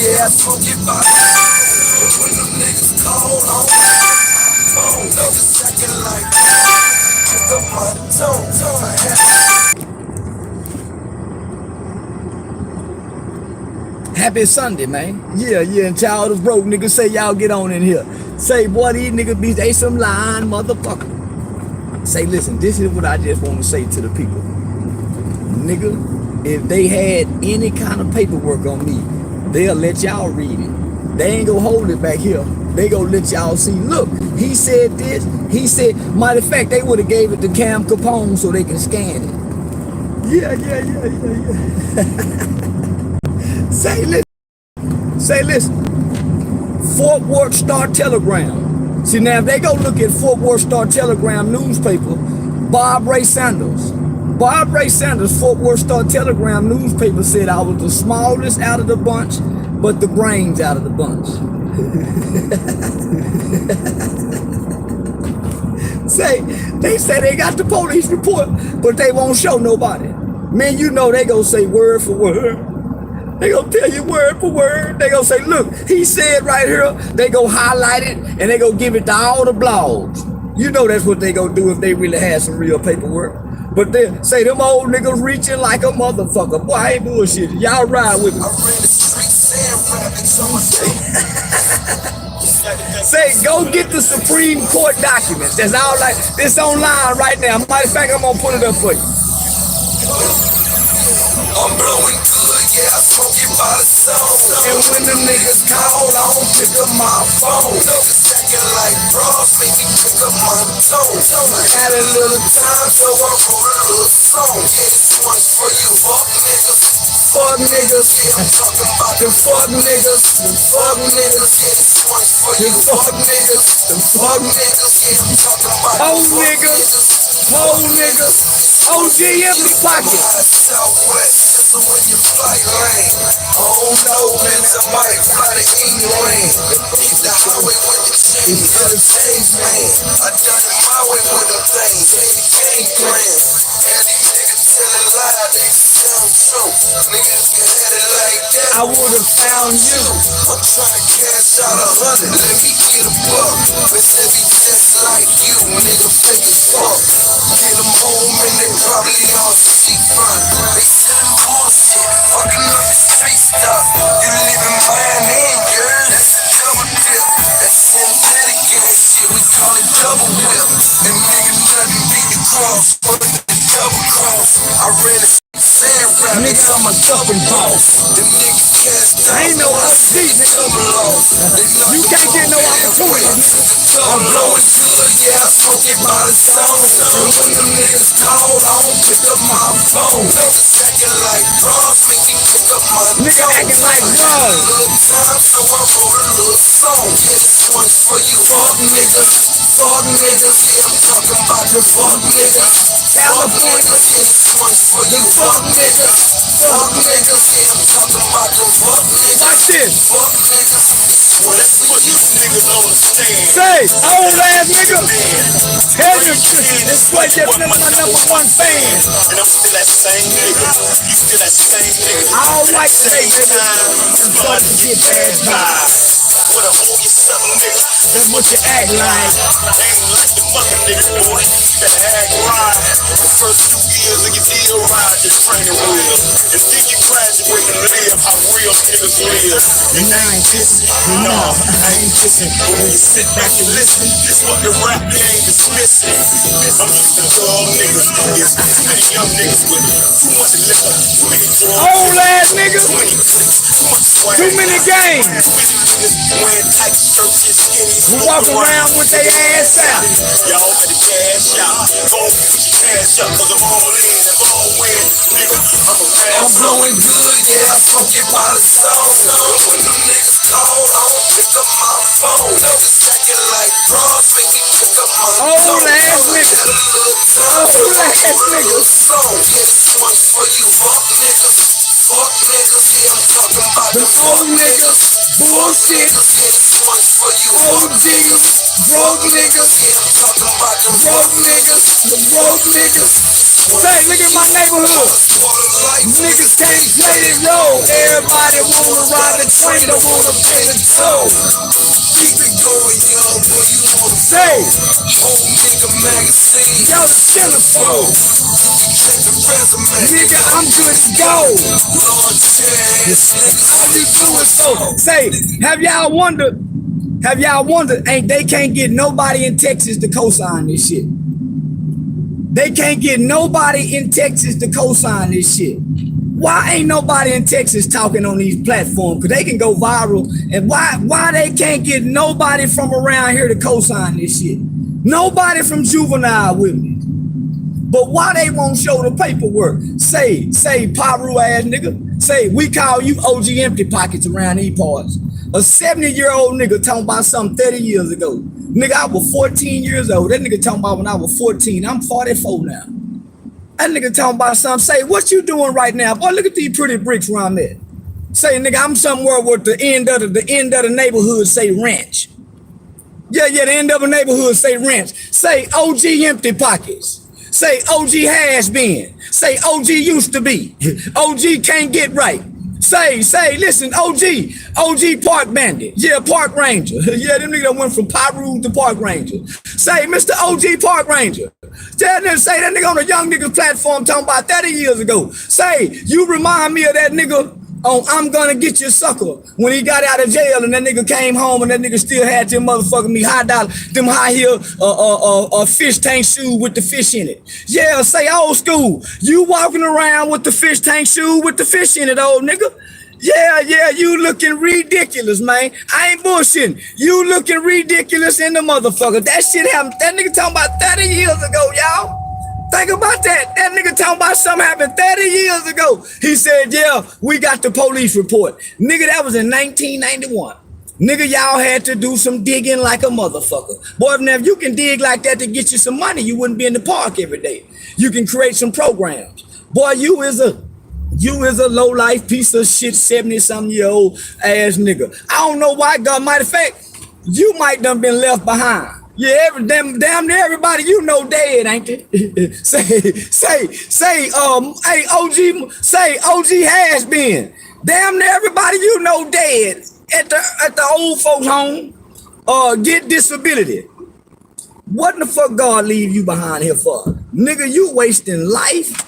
yeah, I smoke it by the soul. When them niggas call on my phone, niggas second like pick up my tone. Happy Sunday, man. Yeah, and to all the broke niggas say y'all get on in here. Say, boy, these niggas be, they some lying motherfucker. Say, listen, this is what I just want to say to the people. Nigga, if they had any kind of paperwork on me, they'll let y'all read it. They ain't gonna hold it back here. They gonna let y'all see, look, he said this, he said, matter of fact, they would have gave it to CamCapone so they can scan it. Yeah. Say listen, Fort Worth Star-Telegram. See, now if they go look at Fort Worth Star-Telegram newspaper, Bob Ray Sanders, Fort Worth Star-Telegram newspaper said I was the smallest out of the bunch, but the brains out of the bunch. They say they got the police report, but they won't show nobody. Man, you know they gonna say word for word. They gonna tell you word for word. They gonna say, look, he said right here. They gonna highlight it and they gonna give it to all the blogs. You know that's what they gonna do if they really had some real paperwork. But they say them old niggas reaching like a motherfucker. Boy, I ain't bullshit. Y'all ride with me. I ran the streets saying rabbits on my Say, go get the Supreme Court documents. That's all like, it's online right now. Matter of fact, I'm gonna put it up for you. I'm blowing good, yeah, I smoke it by the soul. And when them niggas call, I don't pick up my phone. Niggas acting like bras, make me pick up my toes. I had a little time, so I wrote a little song. Yeah, this one's for you, fuck niggas. Fuck niggas, yeah, I'm talking about them fuck niggas. Them fuck niggas, yeah, this one's for you, fuck niggas. Them fuck niggas, yeah, I'm talking about them fuck niggas. Whole niggas, OG empty pocket. Southwest, so when you fly lane, I don't know, man, I might fly to England. Hit the highway with the chains, the chains, man. I done it my way with them things, ain't the game plan. And these niggas telling lies, they sound true. Niggas can have it like that. I would've found you. I'm trying to cash out 100, let me get a buck. Let's be just like you, nigga, fake as fuck. Get them home and they probably on seafront. They selling bullshit, fucking up the street stuff. You live in Miami, girl, that's a double dip. That's synthetic and shit, we call it double whip. And nigga, nothing beat the cross, but the double cross. I ran a sand rap, Nigga, I'm a dumping boss. them niggas cast out. I ain't no OG, nigga. Double loss. You can't get no opportunity. I'm blowing good, yeah, I smoke it by the soul. And when them niggas call, I don't pick up my phone. Niggas acting like bras, make me pick up my Nigga toes. acting like I had a little time, so I wrote a little song. Yeah, this one's for you, fuck niggas. Fuck niggas, yeah, I'm talking about the fuck niggas. Fuck niggas, yeah, this one's for you, fuck niggas. Fuck niggas, yeah, I'm talking about the fuck niggas. Watch this. Fuck niggas, this one's for you niggas on the stand. Say, old ass nigga. Tell you this boy just been my #1 fan. And I'm still that same nigga. You still that same nigga. All right today, nigga. I'm starting to get bad vibes. What a hold yourself, nigga. That's what you act like. Ain't like the mother niggas, boy. That act right. The first 2 years of your deal ride, just training wheel. And then you graduate and live how real niggas live. And I ain't kissing. No, I ain't kissing. But when you sit back and listen, this what the rap game is missing. I'm used to tall niggas. It's too many young niggas with too much liquor, too many drugs. Old ass nigga. Too many clicks, too much swag. Too many games. Wearing tight shirts and skinnies. Who walk around with their ass out. Y'all better cash out. Go get your cash up, cause I'm all in and all win. Nigga, I'm blowing good, yeah, I smoke it by the soul. When them niggas call, I don't pick up my phone. Niggas acting like bras, make me pick up my Old phone. ass nigga. Old ass nigga. Yeah, this one's for you, fuck niggas. Fuck niggas, yeah, I'm talking about The the fuck old niggas. Bullshit. niggas. Yeah, this one's for you, OGs. Broke niggas. yeah, I'm talking about the Broke niggas. The broke niggas. Say, look at my neighborhood. Niggas can't play the role. Everybody wanna ride the train, don't wanna pay the toll. Keep it going, young boy, you wanna Say, whole nigga magazine. yo, the centerfold. Check the resume. Nigga, I'm good to go. Lord chance, All nigga, we do is so. Say, have y'all wondered? Have y'all wondered? Ain't they can't get nobody in Texas to co-sign this shit? They can't get nobody in Texas to co-sign this shit. Why ain't nobody in Texas talking on these platforms? Because they can go viral. And why they can't get nobody from around here to co-sign this shit? Nobody from Juvenile with me. But why they won't show the paperwork? Say, Paru ass nigga. Say, we call you OG Empty Pockets around these parts. A 70-year-old nigga talking about something 30 years ago. Nigga, I was 14 years old. That nigga talking about when I was 14. I'm 44 now. That nigga talking about something. Say, what you doing right now? Boy, look at these pretty bricks where I'm at. Say, nigga, I'm somewhere where the end of the neighborhood say ranch. Yeah, the end of the neighborhood say ranch. Say OG Empty Pockets. Say OG has been. Say OG used to be. OG can't get right. Say, listen, OG Park Bandit. Yeah, Park Ranger. Yeah, them niggas that went from Pyru to Park Ranger. Say, Mr. OG Park Ranger. Tell them, say that nigga on a young nigga platform talking about 30 years ago. Say, you remind me of that nigga on I'm Gonna Get You Sucker when he got out of jail and that nigga came home and that nigga still had them motherfucking me them high heel fish tank shoes with the fish in it. Yeah, say old school. You walking around with the fish tank shoe with the fish in it, old nigga. Yeah, you looking ridiculous, man. I ain't bullshitting. You looking ridiculous in the motherfucker. That shit happened. That nigga talking about 30 years ago, y'all. Think about that. That nigga talking about something happened 30 years ago. He said, yeah, we got the police report. Nigga, that was in 1991. Nigga, y'all had to do some digging like a motherfucker. Boy, if you can dig like that to get you some money, you wouldn't be in the park every day. You can create some programs. Boy, you is a low-life piece of shit, 70-something-year-old ass nigga. I don't know why, God, matter of fact, you might done been left behind. Yeah, damn near everybody you know dead, ain't it? Hey, OG has been. Damn near everybody you know dead at the old folks home, get disability. What in the fuck God leave you behind here for? Nigga, you wasting life,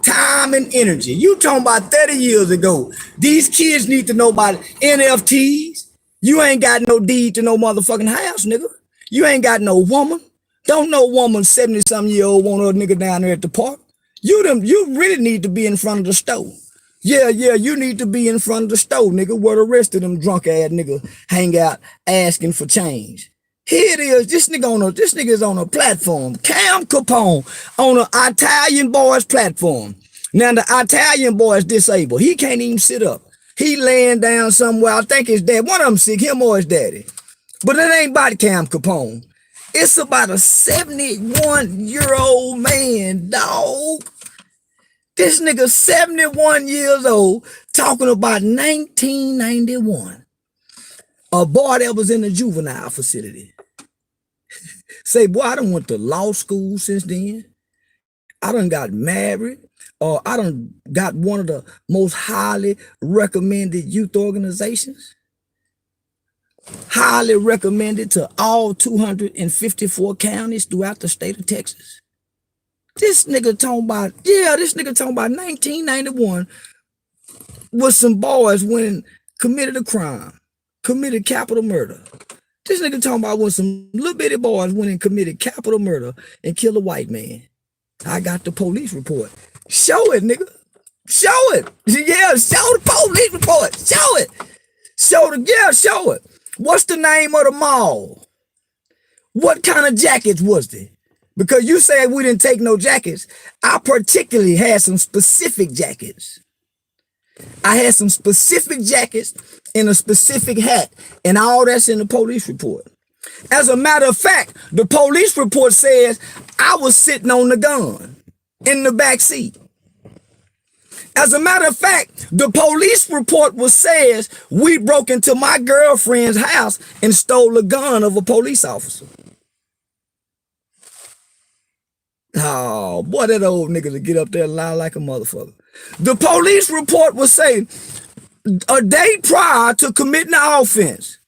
time, and energy. You talking about 30 years ago. These kids need to know about NFTs. You ain't got no deed to no motherfucking house, nigga. You ain't got no woman. Don't no woman 70-something-year-old want a nigga down there at the park. You really need to be in front of the store. Yeah, you need to be in front of the store, nigga, where the rest of them drunk ass nigga hang out asking for change. Here it is. This nigga is on a platform. CamCapone on an Italian boy's platform. Now the Italian boy is disabled. He can't even sit up. He laying down somewhere. I think his dad. One of them sick. Him or his daddy. But it ain't about CamCapone. It's about a 71-year-old man, dog. This nigga 71 years old talking about 1991. A boy that was in a juvenile facility. Say, boy, I done went to law school since then. I done got married. Or I done got one of the most highly recommended youth organizations. Highly recommended to all 254 counties throughout the state of Texas. This nigga talking about 1991 with some boys when committed a crime, committed capital murder. This nigga talking about when some little bitty boys went and committed capital murder and killed a white man. I got the police report. Show it, nigga. Show it. Yeah, show the police report. Show it. Show it. What's the name of the mall? What kind of jackets was they? Because you said we didn't take no jackets. I particularly had some specific jackets. I had some specific jackets and a specific hat, and all that's in the police report. As a matter of fact, the police report says I was sitting on the gun in the back seat. As a matter of fact, the police report says we broke into my girlfriend's house and stole a gun of a police officer. Oh, boy, that old nigga to get up there and lie like a motherfucker. The police report was saying a day prior to committing the offense,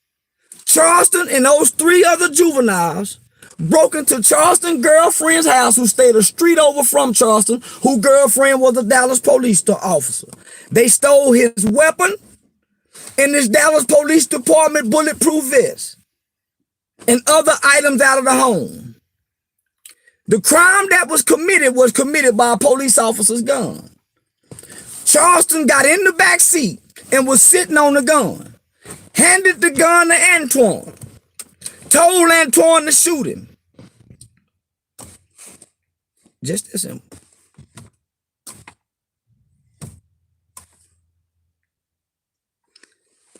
Charleston and those 3 other juveniles broke into Charleston girlfriend's house who stayed a street over from Charleston, whose girlfriend was a Dallas police officer. They stole his weapon and this Dallas Police Department bulletproof vest and other items out of the home. The crime that was committed by a police officer's gun. Charleston got in the back seat and was sitting on the gun. Handed the gun to Antoine. Told Antoine to shoot him. Just that simple.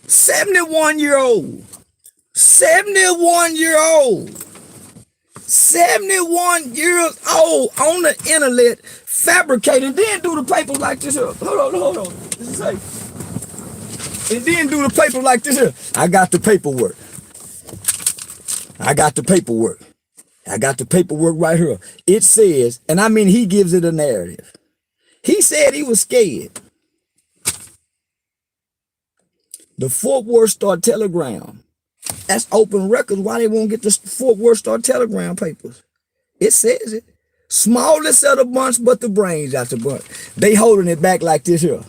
71-year-old. 71 years old on the internet fabricating, then do the papers like this here. Hold on. This is safe. And then do the paper like this here. I got the paperwork. I got the paperwork right here. It says, and I mean, he gives it a narrative. He said he was scared. The Fort Worth Star Telegram. That's open records. Why they won't get the Fort Worth Star Telegram papers? It says it. Smallest of the bunch, but the brains out the bunch. They holding it back like this here.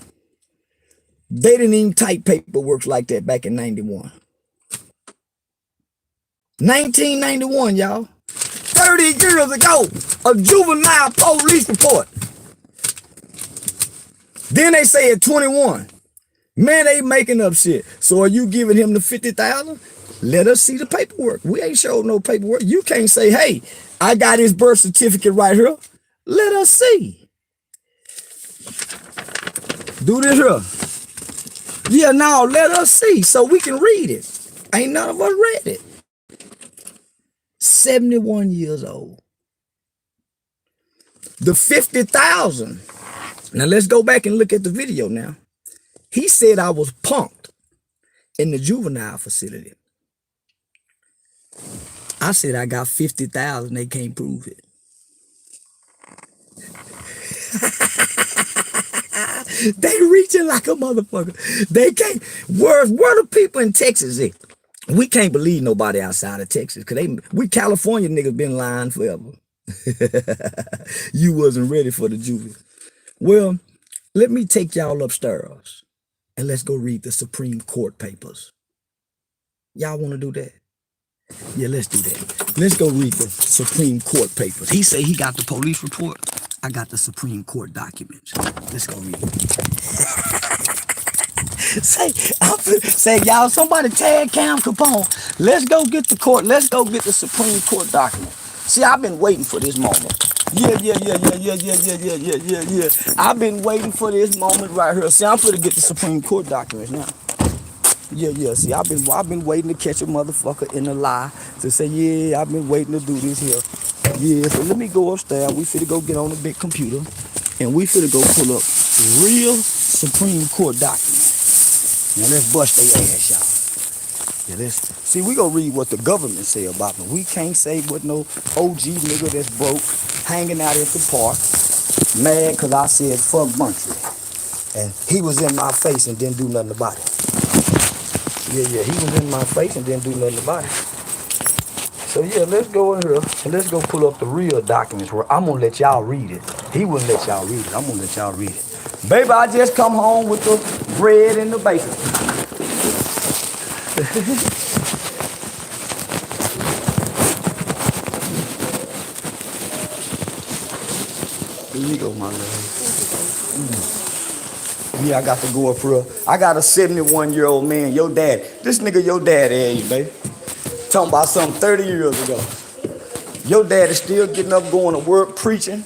They didn't even type paperwork like that back in 91. 1991, y'all. 30 years ago, a juvenile police report. Then they say at 21. Man, they making up shit. So are you giving him the 50,000? Let us see the paperwork. We ain't showed no paperwork. You can't say, hey, I got his birth certificate right here. Let us see. Do this here. Yeah, now let us see so we can read it. Ain't none of us read it. 71 years old. The 50,000. Now let's go back and look at the video now. He said I was punked in the juvenile facility. I said I got 50,000. They can't prove it. They reaching like a motherfucker. They can't. Where the people in Texas at? We can't believe nobody outside of Texas because we California niggas been lying forever. You wasn't ready for the juvie. Well, let me take y'all upstairs and let's go read the Supreme Court papers. Y'all want to do that? Yeah, let's do that. Let's go read the Supreme Court papers. He say he got the police report. I got the Supreme Court documents. Let's go read it. Say, y'all, somebody tag CamCapone. Let's go get the court. Let's go get the Supreme Court document. See, I've been waiting for this moment. Yeah. I've been waiting for this moment right here. See, I'm finna get the Supreme Court documents now. Yeah. See, I've been waiting to catch a motherfucker in a lie to say, yeah, I've been waiting to do this here. Yeah, so let me go upstairs. We finna go get on the big computer and we finna go pull up real Supreme Court documents. Now let's bust their ass, y'all. Yeah, let's see. We gonna read what the government say about me. We can't say what no OG nigga that's broke hanging out at the park, mad cause I said fuck Buntry, and he was in my face and didn't do nothing about it. Yeah, he was in my face and didn't do nothing about it. So yeah, let's go in here and let's go pull up the real documents where I'm gonna let y'all read it. He wouldn't let y'all read it. I'm gonna let y'all read it. Baby, I just come home with the bread and the bacon. Here you go, my love. Yeah, I got to go up for real. I got a 71-year-old man, your dad. This nigga your dad age, baby. Talking about something 30 years ago. Your dad is still getting up, going to work, preaching,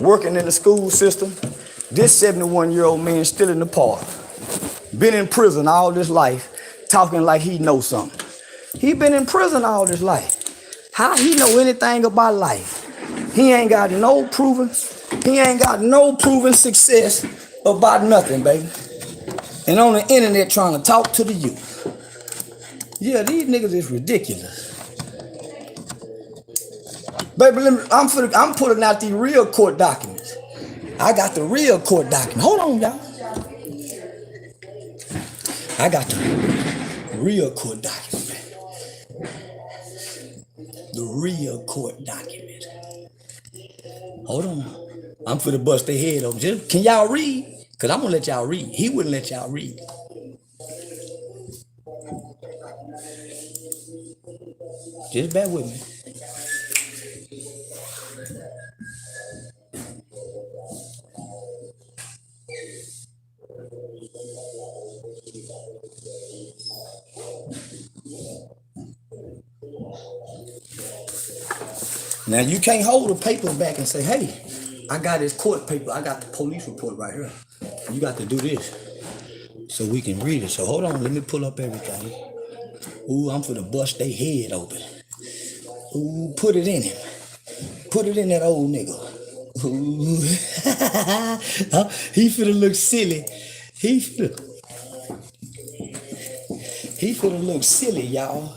working in the school system. This 71-year-old man still in the park. Been in prison all his life, talking like he knows something. He been in prison all his life. How he know anything about life? He ain't got no proven success about nothing, baby. And on the internet trying to talk to the youth. Yeah, these niggas is ridiculous. Baby, I'm putting out the real court documents. I got the real court document. Hold on, y'all. I got the real court document. The real court document. Hold on. I'm finna bust their head over. Can y'all read? Cause I'm gonna let y'all read. He wouldn't let y'all read. Just bear with me. Now you can't hold the papers back and say, hey, I got this court paper. I got the police report right here. You got to do this so we can read it. So hold on, let me pull up everything. Ooh, I'm finna bust their head open. Ooh, put it in him. Put it in that old nigga. Ooh. He finna look silly. He finna look silly, y'all.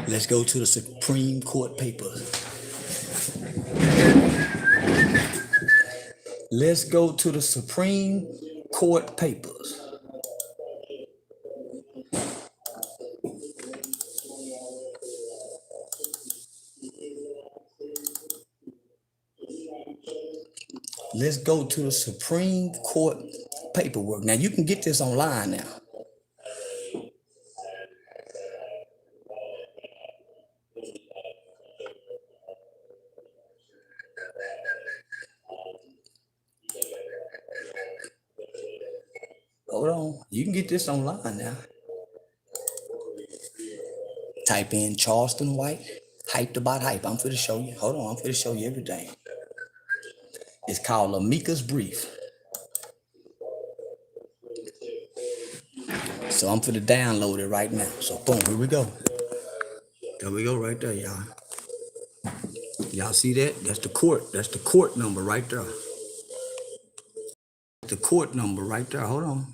Let's go to the Supreme Court papers. Let's go to the Supreme Court papers. Let's go to the Supreme Court paperwork. Now you can get this online now. Hold on. You can get this online now. Type in Charleston White, hyped about hype. I'm finna show you. Hold on, I'm finna show you everything. It's called Amicus Brief. So I'm finna download it right now. So boom, here we go. There we go right there, y'all. Y'all see that? That's the court. That's the court number right there. The court number right there. Hold on.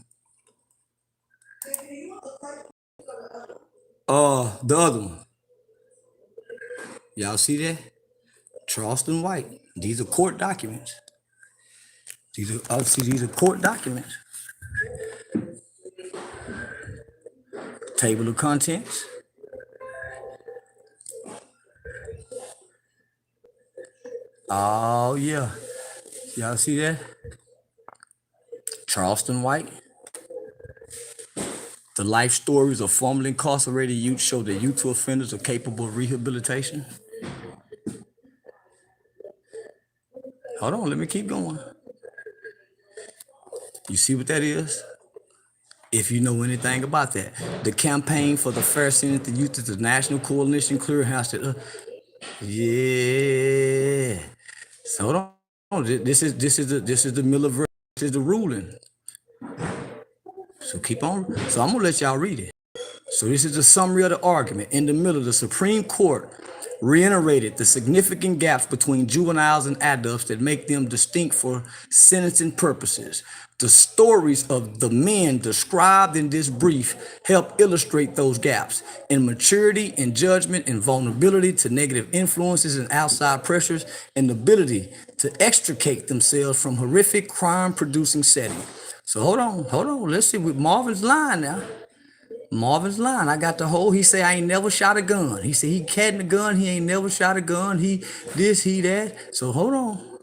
The other one. Y'all see that? Charleston White. These are court documents. These are court documents. Table of contents. Oh yeah. Y'all see that? Charleston White. The life stories of formerly incarcerated youth show that youthful offenders are capable of rehabilitation. Hold on, let me keep going. You see what that is? If you know anything about that. The campaign for the fair sentence to youth is the National Coalition Clearinghouse. Yeah. So hold on. This is the Miller version. This is the ruling. So keep on. So I'm gonna let y'all read it. So this is the summary of the argument. In the middle, the Supreme Court reiterated the significant gaps between juveniles and adults that make them distinct for sentencing purposes. The stories of the men described in this brief help illustrate those gaps in maturity, in judgment, in vulnerability to negative influences and outside pressures, and the ability to extricate themselves from horrific crime-producing settings. So hold on. Let's see with Marvin's line now. Marvin's line. I got the whole. He say I ain't never shot a gun. He said he hadn't a gun. He ain't never shot a gun. He this, he that. So hold on.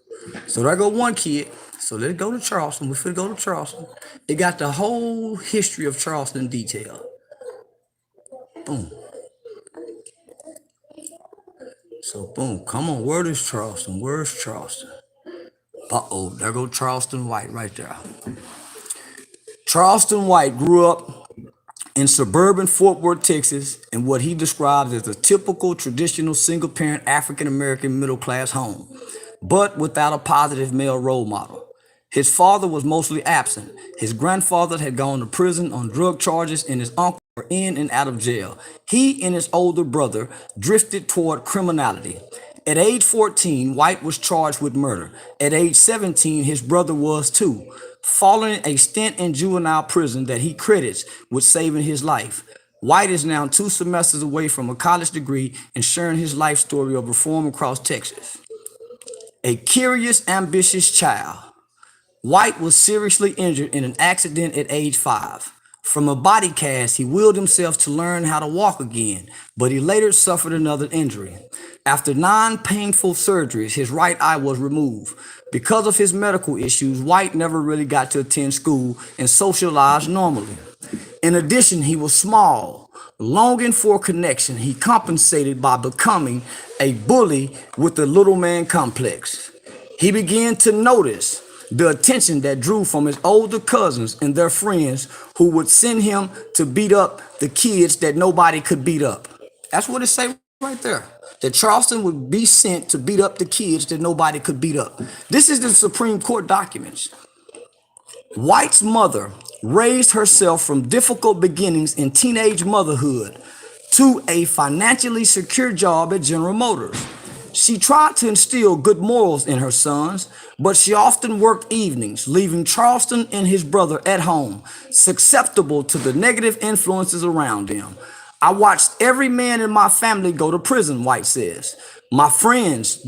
So there go one kid. So let's go to Charleston. We finna go to Charleston. It got the whole history of Charleston in detail. Boom. So boom. Come on. Where is Charleston? Where's Charleston? Uh-oh. There go Charleston White right there. Charleston White grew up in suburban Fort Worth, Texas, in what he describes as a typical traditional single-parent African-American middle-class home, but without a positive male role model. His father was mostly absent. His grandfather had gone to prison on drug charges, and his uncle were in and out of jail. He and his older brother drifted toward criminality. At age 14, White was charged with murder. At age 17, his brother was too. Following a stint in juvenile prison that he credits with saving his life, White is now 2 semesters away from a college degree and sharing his life story of reform across Texas. A curious, ambitious child, White was seriously injured in an accident at age 5. From a body cast, he willed himself to learn how to walk again, but he later suffered another injury. After 9 painful surgeries, his right eye was removed. Because of his medical issues, White never really got to attend school and socialize normally. In addition, he was small. Longing for connection, he compensated by becoming a bully with the little man complex. He began to notice the attention that drew from his older cousins and their friends who would send him to beat up the kids that nobody could beat up. That's what it say right there. That Charleston would be sent to beat up the kids that nobody could beat up. This is the Supreme Court documents. White's mother raised herself from difficult beginnings in teenage motherhood to a financially secure job at General Motors. She tried to instill good morals in her sons, but she often worked evenings, leaving Charleston and his brother at home, susceptible to the negative influences around them. I watched every man in my family go to prison, White says. My friends,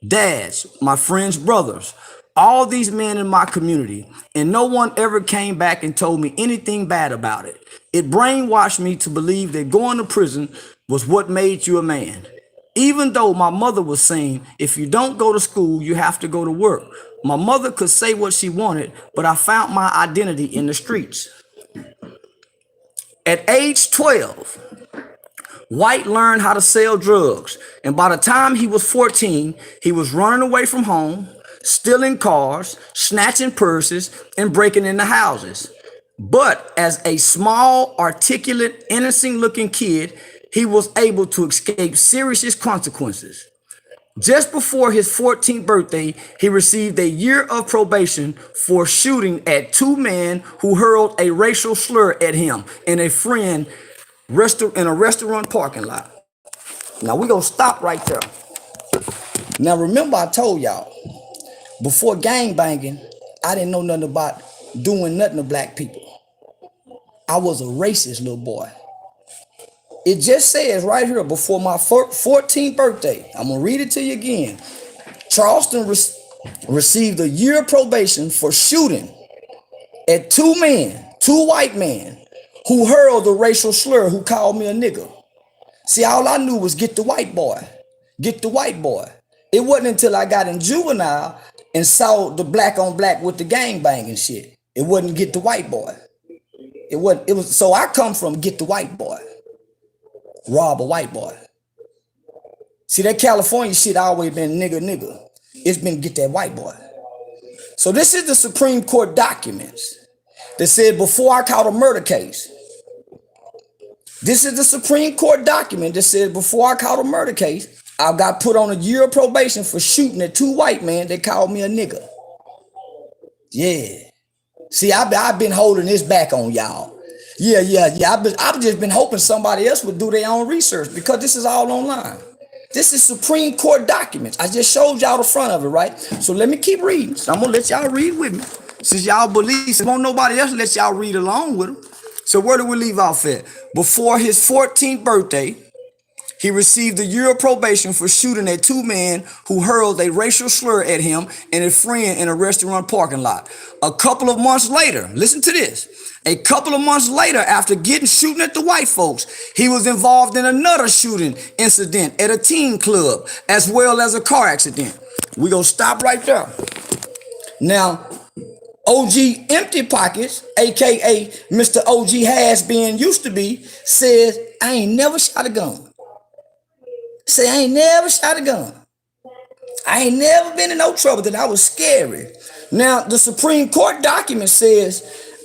dads, my friends' brothers, all these men in my community, and no one ever came back and told me anything bad about it. It brainwashed me to believe that going to prison was what made you a man. Even though my mother was saying, if you don't go to school, you have to go to work. My mother could say what she wanted, but I found my identity in the streets. At age 12, White learned how to sell drugs, and by the time he was 14, he was running away from home, stealing cars, snatching purses, and breaking into houses. But as a small, articulate, innocent-looking kid, he was able to escape serious consequences. Just before his 14th birthday, he received a year of probation for shooting at 2 men who hurled a racial slur at him and a friend in a restaurant parking lot. Now we're gonna stop right there. Now remember I told y'all, before gang banging, I didn't know nothing about doing nothing to black people. I was a racist little boy. It just says right here, before my 14th birthday, I'm gonna read it to you again. Charleston received a year of probation for shooting at 2 white men, who hurled a racial slur, who called me a nigger. See, all I knew was get the white boy. Get the white boy. It wasn't until I got in juvenile and saw the black on black with the gang banging shit. It wasn't get the white boy. It was, so I come from get the white boy. Rob a white boy. See, that California shit always been nigger. It's been get that white boy. So this is the Supreme Court documents that said before I caught a murder case. This is the Supreme Court document that said before I caught a murder case, I got put on a year of probation for shooting at 2 white men that called me a nigger. Yeah. See, I've been holding this back on y'all. Yeah. I've just been hoping somebody else would do their own research, because this is all online. This is Supreme Court documents. I just showed y'all the front of it, right? So let me keep reading. So I'm gonna let y'all read with me. Since y'all believe, since won't nobody else let y'all read along with them. So where do we leave off at? Before his 14th birthday, he received a year of probation for shooting at 2 men who hurled a racial slur at him and a friend in a restaurant parking lot. A couple of months later, listen to this. A couple of months later, after shooting at the white folks, he was involved in another shooting incident at a teen club, as well as a car accident. We're gonna stop right there. Now, OG Empty Pockets, aka Mr. OG Has Been Used to Be, says, I ain't never shot a gun. Say, I ain't never shot a gun. I ain't never been in no trouble that I was scary. Now, the Supreme Court document says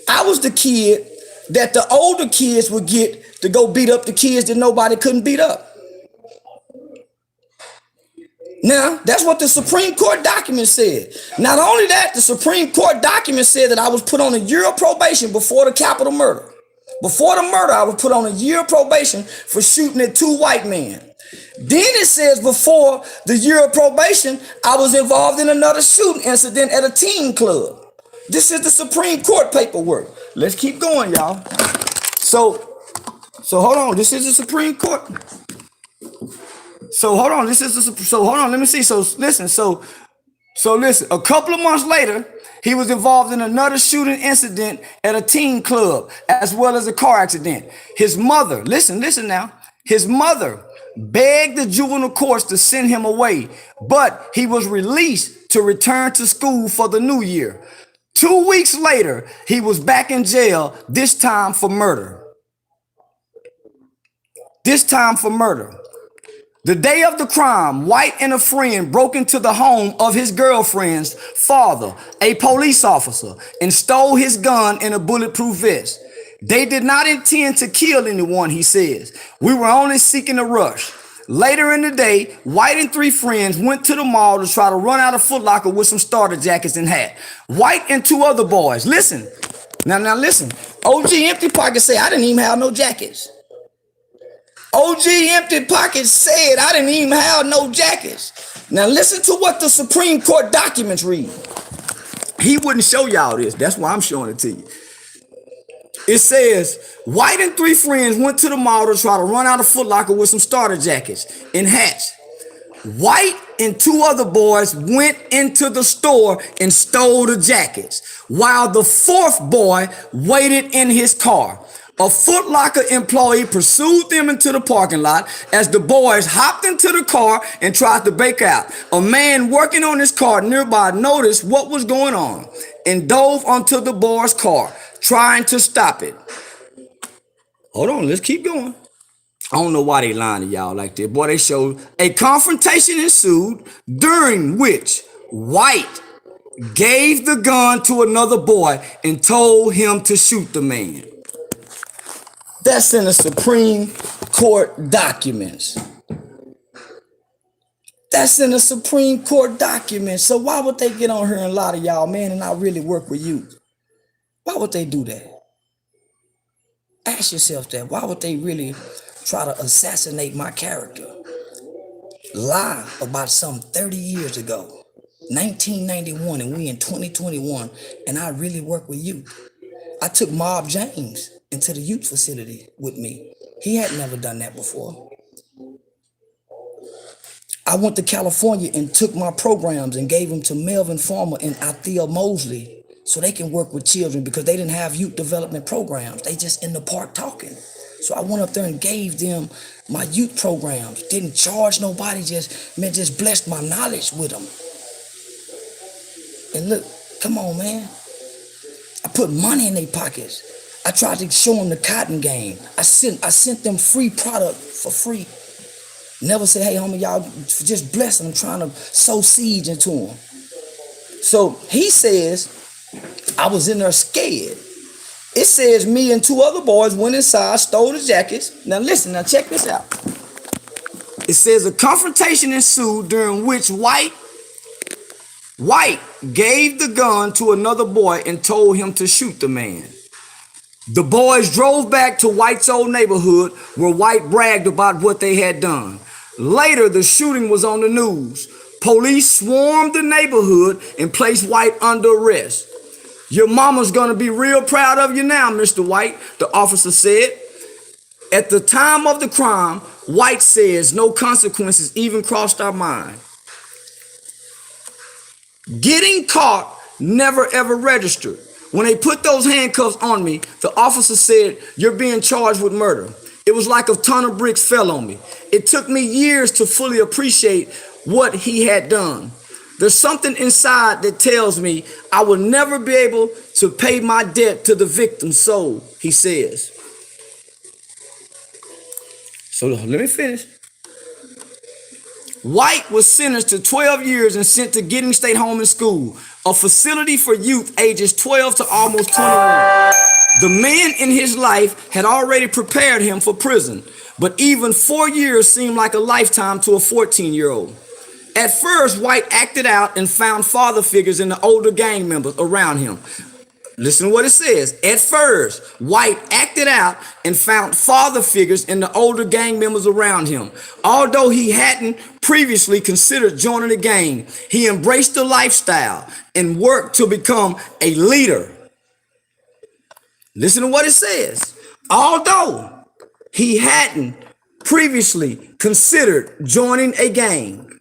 I was the kid that the older kids would get to go beat up the kids that nobody couldn't beat up. Now, that's what the Supreme Court document said. Not only that, the Supreme Court document said that I was put on a year of probation before the capital murder. Before the murder, I was put on a year of probation for shooting at 2 white men. Then it says before the year of probation, I was involved in another shooting incident at a teen club. This is the Supreme Court paperwork. Let's keep going, y'all. So hold on. This is the Supreme Court. So hold on. Hold on. Let me see. So listen. So listen. A couple of months later, he was involved in another shooting incident at a teen club, as well as a car accident. His mother, listen now. His mother begged the juvenile courts to send him away, but he was released to return to school for the new year. 2 weeks later, he was back in jail, this time for murder. The day of the crime, White and a friend broke into the home of his girlfriend's father, a police officer, and stole his gun and a bulletproof vest. They did not intend to kill anyone, he says. We were only seeking a rush. Later in the day, White and 3 friends went to the mall to try to run out of Foot Locker with some starter jackets and hat. White and 2 other boys, listen. Now listen. OG Empty Pockets say, I didn't even have no jackets. OG Empty Pockets said, I didn't even have no jackets. Now listen to what the Supreme Court documents read. He wouldn't show y'all this. That's why I'm showing it to you. It says, White and 3 friends went to the mall to try to run out of Foot Locker with some starter jackets and hats. White and 2 other boys went into the store and stole the jackets, while the 4th boy waited in his car. A Foot Locker employee pursued them into the parking lot as the boys hopped into the car and tried to break out. A man working on his car nearby noticed what was going on and dove onto the boys' car, trying to stop it. Hold on, let's keep going. I don't know why they lying to y'all like that. Boy, they showed a confrontation ensued during which White gave the gun to another boy and told him to shoot the man. That's in the Supreme Court documents. That's in the Supreme Court documents. So why would they get on here and lie to y'all, man, and not really work with you? Why would they do that? Ask yourself that. Why would they really try to assassinate my character? Lie about something 30 years ago, 1991, and we in 2021, and I really work with you. I took Mob James into the youth facility with me. He had never done that before. I went to California and took my programs and gave them to Melvin Farmer and Althea Mosley so they can work with children because they didn't have youth development programs. They just in the park talking. So I went up there and gave them my youth programs. Didn't charge nobody, just blessed my knowledge with them. And look, come on, man. I put money in their pockets. I tried to show them the cotton game. I sent them free product for free. Never said, hey, homie, y'all just bless them. I'm trying to sow seeds into them. So he says, I was in there scared. It says me and 2 other boys went inside, stole the jackets. Now listen, now check this out. It says a confrontation ensued during which White gave the gun to another boy and told him to shoot the man. The boys drove back to White's old neighborhood where White bragged about what they had done. Later, the shooting was on the news. Police swarmed the neighborhood and placed White under arrest. Your mama's gonna be real proud of you now, Mr. White, the officer said. At the time of the crime, White says no consequences even crossed our mind. Getting caught never ever registered. When they put those handcuffs on me, the officer said, you're being charged with murder. It was like a ton of bricks fell on me. It took me years to fully appreciate what he had done. There's something inside that tells me I will never be able to pay my debt to the victim's soul, he says. So let me finish. White was sentenced to 12 years and sent to Giddings State Home and School, a facility for youth ages 12 to almost 21. The man in his life had already prepared him for prison, but even 4 years seemed like a lifetime to a 14-year-old. At first, White acted out and found father figures in the older gang members around him. Listen to what it says. At first, White acted out and found father figures in the older gang members around him. Although he hadn't previously considered joining the gang, he embraced the lifestyle and worked to become a leader. Listen to what it says. Although he hadn't previously considered joining a gang,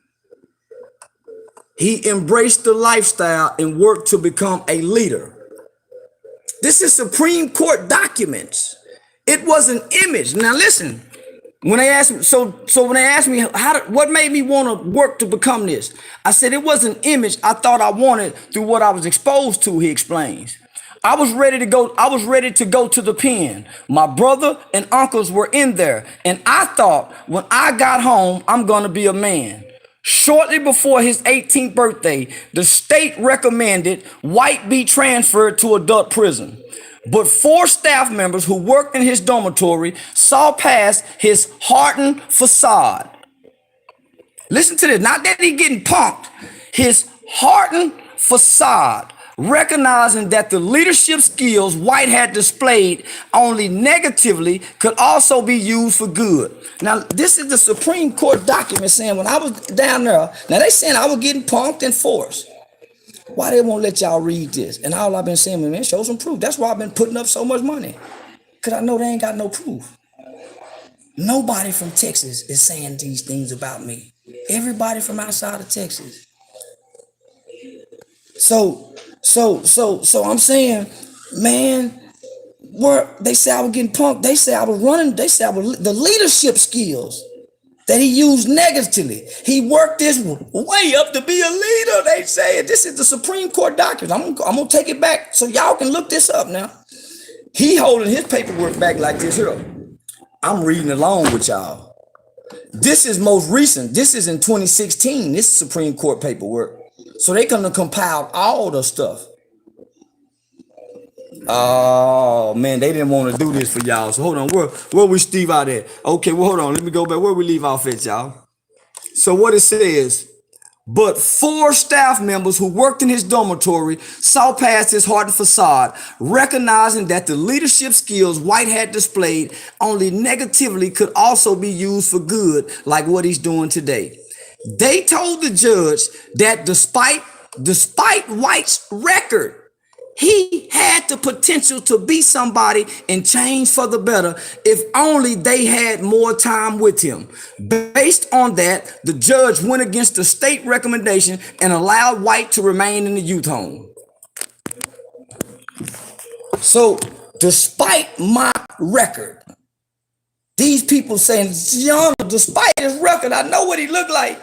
he embraced the lifestyle and worked to become a leader. This is Supreme Court documents. It was an image. Now listen, when they asked me, so when they asked me what made me want to work to become this, I said it was an image I thought I wanted through what I was exposed to, he explains. I was ready to go to the pen. My brother and uncles were in there, and I thought when I got home, I'm gonna be a man. Shortly before his 18th birthday, the state recommended White be transferred to adult prison. But 4 staff members who worked in his dormitory saw past his hardened facade. Listen to this, not that he getting punked, his hardened facade, recognizing that the leadership skills White had displayed only negatively could also be used for good. Now, this is the Supreme Court document saying when I was down there, now they saying I was getting punked and forced. Why they won't let y'all read this? And all I've been saying, man, show some proof. That's why I've been putting up so much money. Because I know they ain't got no proof. Nobody from Texas is saying these things about me. Everybody from outside of Texas. So I'm saying, man, where they say I was getting punked, they say I was running, they say I was the leadership skills that he used negatively. He worked this way up to be a leader. They say this is the Supreme Court document. I'm gonna take it back so y'all can look this up now. He holding his paperwork back like this here. I'm reading along with y'all. This is most recent. This is in 2016. This is Supreme Court paperwork. So they couldn't have compiled all the stuff. Oh man, they didn't want to do this for y'all. So hold on, where we Steve out at? Okay, well hold on, let me go back. Where we leave off at, y'all? So what it says, but 4 staff members who worked in his dormitory saw past his hardened facade, recognizing that the leadership skills White had displayed only negatively could also be used for good, like what he's doing today. They told the judge that despite White's record, he had the potential to be somebody and change for the better if only they had more time with him. Based on that, the judge went against the state recommendation and allowed White to remain in the youth home. So, despite my record, these people saying, John, despite his record, I know what he looked like.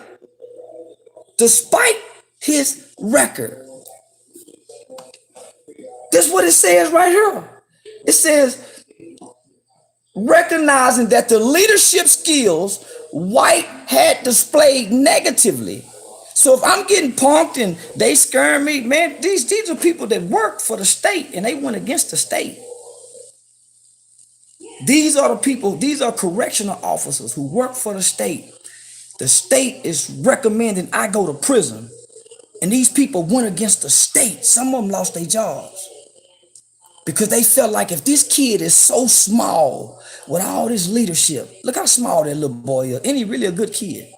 Despite his record. This is what it says right here. It says, recognizing that the leadership skills White had displayed negatively. So if I'm getting punked and they scaring me, man, these are people that work for the state and they went against the state. These are the people, these are correctional officers who work for the state. The state is recommending I go to prison. And these people went against the state. Some of them lost their jobs. Because they felt like if this kid is so small with all this leadership, look how small that little boy is. Ain't he really a good kid?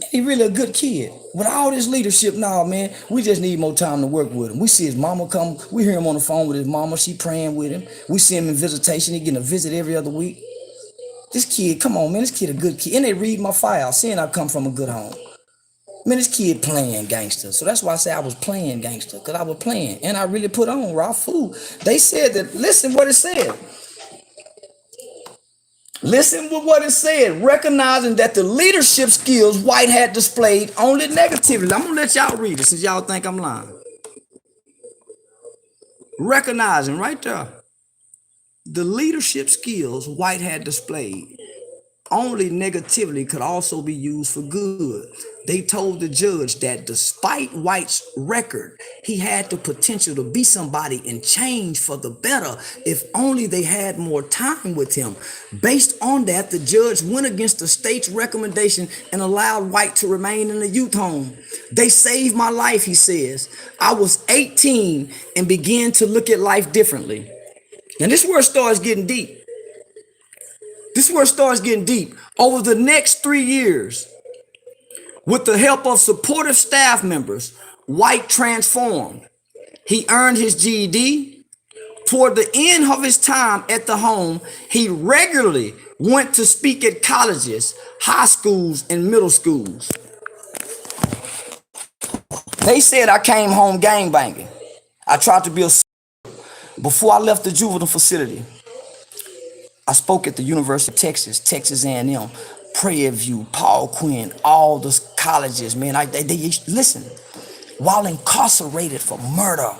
Ain't he really a good kid? With all this leadership, nah, man, we just need more time to work with him. We see his mama come, we hear him on the phone with his mama, she praying with him. We see him in visitation, he getting a visit every other week. This kid, come on, man, this kid a good kid. And they read my file, seeing I come from a good home. Man, this kid playing gangster. So that's why I say I was playing gangster, because I was playing. And I really put on raw food. They said that, listen what it said. Listen to what it said. Recognizing that the leadership skills White had displayed only negatively. I'm going to let y'all read it since y'all think I'm lying. Recognizing right there. The leadership skills White had displayed only negatively could also be used for good, They told the judge that despite White's record, he had the potential to be somebody and change for the better if only they had more time with him. Based on that, the judge went against the state's recommendation and allowed White to remain in the youth home. They saved my life, he says. I was 18 and began to look at life differently. And this is where it starts getting deep. This is where it starts getting deep. Over the next 3 years, with the help of supportive staff members, White transformed. He earned his GED. Toward the end of his time at the home, he regularly went to speak at colleges, high schools, and middle schools. They said I came home gangbanging. I tried to be a... Before I left the juvenile facility, I spoke at the University of Texas, Texas A&M, Prairie View, Paul Quinn, all those colleges, man. They listen, while incarcerated for murder,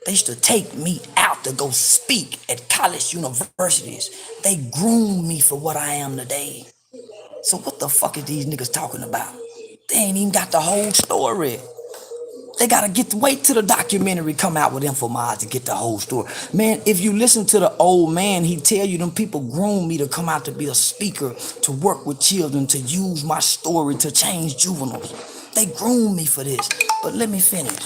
they used to take me out to go speak at college universities. They groomed me for what I am today. So what the fuck is these niggas talking about? They ain't even got the whole story. They gotta wait till the documentary come out with them for miles to get the whole story. Man, if you listen to the old man, he tell you them people groomed me to come out to be a speaker, to work with children, to use my story to change juveniles. They groomed me for this. But let me finish.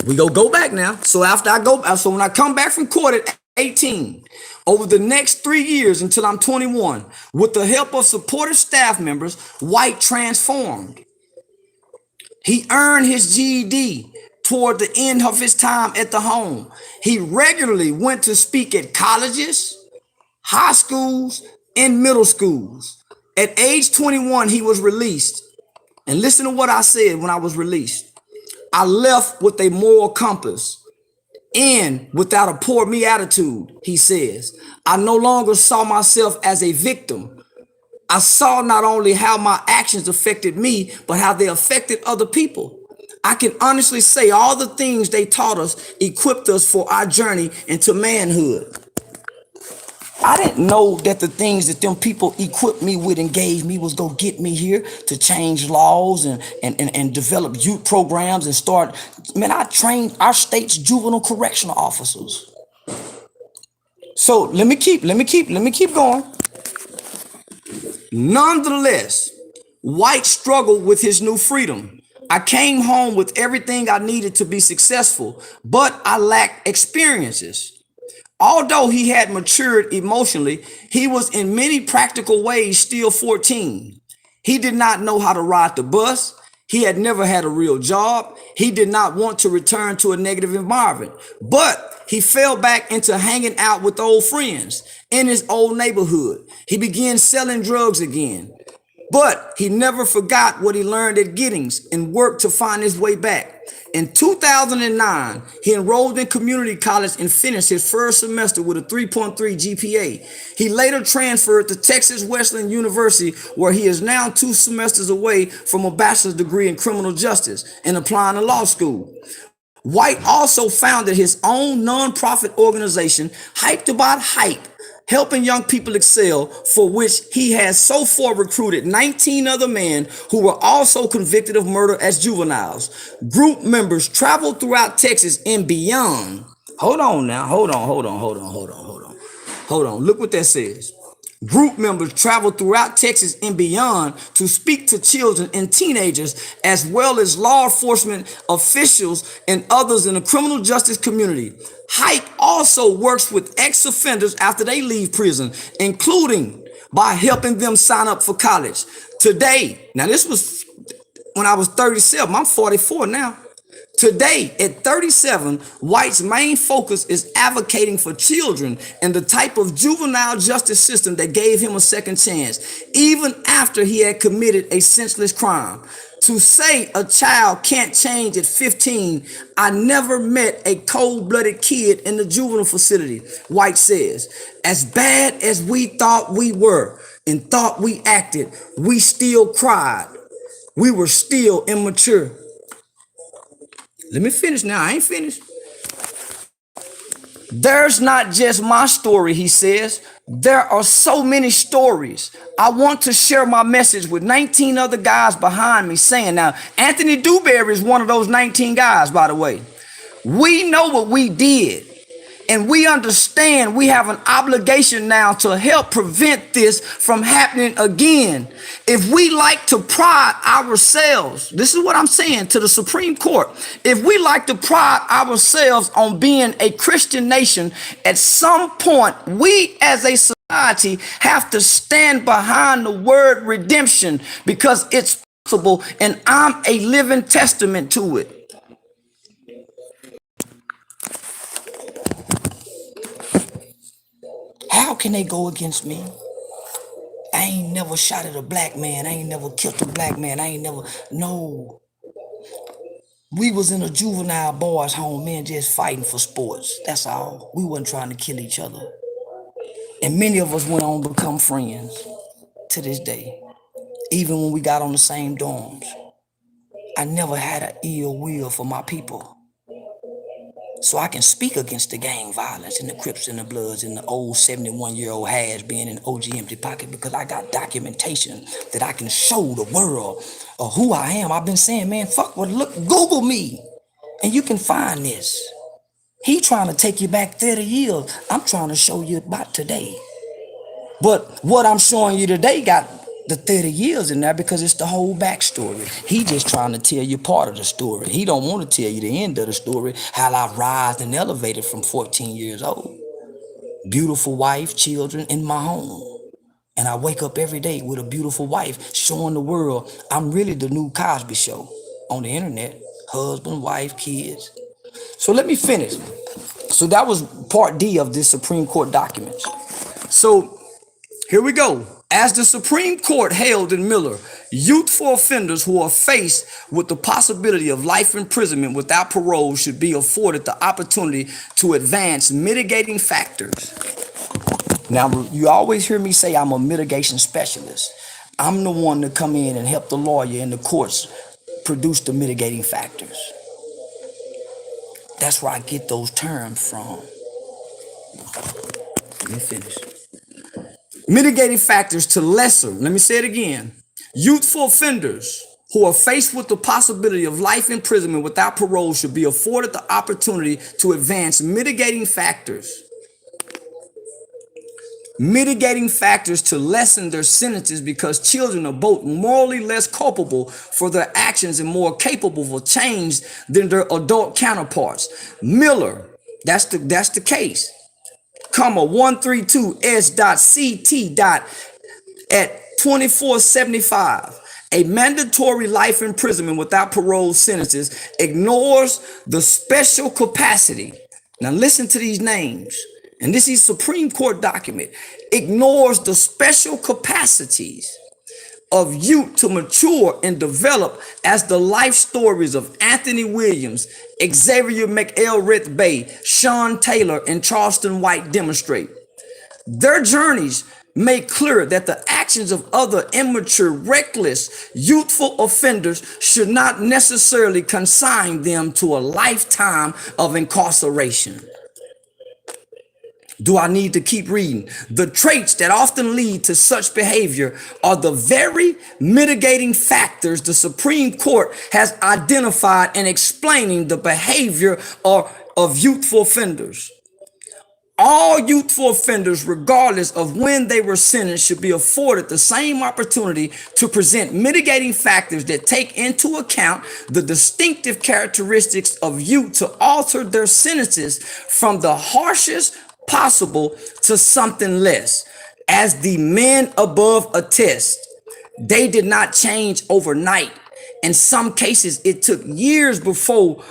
We go back now. So when I come back from court at 18, over the next 3 years until I'm 21, with the help of supportive staff members, White transformed. He earned his GED toward the end of his time at the home. He regularly went to speak at colleges, high schools, and middle schools. At age 21, he was released. And listen to what I said when I was released. I left with a moral compass and without a poor me attitude, he says. I no longer saw myself as a victim. I saw not only how my actions affected me, but how they affected other people. I can honestly say all the things they taught us equipped us for our journey into manhood. I didn't know that the things that them people equipped me with and gave me was gonna get me here to change laws and develop youth programs and start. Man, I trained our state's juvenile correctional officers. So let me keep going. Nonetheless, White struggled with his new freedom. I came home with everything I needed to be successful, but I lacked experiences. Although he had matured emotionally, he was in many practical ways still 14. He did not know how to ride the bus. He had never had a real job. He did not want to return to a negative environment, but he fell back into hanging out with old friends in his old neighborhood. He began selling drugs again, but he never forgot what he learned at Giddings and worked to find his way back. In 2009, he enrolled in community college and finished his first semester with a 3.3 GPA. He later transferred to Texas Wesleyan University, where he is now 2 semesters away from a bachelor's degree in criminal justice and applying to law school. White also founded his own nonprofit organization, Hyped About Hype, helping young people excel, for which he has so far recruited 19 other men who were also convicted of murder as juveniles. Group members traveled throughout Texas and beyond. Hold on. Look what that says. Group members traveled throughout Texas and beyond to speak to children and teenagers, as well as law enforcement officials and others in the criminal justice community. Hype also works with ex-offenders after they leave prison, including by helping them sign up for college. Today, now this was when I was 37, I'm 44 now. Today, at 37, White's main focus is advocating for children and the type of juvenile justice system that gave him a second chance, even after he had committed a senseless crime. To say a child can't change at 15, I never met a cold-blooded kid in the juvenile facility, White says. As bad as we thought we were and thought we acted, we still cried. We were still immature. Let me finish now. I ain't finished. There's not just my story, he says. There are so many stories. I want to share my message with 19 other guys behind me saying, now, Anthony Dewberry is one of those 19 guys, by the way. We know what we did. And we understand we have an obligation now to help prevent this from happening again. If we like to pride ourselves, this is what I'm saying to the Supreme Court. If we like to pride ourselves on being a Christian nation, at some point, we as a society have to stand behind the word redemption because it's possible, and I'm a living testament to it. How can they go against me? I ain't never shot at a black man. I ain't never killed a black man. I ain't never, no. We was in a juvenile boys' home, men just fighting for sports. That's all. We wasn't trying to kill each other. And many of us went on to become friends to this day, even when we got on the same dorms. I never had an ill will for my people. So I can speak against the gang violence and the Crips and the Bloods and the old 71-year-old has being in OG empty pocket because I got documentation that I can show the world of who I am. I've been saying, man, fuck what, look, Google me and you can find this. He trying to take you back 30 years. I'm trying to show you about today. But what I'm showing you today got the 30 years in there because it's the whole backstory. He just trying to tell you part of the story. He don't want to tell you the end of the story, how I rised and elevated from 14 years old. Beautiful wife, children in my home. And I wake up every day with a beautiful wife showing the world I'm really the new Cosby Show on the internet. Husband, wife, kids. So let me finish. So that was part D of this Supreme Court documents. So here we go. As the Supreme Court held in Miller, youthful offenders who are faced with the possibility of life imprisonment without parole should be afforded the opportunity to advance mitigating factors. Now, you always hear me say I'm a mitigation specialist. I'm the one to come in and help the lawyer and the courts produce the mitigating factors. That's where I get those terms from. Let me finish. Mitigating factors to lesser, let me say it again, youthful offenders who are faced with the possibility of life imprisonment without parole should be afforded the opportunity to advance mitigating factors. Mitigating factors to lessen their sentences because children are both morally less culpable for their actions and more capable of change than their adult counterparts. Miller, that's the case. 132S.CT. At 2475, a mandatory life imprisonment without parole sentences ignores the special capacity. Now listen to these names, and this is Supreme Court document. Ignores the special capacities of youth to mature and develop as the life stories of Anthony Williams, Xavier McElrath Bay, Sean Taylor, and Charleston White demonstrate. Their journeys make clear that the actions of other immature, reckless, youthful offenders should not necessarily consign them to a lifetime of incarceration. Do I need to keep reading? The traits that often lead to such behavior are the very mitigating factors the Supreme Court has identified in explaining the behavior of youthful offenders. All youthful offenders, regardless of when they were sentenced, should be afforded the same opportunity to present mitigating factors that take into account the distinctive characteristics of youth to alter their sentences from the harshest possible to something less. As the men above attest, they did not change overnight. In some cases, it took years before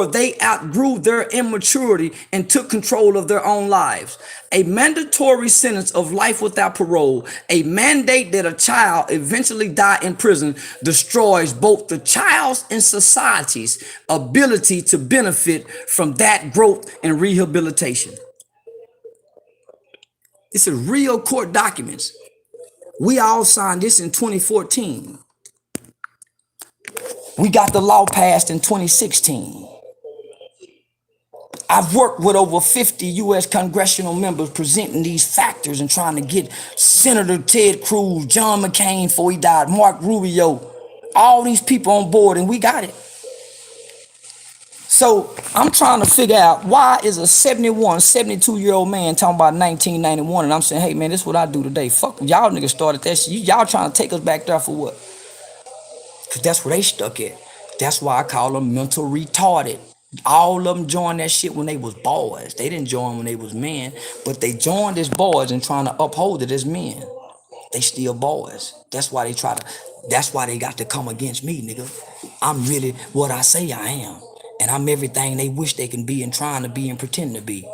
they outgrew their immaturity and took control of their own lives. A mandatory sentence of life without parole, a mandate that a child eventually die in prison, destroys both the child's and society's ability to benefit from that growth and rehabilitation. This is real court documents. We all signed this in 2014. We got the law passed in 2016. I've worked with over 50 U.S. congressional members presenting these factors and trying to get Senator Ted Cruz, John McCain before he died, Mark Rubio, all these people on board, and we got it. So I'm trying to figure out why is a 71, 72-year-old man talking about 1991, and I'm saying, hey man, this is what I do today. Fuck, y'all niggas started that shit. Y'all trying to take us back there for what? Because that's where they stuck at. That's why I call them mental retarded. All of them joined that shit when they was boys. They didn't join when they was men, but they joined as boys and trying to uphold it as men. They still boys. That's why they got to come against me, nigga. I'm really what I say I am. And I'm everything they wish they can be and trying to be and pretend to be.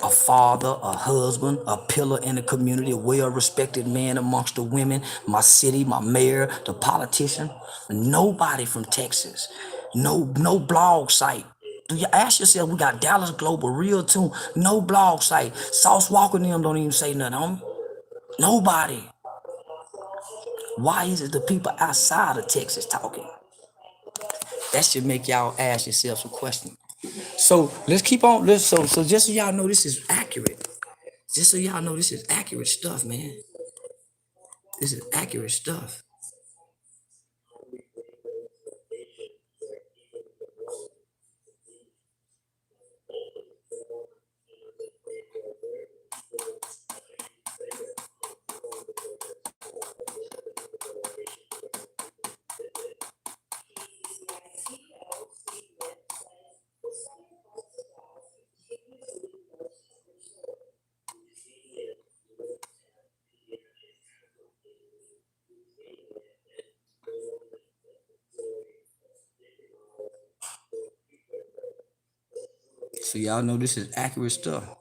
A father, a husband, a pillar in the community, a well-respected man amongst the women, my city, my mayor, the politician. Nobody from Texas. No blog site. Do you ask yourself, we got Dallas Global, Real Tune, no blog site. Sauce Walker and them don't even say nothing on me. Nobody. Why is it the people outside of Texas talking? That should make y'all ask yourself some questions. So let's keep on. So just so y'all know this is accurate. Just so y'all know this is accurate stuff, man. This is accurate stuff. So y'all know this is accurate stuff.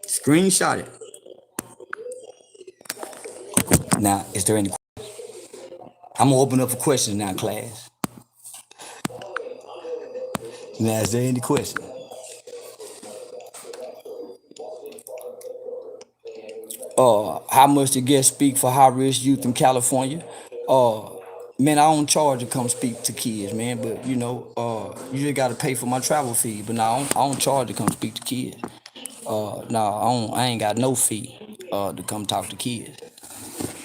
Screenshot it. Now, is there any? I'm gonna open up for questions now, class. Now, is there any question? How much the guest speak for high-risk youth in California? Uh, man, I don't charge to come speak to kids, man. But you just gotta pay for my travel fee. But now I don't charge to come speak to kids. No, I ain't got no fee to come talk to kids.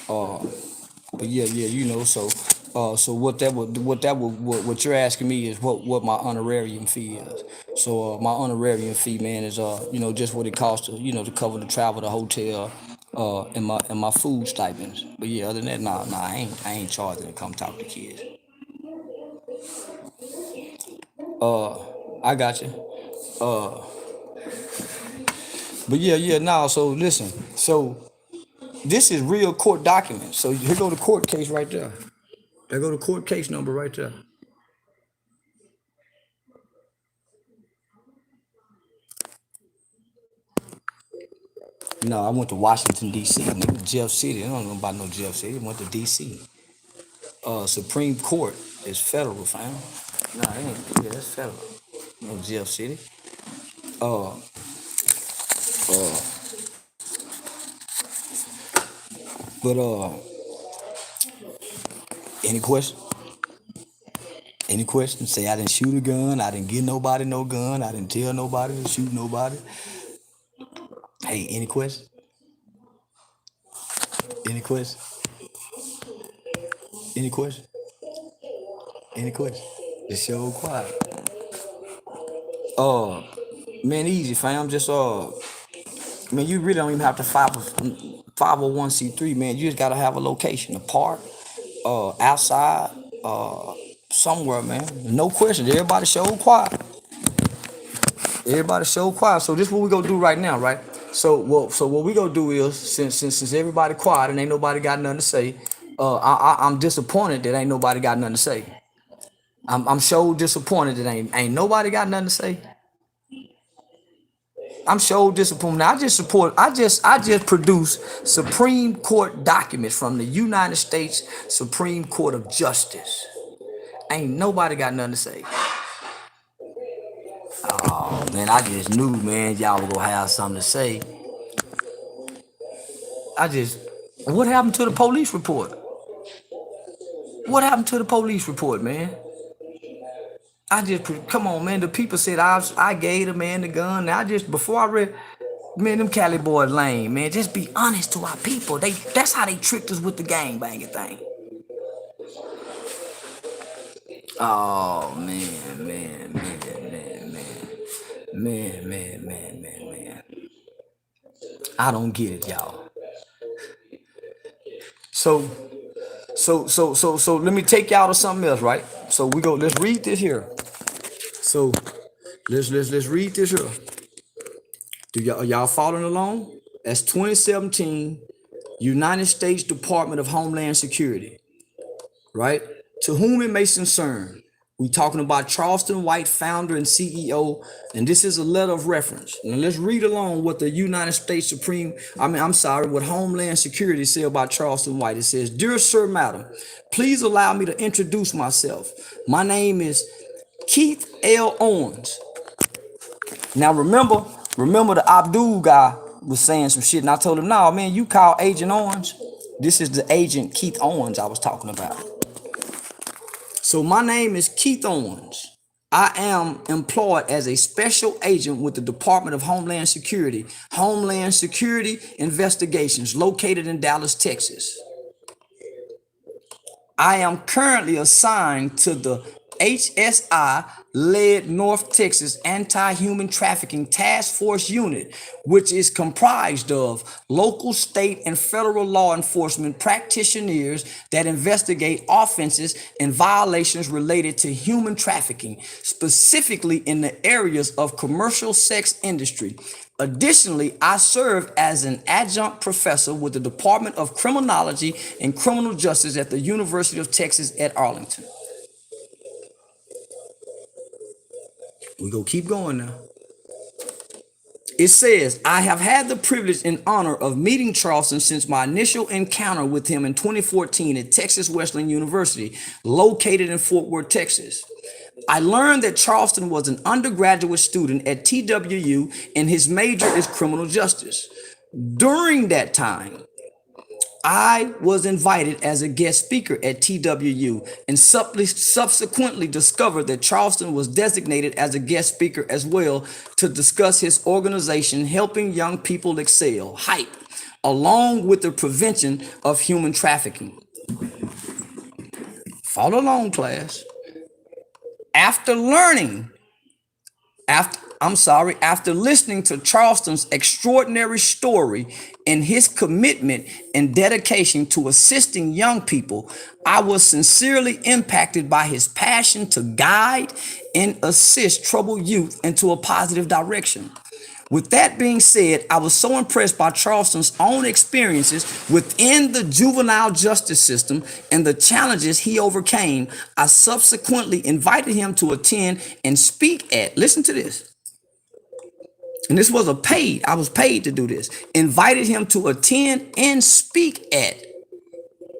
But yeah, so what you're asking me is what my honorarium fee is. So my honorarium fee, man, is just what it costs to cover the travel, the hotel, and my food stipends. But yeah, other than that, nah, I ain't charging to come talk to kids. I got you. But yeah, nah. So listen, so this is real court documents. So here go the court case right there. There go the court case number right there. No, I went to Washington D.C. Nigga, Jeff City. I don't know about no Jeff City. I went to D.C. Supreme Court is federal, fam. Nah, it ain't. Yeah, that's federal. No Jeff City. Uh, uh, but any question? Any question? Say I didn't shoot a gun. I didn't give nobody no gun. I didn't tell nobody to shoot nobody. Hey, any question? Any question? Any question? Any question? It's so quiet. Uh, man, easy, fam. Just man, you really don't even have to file a 501c3, man. You just gotta have a location, a park, outside, somewhere, man. No question. Everybody show quiet. Everybody show quiet. So this is what we gonna do right now, right? So what we gonna do is since everybody quiet and ain't nobody got nothing to say, I'm disappointed that ain't nobody got nothing to say. I'm so disappointed that ain't nobody got nothing to say. I'm so disappointed. I just produce Supreme Court documents from the United States Supreme Court of Justice. Ain't nobody got nothing to say. Oh man, I just knew, man, y'all were gonna have something to say. What happened to the police report? What happened to the police report, man? Come on, man. The people said I gave the man the gun. Before I read, man, them Cali boys lame, man. Just be honest to our people. That's how they tricked us with the gang banging thing. Oh man, man, man, man, man, man, man, man, man, man. I don't get it, y'all. So, so let me take y'all to something else, right? So let's read this here. So let's read this here. Do y'all following along? That's 2017 United States Department of Homeland Security, right? To whom it may concern, we talking about Charleston White, founder and CEO, and this is a letter of reference. Now let's read along what the United States what Homeland Security say about Charleston White. It says, "Dear Sir, Madam, please allow me to introduce myself. My name is Keith L. Owens." Now remember the Abdul guy was saying some shit, and I told him, "No, man, you call Agent Owens. This is the Agent Keith Owens I was talking about." So my name is Keith Owens. I am employed as a special agent with the Department of Homeland Security Investigations, located in Dallas, Texas. I am currently assigned to the HSI-led North Texas Anti-Human Trafficking Task Force Unit, which is comprised of local, state, and federal law enforcement practitioners that investigate offenses and violations related to human trafficking, specifically in the areas of commercial sex industry. Additionally, I serve as an adjunct professor with the Department of Criminology and Criminal Justice at the University of Texas at Arlington. We go keep going now. It says, I have had the privilege and honor of meeting Charleston since my initial encounter with him in 2014 at Texas Wesleyan University, located in Fort Worth, Texas. I learned that Charleston was an undergraduate student at TWU and his major is criminal justice. During that time, I was invited as a guest speaker at TWU and subsequently discovered that Charleston was designated as a guest speaker as well to discuss his organization Helping Young People Excel, HYPE, along with the prevention of human trafficking. Follow along, class. After listening to Charleston's extraordinary story and his commitment and dedication to assisting young people, I was sincerely impacted by his passion to guide and assist troubled youth into a positive direction. With that being said, I was so impressed by Charleston's own experiences within the juvenile justice system and the challenges he overcame. I subsequently invited him to attend and speak at, listen to this, and this was I was paid to do this, invited him to attend and speak at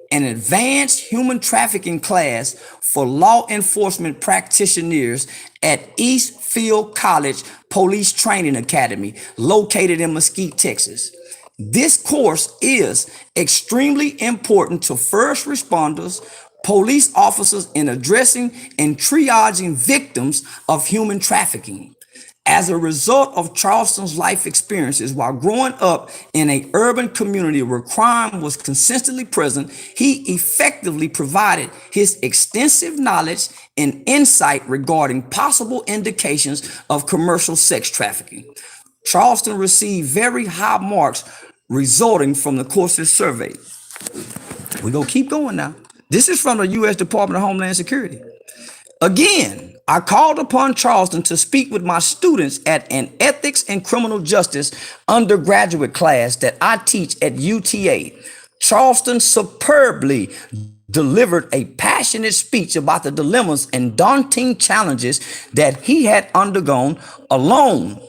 an advanced human trafficking class for law enforcement practitioners at Eastfield College Police Training Academy, located in Mesquite, Texas. This course is extremely important to first responders, police officers in addressing and triaging victims of human trafficking. As a result of Charleston's life experiences while growing up in an urban community where crime was consistently present, he effectively provided his extensive knowledge and insight regarding possible indications of commercial sex trafficking. Charleston received very high marks resulting from the course's survey. We're going to keep going now. This is from the U.S. Department of Homeland Security. Again, I called upon Charleston to speak with my students at an ethics and criminal justice undergraduate class that I teach at UTA. Charleston superbly delivered a passionate speech about the dilemmas and daunting challenges that he had undergone alone,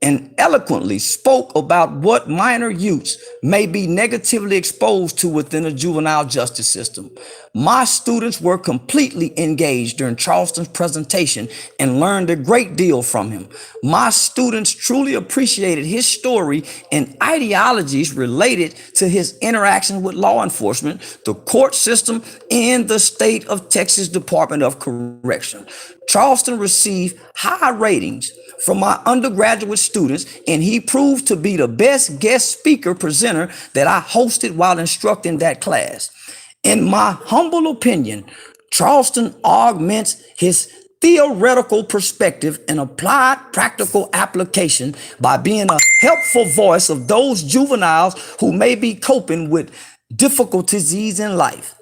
and eloquently spoke about what minor youths may be negatively exposed to within the juvenile justice system. My students were completely engaged during Charleston's presentation and learned a great deal from him. My students truly appreciated his story and ideologies related to his interaction with law enforcement, the court system, and the state of Texas Department of Correction. Charleston received high ratings from my undergraduate students, and he proved to be the best guest speaker presenter that I hosted while instructing that class. In my humble opinion, Charleston augments his theoretical perspective and applied practical application by being a helpful voice of those juveniles who may be coping with difficulties in life.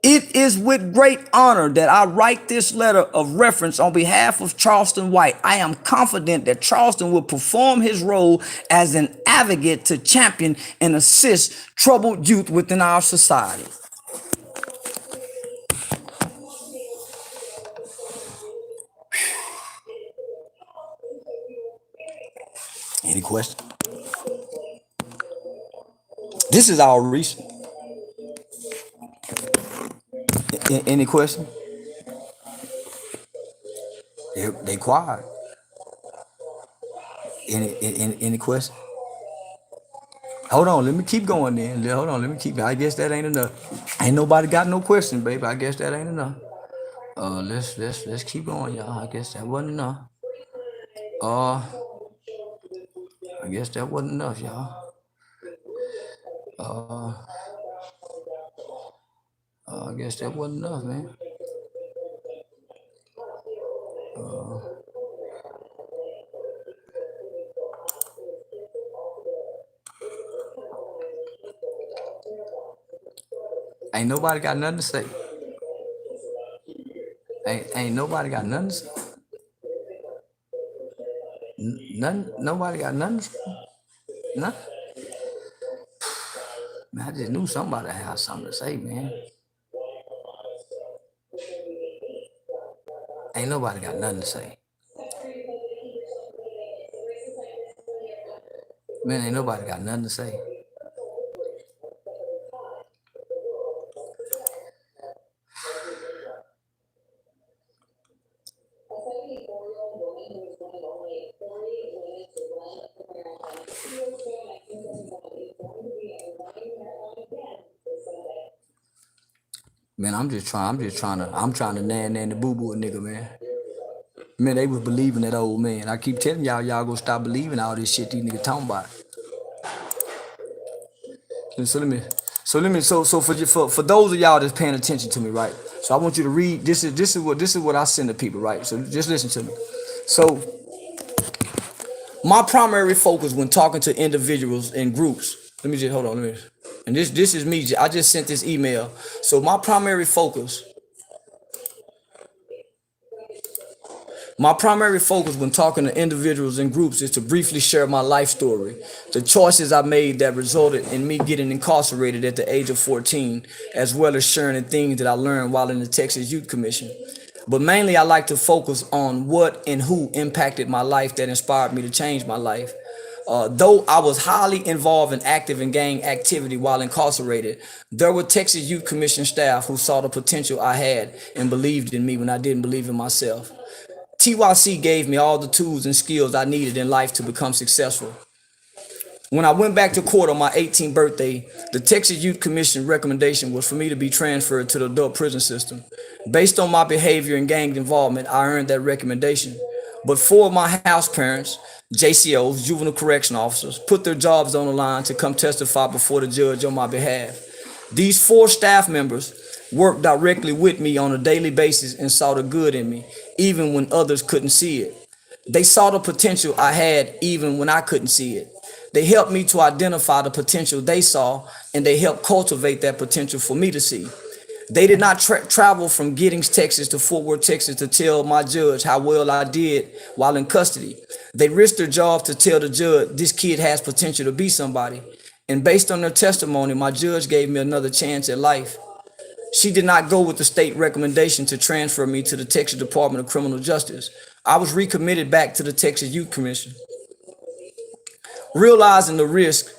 It is with great honor that I write this letter of reference on behalf of Charleston White. I am confident that Charleston will perform his role as an advocate to champion and assist troubled youth within our society. Any question? This is our recent. Any question? They quiet. Any question? Hold on, let me keep going then. Hold on, let me keep. I guess that ain't enough. Ain't nobody got no question, baby. I guess that ain't enough. Let's keep going, y'all. I guess that wasn't enough. Uh, I guess that wasn't enough, y'all. I guess that wasn't enough, man. Ain't nobody got nothing to say. Ain't nobody got nothing to say. Nothing. Nobody got nothing to say. Nothing. Man, I just knew somebody had something to say, man. Ain't nobody got nothing to say. Man, ain't nobody got nothing to say. Man, I'm trying to nan the boo-boo a nigga, man. Man, they was believing that old man. I keep telling y'all gonna stop believing all this shit these niggas talking about. So for those of y'all that's paying attention to me, right? So I want you to read. This is what I send to people, right? So just listen to me. So my primary focus when talking to individuals and groups. Let me just hold on. And this is me. I just sent this email. So my primary focus when talking to individuals and groups is to briefly share my life story, the choices I made that resulted in me getting incarcerated at the age of 14, as well as sharing the things that I learned while in the Texas Youth Commission. But mainly I like to focus on what and who impacted my life that inspired me to change my life. Though I was highly involved and active in gang activity while incarcerated, there were Texas Youth Commission staff who saw the potential I had and believed in me when I didn't believe in myself. TYC gave me all the tools and skills I needed in life to become successful. When I went back to court on my 18th birthday, the Texas Youth Commission recommendation was for me to be transferred to the adult prison system. Based on my behavior and gang involvement, I earned that recommendation. But four of my house parents, JCOs, juvenile correction officers, put their jobs on the line to come testify before the judge on my behalf. These four staff members worked directly with me on a daily basis and saw the good in me, even when others couldn't see it. They saw the potential I had even when I couldn't see it. They helped me to identify the potential they saw, and they helped cultivate that potential for me to see. They did not travel from Giddings, Texas to Fort Worth, Texas to tell my judge how well I did while in custody. They risked their job to tell the judge this kid has potential to be somebody. And based on their testimony, my judge gave me another chance at life. She did not go with the state recommendation to transfer me to the Texas Department of Criminal Justice. I was recommitted back to the Texas Youth Commission. Realizing the risk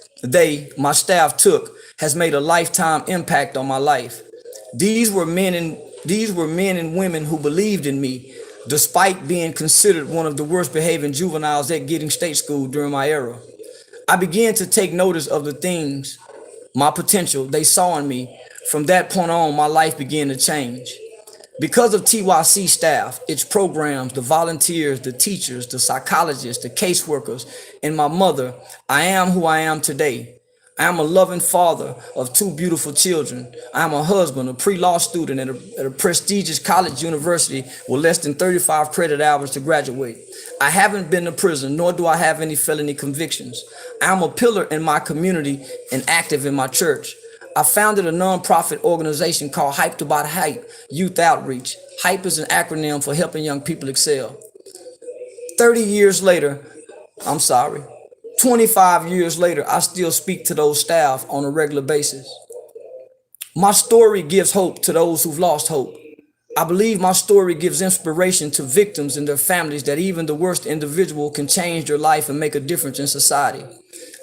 my staff took, has made a lifetime impact on my life. These were men and women who believed in me, despite being considered one of the worst behaving juveniles at Giddings State School during my era. I began to take notice of the things, my potential, they saw in me. From that point on, my life began to change. Because of TYC staff, its programs, the volunteers, the teachers, the psychologists, the caseworkers, and my mother, I am who I am today. I am a loving father of 2 beautiful children. I am a husband, a pre-law student at a prestigious college university with less than 35 credit hours to graduate. I haven't been to prison, nor do I have any felony convictions. I am a pillar in my community and active in my church. I founded a nonprofit organization called Hyped About Hype Youth Outreach. HYPE is an acronym for helping young people excel. 25 years later, I still speak to those staff on a regular basis. My story gives hope to those who've lost hope. I believe my story gives inspiration to victims and their families that even the worst individual can change their life and make a difference in society.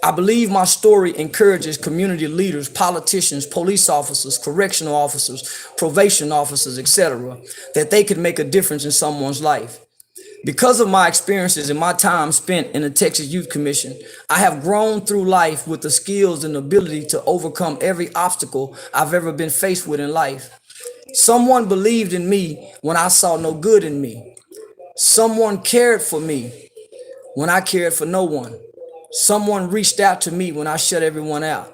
I believe my story encourages community leaders, politicians, police officers, correctional officers, probation officers, etc., that they could make a difference in someone's life. Because of my experiences and my time spent in the Texas Youth Commission, I have grown through life with the skills and ability to overcome every obstacle I've ever been faced with in life. Someone believed in me when I saw no good in me. Someone cared for me when I cared for no one. Someone reached out to me when I shut everyone out.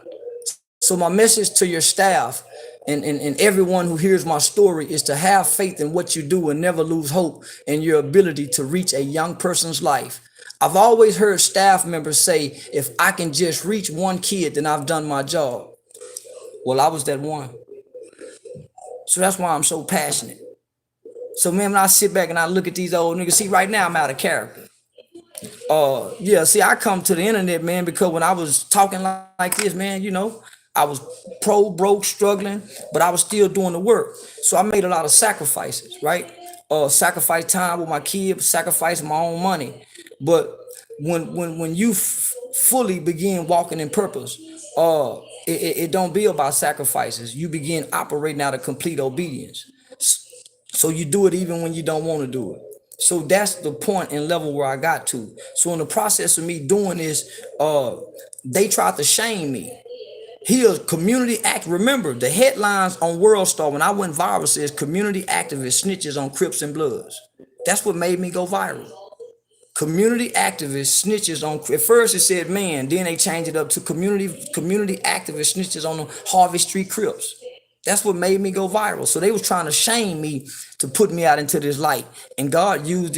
So my message to your staff and everyone who hears my story is to have faith in what you do and never lose hope in your ability to reach a young person's life. I've always heard staff members say, if I can just reach one kid, then I've done my job. Well, I was that one. So that's why I'm so passionate. So man, when I sit back and I look at these old niggas, see right now I'm out of character. I come to the internet, man, because when I was talking like this, man, I was broke, struggling, but I was still doing the work. So I made a lot of sacrifices, right? Sacrifice time with my kids, sacrifice my own money. But when you fully begin walking in purpose, it don't be about sacrifices. You begin operating out of complete obedience. So you do it even when you don't want to do it. So that's the point and level where I got to. So in the process of me doing this, they tried to shame me. He is community act. Remember the headlines on World Star when I went viral says community activist snitches on Crips and Bloods. That's what made me go viral. Community activist snitches on. At first it said man, then they changed it up to community activist snitches on the Harvey Street Crips. That's what made me go viral. So they was trying to shame me to put me out into this light. And God used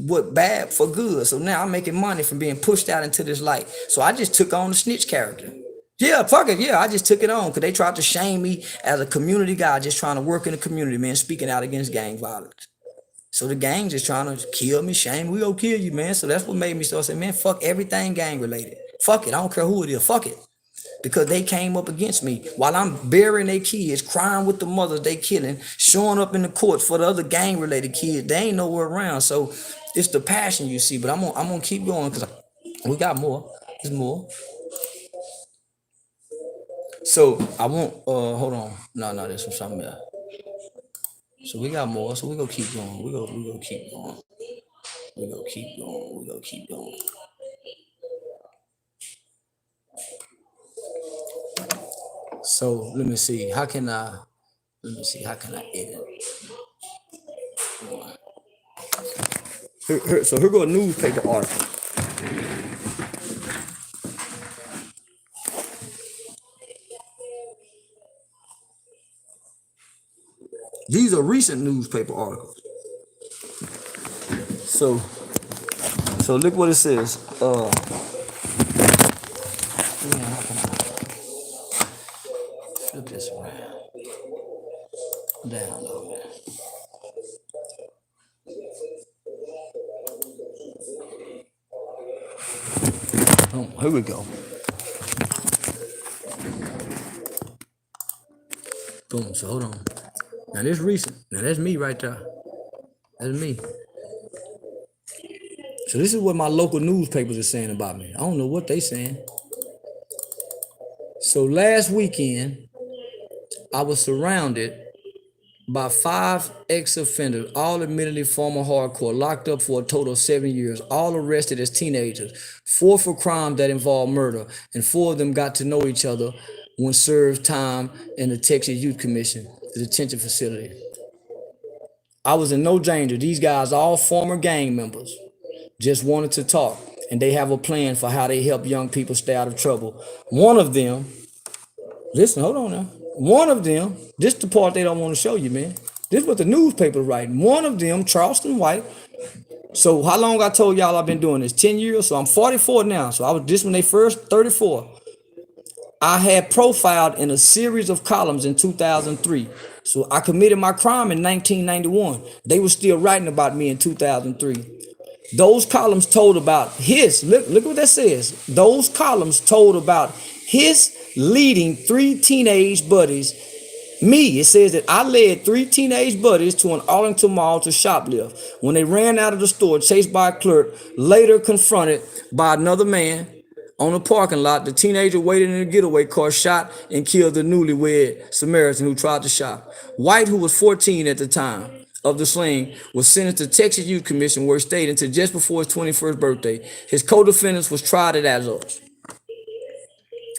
what bad for good. So now I'm making money from being pushed out into this light. So I just took on the snitch character. Yeah, fuck it. Yeah, I just took it on because they tried to shame me as a community guy just trying to work in the community, man, speaking out against gang violence. So the gang just trying to kill me, shame me, we gonna kill you, man. So that's what made me start saying, man, fuck everything gang related. Fuck it, I don't care who it is, fuck it. Because they came up against me while I'm burying their kids, crying with the mothers they killing, showing up in the courts for the other gang-related kids. They ain't nowhere around. So it's the passion you see. But I'm gonna keep going because we got more. There's more. So I won't. Hold on. No, this was something else. So we got more. So we gonna keep going. We gonna keep going. We gonna keep going. We gonna keep going. So let me see. How can I edit? Here go a newspaper article. These are recent newspaper articles. So look what it says. How can I flip this around? Download it. Oh, here we go. Boom. So hold on. Now this recent. Now that's me right there. That's me. So this is what my local newspapers are saying about me. I don't know what they saying. So last weekend, I was surrounded by 5 ex-offenders, all admittedly former hardcore, locked up for a total of 7 years, all arrested as teenagers, 4 for crimes that involved murder, and 4 of them got to know each other when served time in the Texas Youth Commission, the detention facility. I was in no danger. These guys, all former gang members, just wanted to talk, and they have a plan for how they help young people stay out of trouble. One of them, listen, hold on now. One of them, this is the part they don't want to show you, man. This is what the newspaper writing. One of them, Charleston White. So how long I told y'all I've been doing this? 10 years. So I'm 44 now. So I was this when they first 34. I had profiled in a series of columns in 2003. So I committed my crime in 1991. They were still writing about me in 2003. Those columns told about his, look what that says. Those columns told about his leading 3 teenage buddies. Me, it says that I led 3 teenage buddies to an Arlington mall to shoplift. When they ran out of the store, chased by a clerk, later confronted by another man on the parking lot, the teenager waited in a getaway car, shot and killed the newlywed Samaritan who tried to shop. White, who was 14 at the time of the slaying, was sentenced to Texas Youth Commission, where he stayed until just before his 21st birthday. His co-defendants was tried as adults.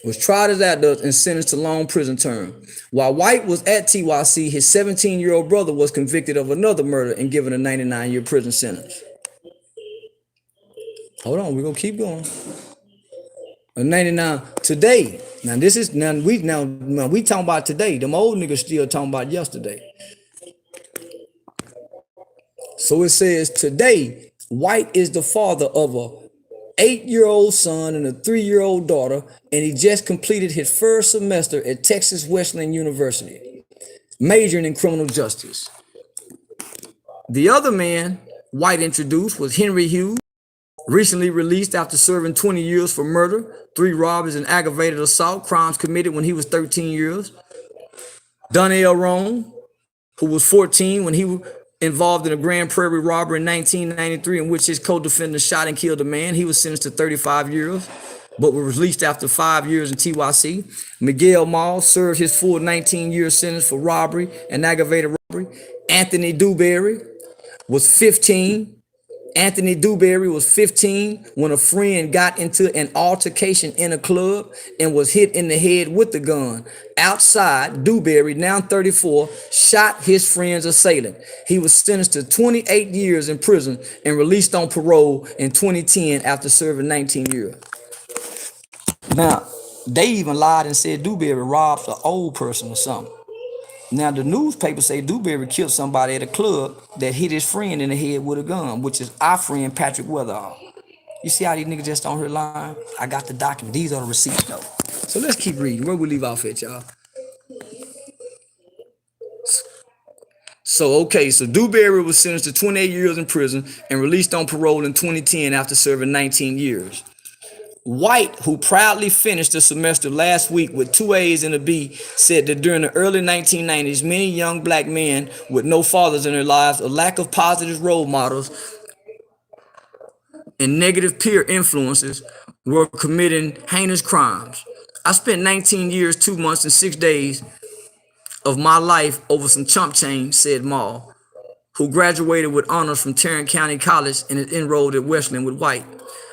And sentenced to long prison term. While White was at TYC, his 17-year-old brother was convicted of another murder and given a 99-year prison sentence. Hold on, we're gonna keep going. A 99 today. Now this is we talking about today. Them old niggas still talking about yesterday. So it says today, White is the father of a 8-year-old son and a 3-year-old daughter, and he just completed his first semester at Texas Wesleyan University, majoring in criminal justice. The other man White introduced was Henry Hughes, recently released after serving 20 years for murder, 3 robberies, and aggravated assault, crimes committed when he was 13 years. Donnell Roan, who was 14 when he was involved in a Grand Prairie robbery in 1993, in which his co-defendant shot and killed a man. He was sentenced to 35 years, but was released after 5 years in TYC. Miguel Mall served his full 19-year sentence for robbery and aggravated robbery. Anthony Dewberry was 15. Anthony Dewberry was 15 when a friend got into an altercation in a club and was hit in the head with the gun. Outside, Dewberry, now 34, shot his friend's assailant. He was sentenced to 28 years in prison and released on parole in 2010 after serving 19 years. Now, they even lied and said Dewberry robbed an old person or something. Now, the newspaper say Dewberry killed somebody at a club that hit his friend in the head with a gun, which is our friend Patrick Weatherall. You see how these niggas just on here lying? I got the document. These are the receipts, though. So let's keep reading. Where we leave off at, y'all? So Dewberry was sentenced to 28 years in prison and released on parole in 2010 after serving 19 years. White, who proudly finished the semester last week with 2 A's and a B, said that during the early 1990s, many young black men with no fathers in their lives, a lack of positive role models, and negative peer influences were committing heinous crimes. I spent 19 years, 2 months, and 6 days of my life over some chump change, said Mall, who graduated with honors from Tarrant County College and is enrolled at Wesleyan with White.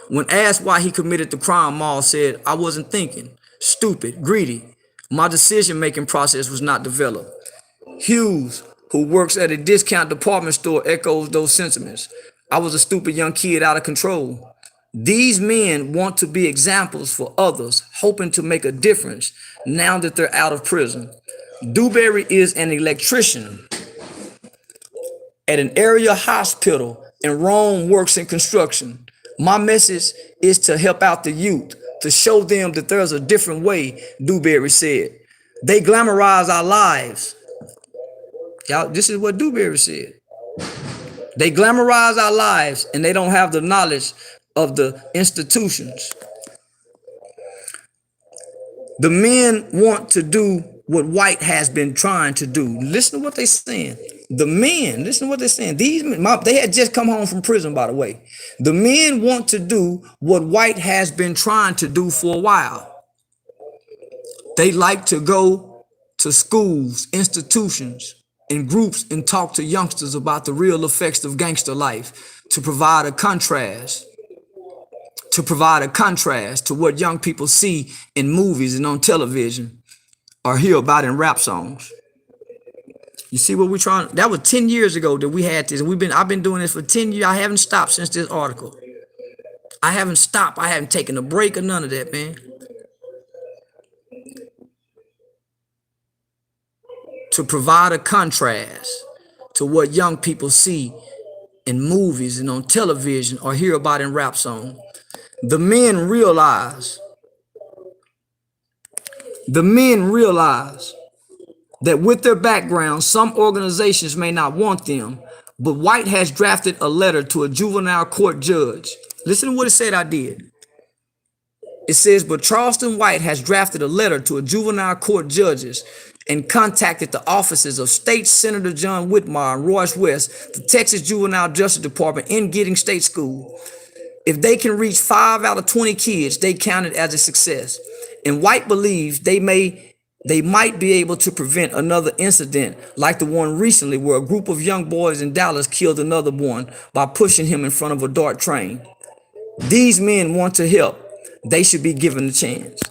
When asked why he committed the crime, Mall said, "I wasn't thinking. Stupid, greedy. My decision-making process was not developed." Hughes, who works at a discount department store, echoes those sentiments. "I was a stupid young kid out of control." These men want to be examples for others, hoping to make a difference now that they're out of prison. Dewberry is an electrician at an area hospital, and Rome works in construction. My message is to help out the youth, to show them that there's a different way, Dewberry said. They glamorize our lives. Y'all, this is what Dewberry said. They glamorize our lives and they don't have the knowledge of the institutions. The men want to do what white has been trying to do. Listen to what they're saying. The men, listen to what they're saying. These men, they had just come home from prison, by the way. The men want to do what white has been trying to do for a while. They like to go to schools, institutions, and groups and talk to youngsters about the real effects of gangster life to provide a contrast. To what young people see in movies and on television or hear about in rap songs. You see what we're trying? That was 10 years ago that we had this. I've been doing this for 10 years. I haven't stopped since this article. I haven't stopped. I haven't taken a break or none of that, man. To provide a contrast to what young people see in movies and on television or hear about in rap songs. The men realize that with their background, some organizations may not want them, but White has drafted a letter to a juvenile court judge. Listen to what it said I did. It says, but Charleston White has drafted a letter to a juvenile court judges and contacted the offices of State Senator John Whitmire and Royce West, the Texas Juvenile Justice Department in Gidding State School. If they can reach 5 out of 20 kids, they count it as a success. And White believes they might be able to prevent another incident like the one recently where a group of young boys in Dallas killed another one by pushing him in front of a DART train. These men want to help. They should be given a chance.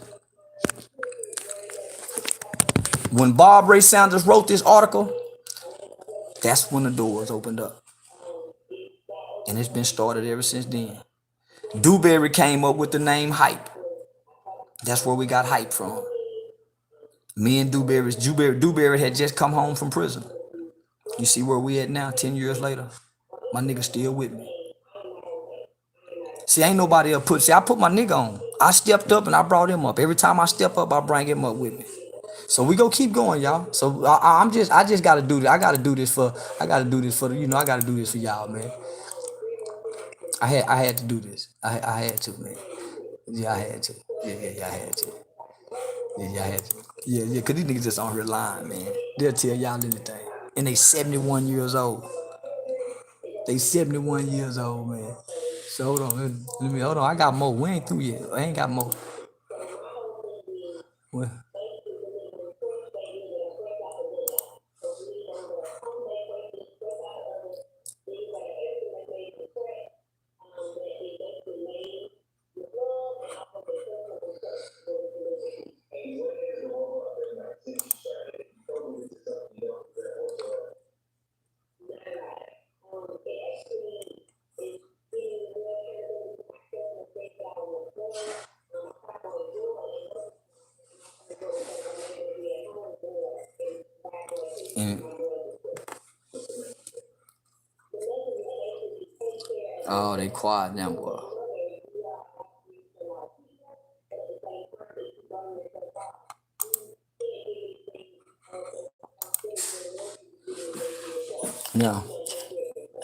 When Bob Ray Sanders wrote this article, that's when the doors opened up. And it's been started ever since then. Dewberry came up with the name Hype. That's where we got Hype from. Me and Dewberry had just come home from prison. You see where we at now, 10 years later? My nigga still with me. See, ain't nobody else I put my nigga on. I stepped up and I brought him up. Every time I step up, I bring him up with me. So we go keep going, y'all. So I just gotta do this. I gotta do this for I gotta do this for y'all, man. I had to do this. I had to, man. Yeah, I had to. Yeah, I had to. Yeah, I had to. Yeah, cause these niggas just on here lying, man. They'll tell y'all anything. And they 71 years old. They 71 years old, man. So hold on. I got more. We ain't through yet. I ain't got more. Well. And, oh, they quiet now, boy. Now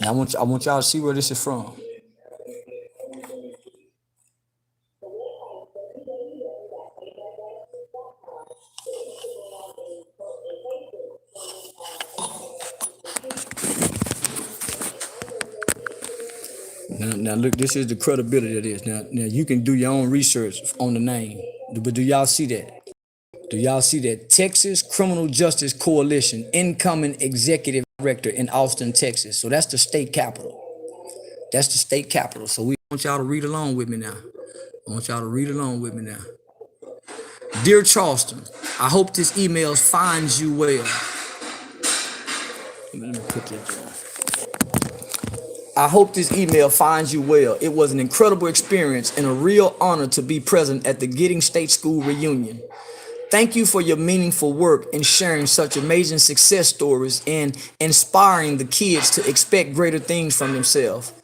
I want y'all to see where this is from. Now look, this is the credibility of this. Now you can do your own research on the name, but do y'all see that? Do y'all see that? Texas Criminal Justice Coalition, incoming executive director in Austin, Texas. So that's the state capital. That's the state capital. So we want y'all to read along with me now. Dear Charleston, I hope this email finds you well. Let me put that down. I hope this email finds you well. It was an incredible experience and a real honor to be present at the Gidding State School reunion. Thank you for your meaningful work in sharing such amazing success stories and inspiring the kids to expect greater things from themselves.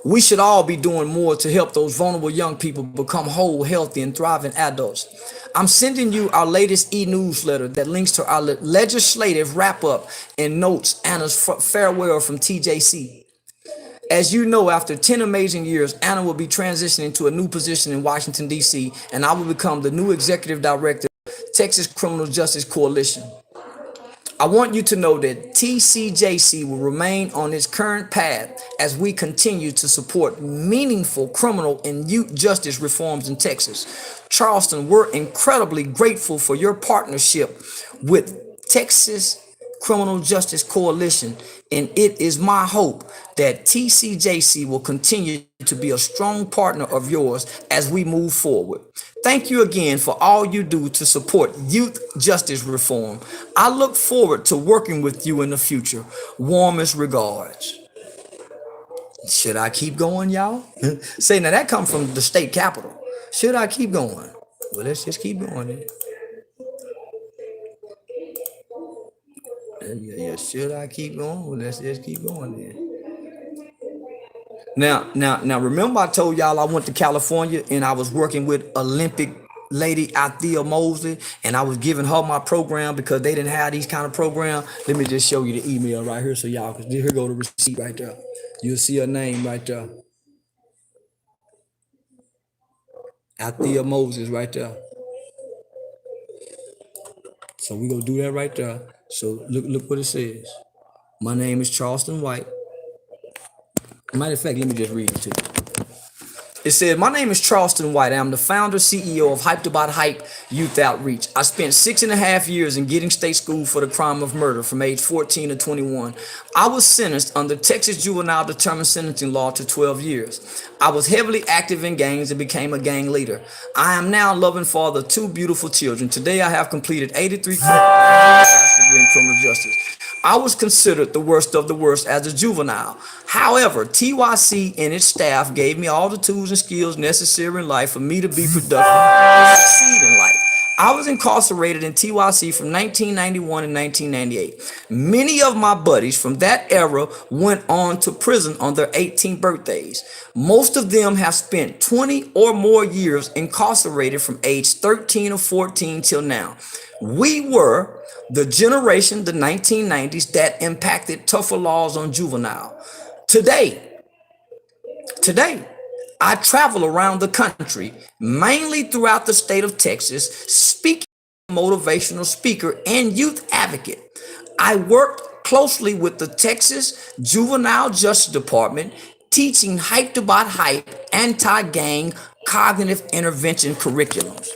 We should all be doing more to help those vulnerable young people become whole, healthy, and thriving adults. I'm sending you our latest e-newsletter that links to our legislative wrap-up and notes Anna's farewell from TJC. As you know, after 10 amazing years, Anna will be transitioning to a new position in Washington, D.C., and I will become the new executive director Texas Criminal Justice Coalition. I want you to know that TCJC will remain on its current path as we continue to support meaningful criminal and youth justice reforms in Texas. Charleston, we're incredibly grateful for your partnership with Texas Criminal Justice Coalition, and it is my hope that TCJC will continue to be a strong partner of yours as we move forward. Thank you again for all you do to support youth justice reform. I look forward to working with you in the future. Warmest regards. Should I keep going, y'all? Say, now that comes from the state capitol. Should I keep going? Well, let's just keep going then. Yeah. Should I keep going? Well, let's just keep going then. Now, remember I told y'all I went to California and I was working with Olympic lady Althea Mosley, and I was giving her my program because they didn't have these kind of programs. Let me just show you the email right here so y'all can, here go the receipt right there. You'll see her name right there. Althea Moses right there. So we gonna do that right there. So look what it says. My name is Charleston White. Matter of fact, let me just read it to you. It said, my name is Charleston White. I'm the founder, CEO of Hyped About Hype Youth Outreach. I spent 6.5 years in Giddings State School for the crime of murder from age 14 to 21. I was sentenced under Texas Juvenile Determined Sentencing Law to 12 years. I was heavily active in gangs and became a gang leader. I am now a loving father of 2 beautiful children. Today I have completed 83 degree in criminal justice. I was considered the worst of the worst as a juvenile. However, TYC and its staff gave me all the tools and skills necessary in life for me to be productive and succeed in life. I was incarcerated in TYC from 1991 and 1998. Many of my buddies from that era went on to prison on their 18th birthdays. Most of them have spent 20 or more years incarcerated from age 13 or 14 till now. We were the generation, the 1990s, that impacted tougher laws on juvenile. Today, I travel around the country, mainly throughout the state of Texas, speaking as a motivational speaker and youth advocate. I work closely with the Texas Juvenile Justice Department, teaching Hyped About Hype anti-gang cognitive intervention curriculums.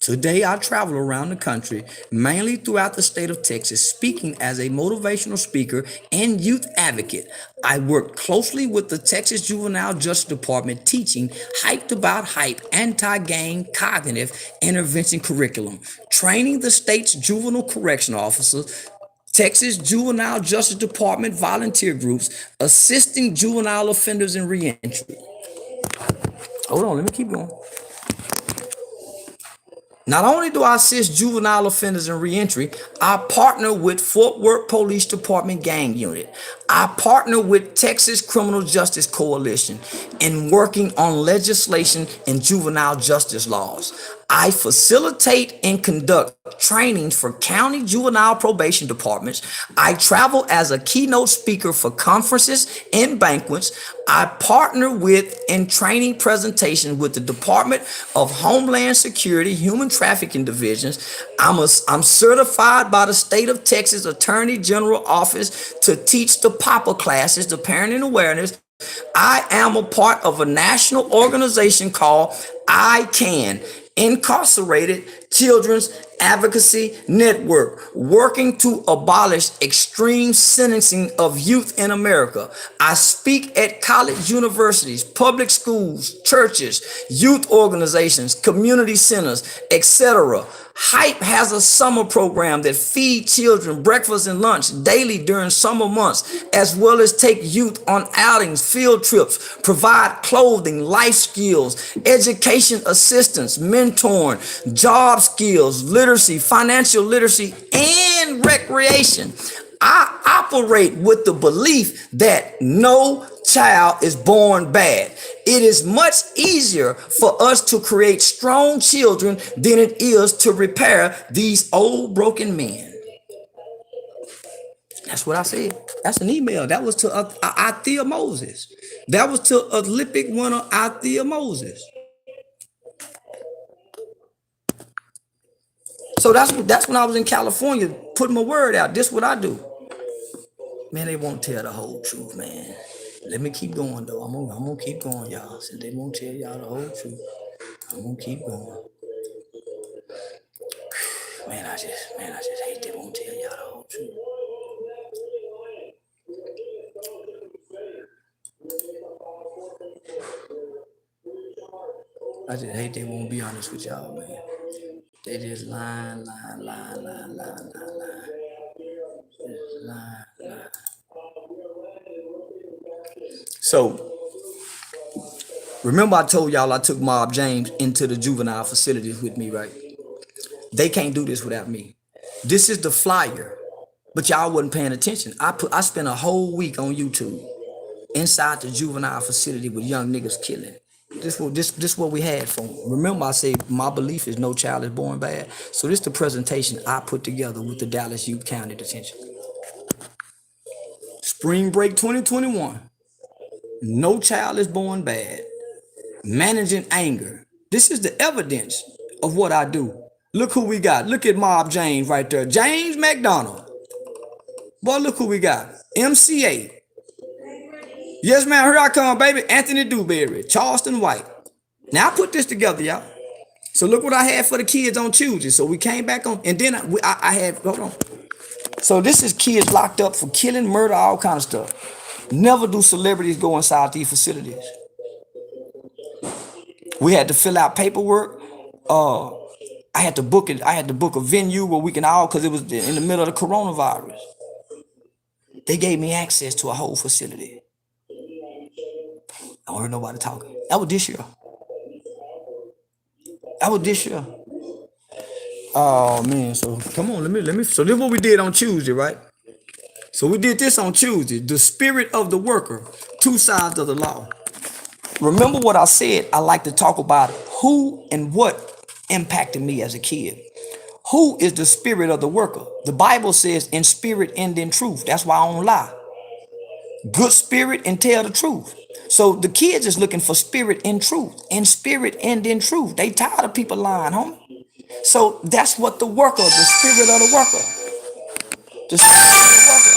Today, I travel around the country, mainly throughout the state of Texas, speaking as a motivational speaker and youth advocate. I work closely with the Texas Juvenile Justice Department, teaching Hyped About Hype anti-gang cognitive intervention curriculum, training the state's juvenile correctional officers, Texas Juvenile Justice Department volunteer groups, assisting juvenile offenders in reentry. Hold on, let me keep going. Not only do I assist juvenile offenders in reentry, I partner with Fort Worth Police Department Gang Unit. I partner with Texas Criminal Justice Coalition in working on legislation and juvenile justice laws. I facilitate and conduct trainings for county juvenile probation departments. I travel as a keynote speaker for conferences and banquets. I partner with and training presentations with the Department of Homeland Security Human Trafficking Divisions. I'm certified by the state of Texas Attorney General Office to teach the PAPA classes, the Parenting Awareness. I am a part of a national organization called I Can, Incarcerated Children's Advocacy Network, working to abolish extreme sentencing of youth in America. I speak at college universities, public schools, churches, youth organizations, community centers, etc. Hype has a summer program that feeds children breakfast and lunch daily during summer months, as well as take youth on outings, field trips, provide clothing, life skills, education assistance, mentoring, job skills, literacy, financial literacy, and recreation. I operate with the belief that no child is born bad. It is much easier for us to create strong children than it is to repair these old broken men. That's what I said. That's an email. That was to Althea Moses. That was to Olympic winner Althea Moses. So that's when I was in California putting my word out. This what I do. Man, they won't tell the whole truth, man. Let me keep going though. I'm gonna keep going, y'all. Since they won't tell y'all the whole truth, I'm gonna keep going. Man, I just hate they won't tell y'all the whole truth. I just hate they won't be honest with y'all, man. They just lying. Just lying. So remember I told y'all I took Mob James into the juvenile facilities with me, right? They can't do this without me. This is the flyer, but y'all wasn't paying attention. I spent a whole week on YouTube inside the juvenile facility with young niggas killing. This what we had for them. Remember I said my belief is no child is born bad. So this the presentation I put together with the Dallas Youth County Detention. Spring break 2021. No child is born bad. Managing anger. This is the evidence of what I do. Look who we got. Look at Mob James right there. James McDonald. Boy, look who we got. MCA. Yes, man, here I come, baby. Anthony Dewberry. Charleston White. Now, I put this together, y'all. So look what I had for the kids on Tuesday. So we came back on, and then I had, hold on. So this is kids locked up for killing, murder, all kind of stuff. Never do celebrities go inside these facilities. We had to fill out paperwork. I had to book it. I had to book a venue where we can all, because it was in the middle of the coronavirus. They gave me access to a whole facility. I don't hear nobody talking. That was this year. Oh man, so come on, let me. So this is what we did on Tuesday, right? So we did this on Tuesday. The spirit of the worker, two sides of the law. Remember what I said? I like to talk about who and what impacted me as a kid. Who is the spirit of the worker? The Bible says in spirit and in truth. That's why I don't lie. Good spirit and tell the truth. So the kids is looking for spirit and truth. In spirit and in truth. They tired of people lying, homie. So that's what the worker, the spirit of the worker. The spirit of the worker.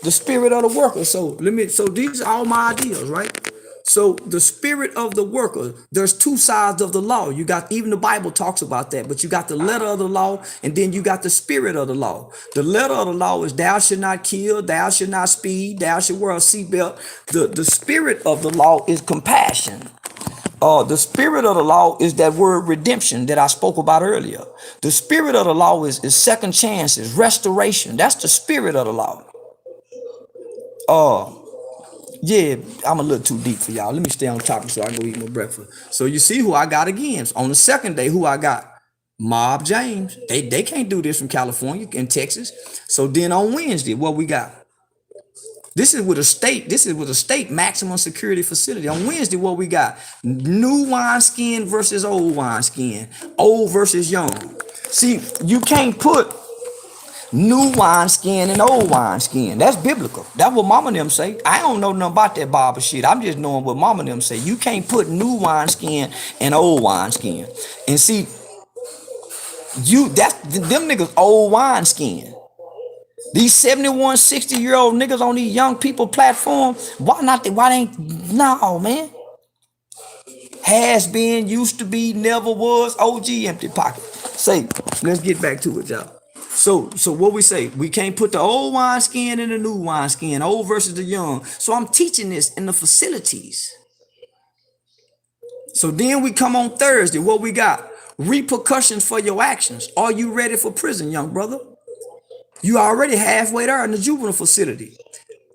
The spirit of the worker. So these are all my ideas, right? So the spirit of the worker, there's two sides of the law. You got, even the Bible talks about that, but you got the letter of the law, and then you got the spirit of the law. The letter of the law is thou shalt not kill, thou shalt not speed, thou shalt wear a seatbelt. The spirit of the law is compassion. The spirit of the law is that word redemption that I spoke about earlier. The spirit of the law is second chances, restoration. That's the spirit of the law. Yeah, I'm a little too deep for y'all. Let me stay on topic so I can go eat my breakfast. So you see who I got again. On the second day, who I got? Mob James. They can't do this from California and Texas. So then on Wednesday, what we got? This is with a state maximum security facility. On Wednesday, what we got? New wineskin versus old wineskin. Old versus young. See, you can't put new wineskin and old wineskin. That's biblical. That's what mama and them say. I don't know nothing about that barber shit. I'm just knowing what mama and them say. You can't put new wineskin and old wineskin. And see, them niggas old wineskin. These 71, 60-year-old niggas on these young people platform, why they ain't, no, man. Has been, used to be, never was, OG empty pocket. Say, let's get back to it, y'all. So what we say, we can't put the old wineskin and the new wineskin, old versus the young. So I'm teaching this in the facilities. So then we come on Thursday, what we got? Repercussions for your actions. Are you ready for prison, young brother? You already halfway there in the juvenile facility.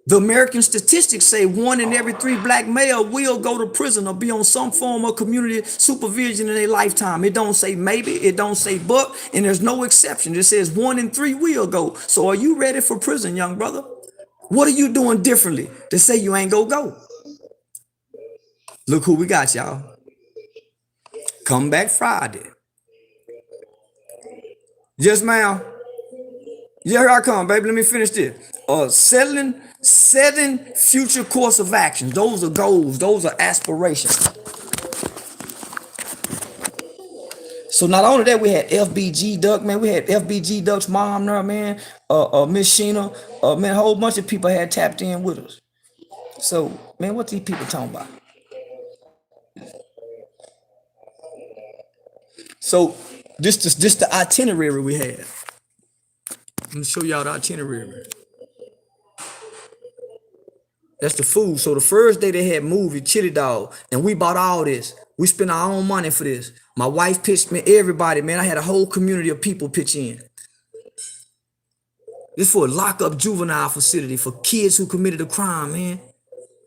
The American statistics say 1 in every 3 black male will go to prison or be on some form of community supervision in their lifetime. It don't say maybe, it don't say but, and there's no exception. It says 1 in 3 will go. So are you ready for prison, young brother? What are you doing differently to say you ain't gonna go? Look who we got, y'all. Come back Friday. Yes, ma'am. Yeah, here I come, baby. Let me finish this. Setting future course of actions. Those are goals. Those are aspirations. So not only that, we had FBG Duck, man. We had FBG Duck's mom there, man. Miss Sheena, man, a whole bunch of people had tapped in with us. So, man, what these people talking about? So, this the itinerary we had. Let me show y'all the itinerary. That's the food. So the first day they had movie, chili dog, and we bought all this. We spent our own money for this. My wife pitched me, everybody, man. I had a whole community of people pitch in. This for a lockup juvenile facility for kids who committed a crime, man,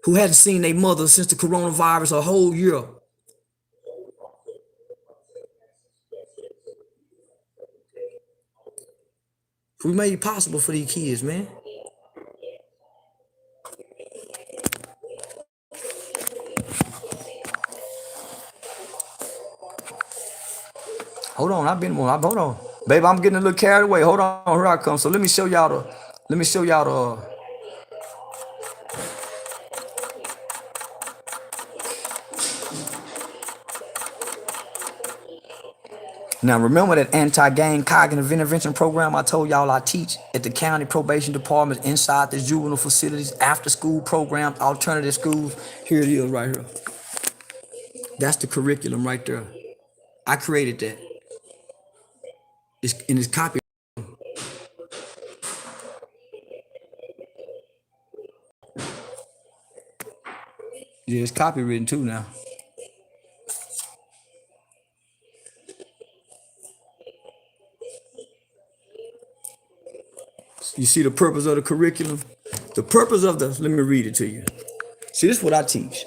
who hadn't seen their mother since the coronavirus a whole year. We made it possible for these kids, man. Hold on, hold on. Baby, I'm getting a little carried away. Hold on, here I come. So let me show y'all the Now remember that anti-gang cognitive intervention program I told y'all I teach at the county probation departments, inside the juvenile facilities, after school programs, alternative schools. Here it is right here. That's the curriculum right there. I created that. It's in its copy. Yeah, it's copywritten too now. You see the purpose of the curriculum? The purpose of the, let me read it to you. See, this is what I teach.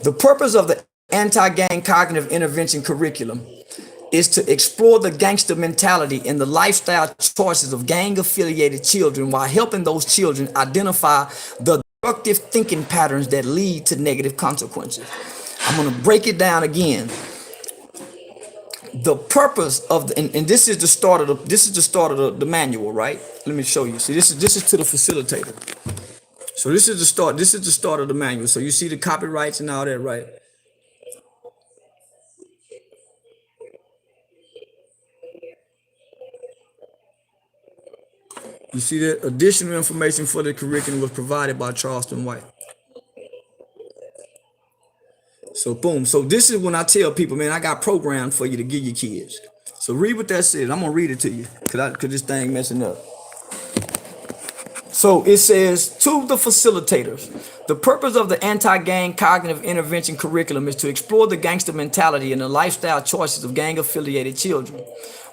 The purpose of the anti-gang cognitive intervention curriculum is to explore the gangster mentality and the lifestyle choices of gang-affiliated children while helping those children identify the destructive thinking patterns that lead to negative consequences. I'm going to break it down again. The purpose of the, and this is the start of the manual, right? Let me show you. See, this is to the facilitator. So this is the start of the manual. So you see the copyrights and all that, right? You see that additional information for the curriculum was provided by Charleston White. So boom. So this is when I tell people, man, I got programmed for you to give your kids. So read what that says. I'm gonna read it to you because this thing messing up. So it says, to the facilitators, the purpose of the anti-gang cognitive intervention curriculum is to explore the gangster mentality and the lifestyle choices of gang-affiliated children,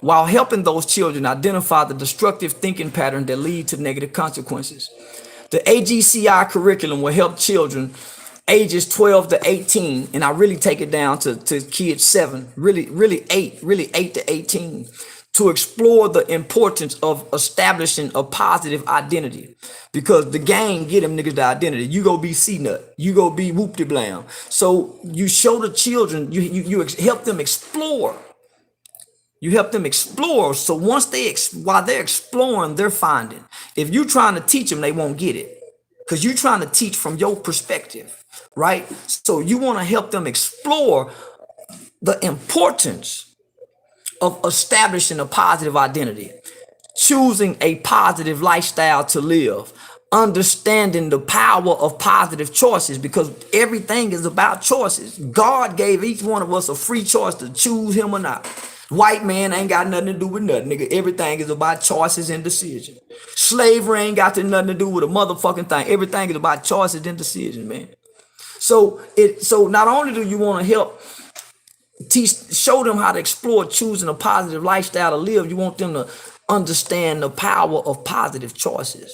while helping those children identify the destructive thinking pattern that lead to negative consequences. The AGCI curriculum will help children ages 12 to 18, and I really take it down to kids 7, really 8 to 18, to explore the importance of establishing a positive identity, because the gang get them niggas the identity. You go be C-Nut, you go be whoop-de-blam. So you show the children, you help them explore. You help them explore. So once while they're exploring, they're finding. If you're trying to teach them, they won't get it, because you're trying to teach from your perspective, right? So you want to help them explore the importance of establishing a positive identity, choosing a positive lifestyle to live, understanding the power of positive choices, because everything is about choices. God gave each one of us a free choice to choose him or not. White man ain't got nothing to do with nothing, nigga. Everything is about choices and decisions. Slavery ain't got nothing to do with a motherfucking thing. Everything is about choices and decisions, man. So not only do you want to help show them how to explore choosing a positive lifestyle to live, you want them to understand the power of positive choices.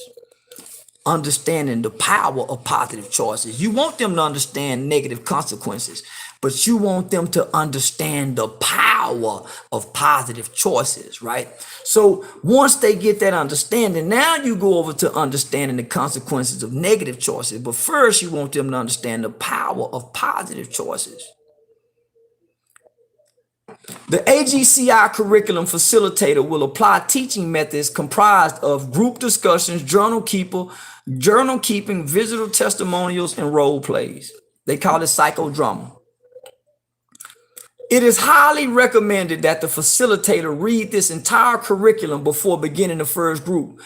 Understanding the power of positive choices. You want them to understand negative consequences, but you want them to understand the power of positive choices, right? So once they get that understanding, now you go over to understanding the consequences of negative choices. But first, you want them to understand the power of positive choices. The AGCI curriculum facilitator will apply teaching methods comprised of group discussions, journal keeping, visitor testimonials, and role plays. They call it psychodrama. It is highly recommended that the facilitator read this entire curriculum before beginning the first group.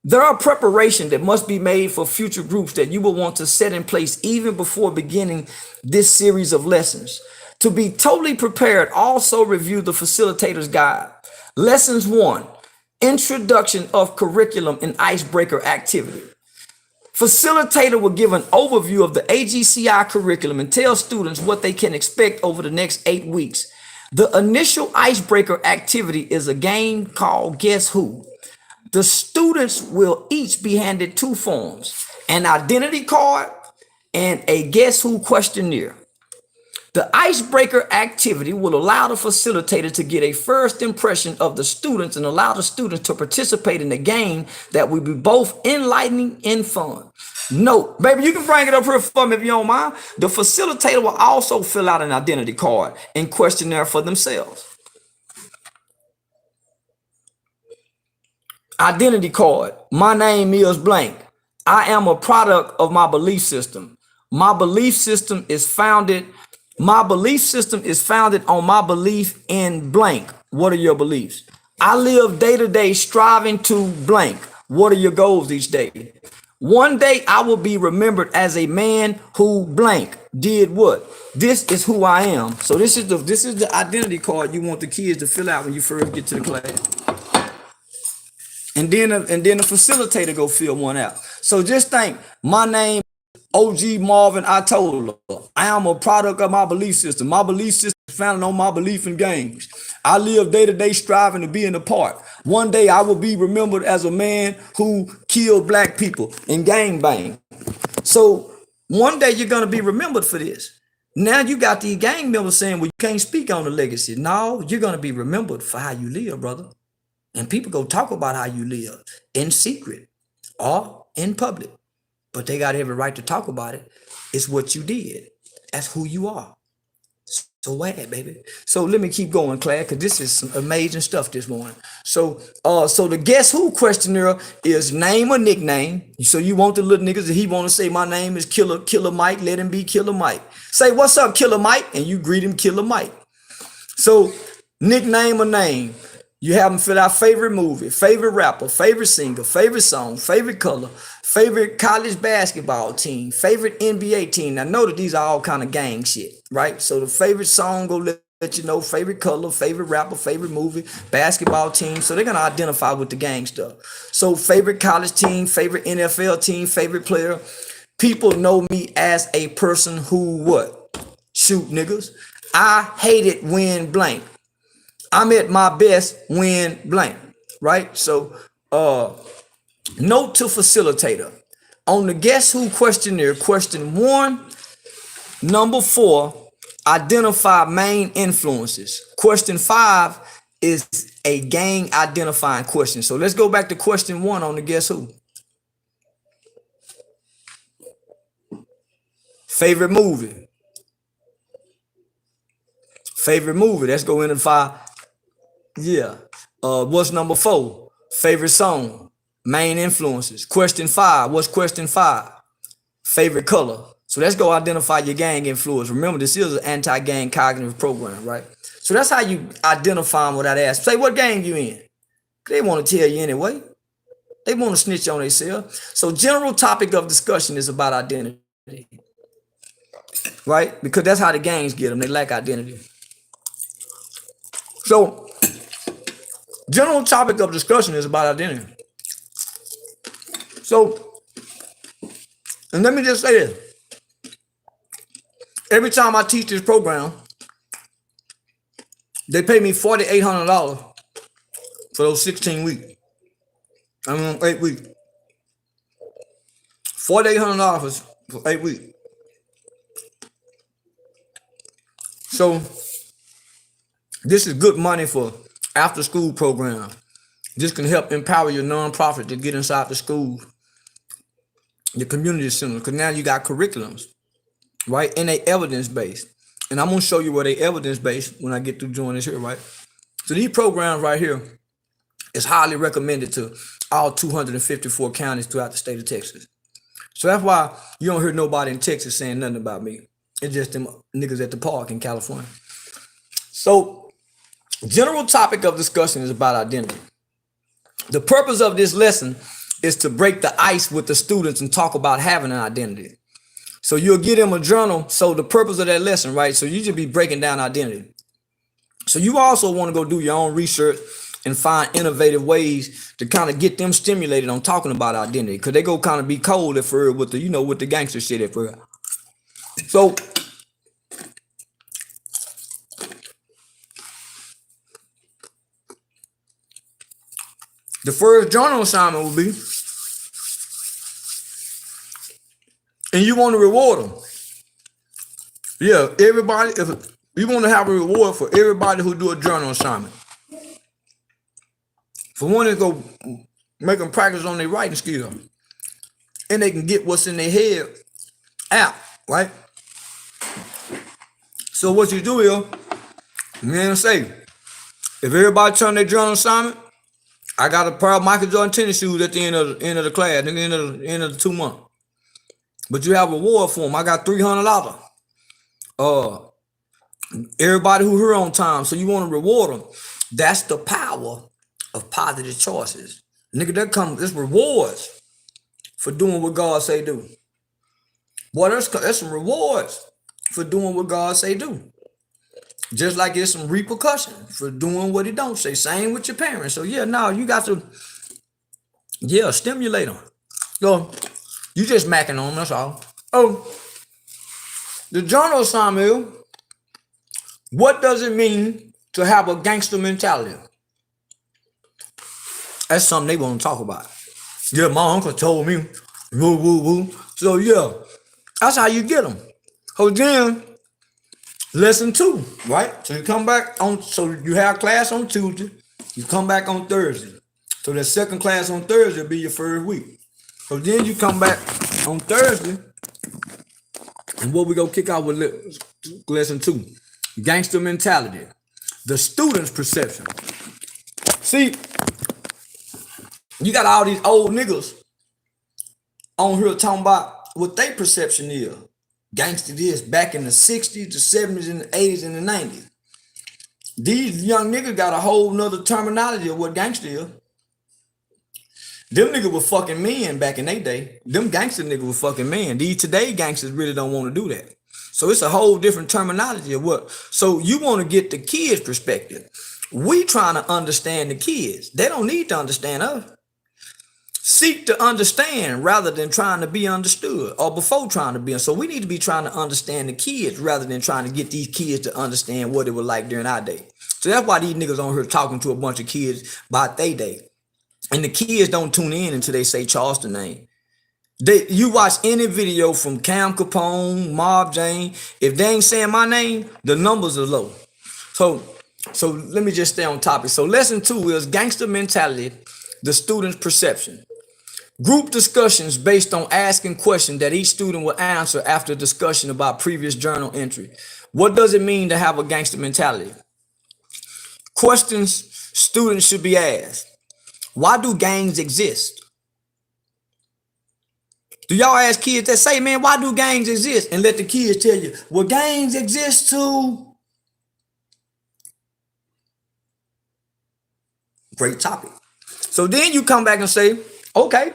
There are preparations that must be made for future groups that you will want to set in place even before beginning this series of lessons. To be totally prepared, also review the facilitator's guide. Lessons 1, Introduction of Curriculum and Icebreaker Activity. Facilitator will give an overview of the AGCI curriculum and tell students what they can expect over the next 8 weeks. The initial icebreaker activity is a game called Guess Who. The students will each be handed 2 forms, an identity card and a Guess Who questionnaire. The icebreaker activity will allow the facilitator to get a first impression of the students and allow the students to participate in the game that will be both enlightening and fun. Note, baby, you can bring it up here for me if you don't mind. The facilitator will also fill out an identity card and questionnaire for themselves. Identity card. My name is blank. I am a product of my belief system. My belief system is founded on my belief in blank. What are your beliefs? I live day to day striving to blank. What are your goals each day? One day I will be remembered as a man who blank did what? This is who I am. So this is the identity card you want the kids to fill out when you first get to the class. And then the facilitator go fill one out. So just think, my name OG Marvin, I told her, I am a product of my belief system. My belief system is founded on my belief in games. I live day to day striving to be in the park. One day I will be remembered as a man who killed black people and gang bang. So one day you're going to be remembered for this. Now you got these gang members saying, well, you can't speak on the legacy. No, you're going to be remembered for how you live, brother. And people go talk about how you live in secret or in public. But they got every right to talk about it. It's what you did. That's who you are. So what, baby? So let me keep going, Claire, because this is some amazing stuff this morning. So the Guess Who questionnaire is name or nickname. So you want the little niggas that he want to say, my name is Killer Mike. Let him be Killer Mike. Say, what's up, Killer Mike? And you greet him Killer Mike. So nickname or name. You have them fill out favorite movie, favorite rapper, favorite singer, favorite song, favorite color, favorite college basketball team, favorite NBA team. Now, know that these are all kind of gang shit, right? So the favorite song go let you know, favorite color, favorite rapper, favorite movie, basketball team. So they're going to identify with the gang stuff. So favorite college team, favorite NFL team, favorite player. People know me as a person who what? Shoot niggas. I hate it when blank. I'm at my best when blank, right? So note to facilitator. On the Guess Who questionnaire, question 1, number 4, identify main influences. Question 5 is a gang identifying question. So let's go back to question 1 on the Guess Who. Favorite movie. Favorite movie. Let's go into 5. Yeah. What's number 4? Favorite song. Main influences. Question 5. What's question 5? Favorite color. So let's go identify your gang influence. Remember, this is an anti-gang cognitive program, right? So that's how you identify them without asking. Say, what gang you in? They want to tell you anyway. They want to snitch on themselves. So general topic of discussion is about identity, right? Because that's how the gangs get them. They lack identity. So general topic of discussion is about identity. So, and let me just say this. Every time I teach this program, they pay me $4,800 for those 16 weeks. I mean, 8 weeks. $4,800 for 8 weeks. So, this is good money for after school program. This can help empower your nonprofit to get inside the school, your community center, because now you got curriculums, right? And they evidence-based. And I'm going to show you where they evidence-based when I get through doing this here, right? So these programs right here is highly recommended to all 254 counties throughout the state of Texas. So that's why you don't hear nobody in Texas saying nothing about me. It's just them niggas at the park in California. So, general topic of discussion is about identity. The purpose of this lesson is to break the ice with the students and talk about having an identity. So you'll get them a journal. So the purpose of that lesson, right? So you just be breaking down identity. So you also want to go do your own research and find innovative ways to kind of get them stimulated on talking about identity, because they go kind of be cold at first with the, you know, with the gangster shit at first. So the first journal assignment will be, and you want to reward them. Yeah, everybody, if you want to have a reward for everybody who do a journal assignment. For one, to go make them practice on their writing skill, and they can get what's in their head out, right? So what you do is, man, say, if everybody turn their journal assignment, I got a pair of Michael Jordan tennis shoes at the end of the class, at the end of the 2 months. But you have a reward for them. I got $300. Everybody who here on time, so you want to reward them. That's the power of positive choices. Nigga, there's rewards for doing what God say do. Boy, there's some rewards for doing what God say do. Just like there's some repercussion for doing what he don't say. Same with your parents. So yeah, now you got to, stimulate them. So you just macking on them, that's all. Oh, the journal assignment is, what does it mean to have a gangster mentality? That's something they want to talk about. Yeah, my uncle told me, woo, woo, woo. So yeah, that's how you get them. So then, lesson 2, right? So you come back on, so you have class on Tuesday, you come back on Thursday. So the second class on Thursday will be your first week. So then you come back on Thursday, and what we gonna kick out with lesson 2? Gangster mentality. The student's perception. See, you got all these old niggas on here talking about what their perception is. Gangster is back in the 60s, the 70s, and the 80s, and the 90s. These young niggas got a whole nother terminology of what gangster is. Them niggas were fucking men back in their day. Them gangster niggas were fucking men. These today gangsters really don't want to do that. So it's a whole different terminology of what. So you want to get the kids' perspective. We trying to understand the kids. They don't need to understand us. Seek to understand rather than trying to be understood, or before trying to be. So we need to be trying to understand the kids rather than trying to get these kids to understand what it was like during our day. So that's why these niggas on here talking to a bunch of kids about their day. And the kids don't tune in until they say Charleston name. You watch any video from CamCapone, Mob Jane, if they ain't saying my name, the numbers are low. So let me just stay on topic. So lesson 2 is gangster mentality, the student's perception. Group discussions based on asking questions that each student will answer after discussion about previous journal entry. What does it mean to have a gangster mentality? Questions students should be asked. Why do gangs exist? Do y'all ask kids that say, man, why do gangs exist? And let the kids tell you, well, gangs exist too. Great topic. So then you come back and say, okay,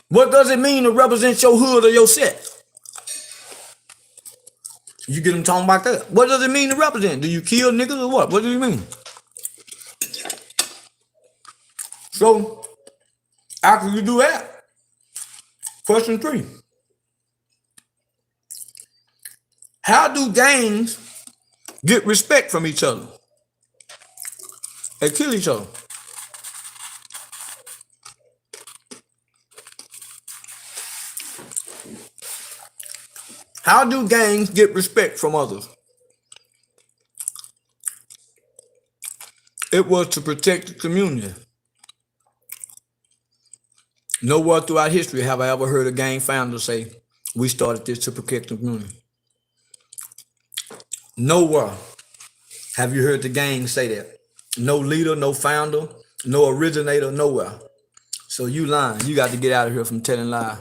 what does it mean to represent your hood or your set? You get them talking about that. What does it mean to represent? Do you kill niggas or what? What do you mean? So after you do that, question 3. How do gangs get respect from each other? They kill each other. How do gangs get respect from others? It was to protect the community. Nowhere throughout history have I ever heard a gang founder say, we started this to protect the community. Nowhere have you heard the gang say that. No leader, no founder, no originator, nowhere. So you lying. You got to get out of here from telling lies.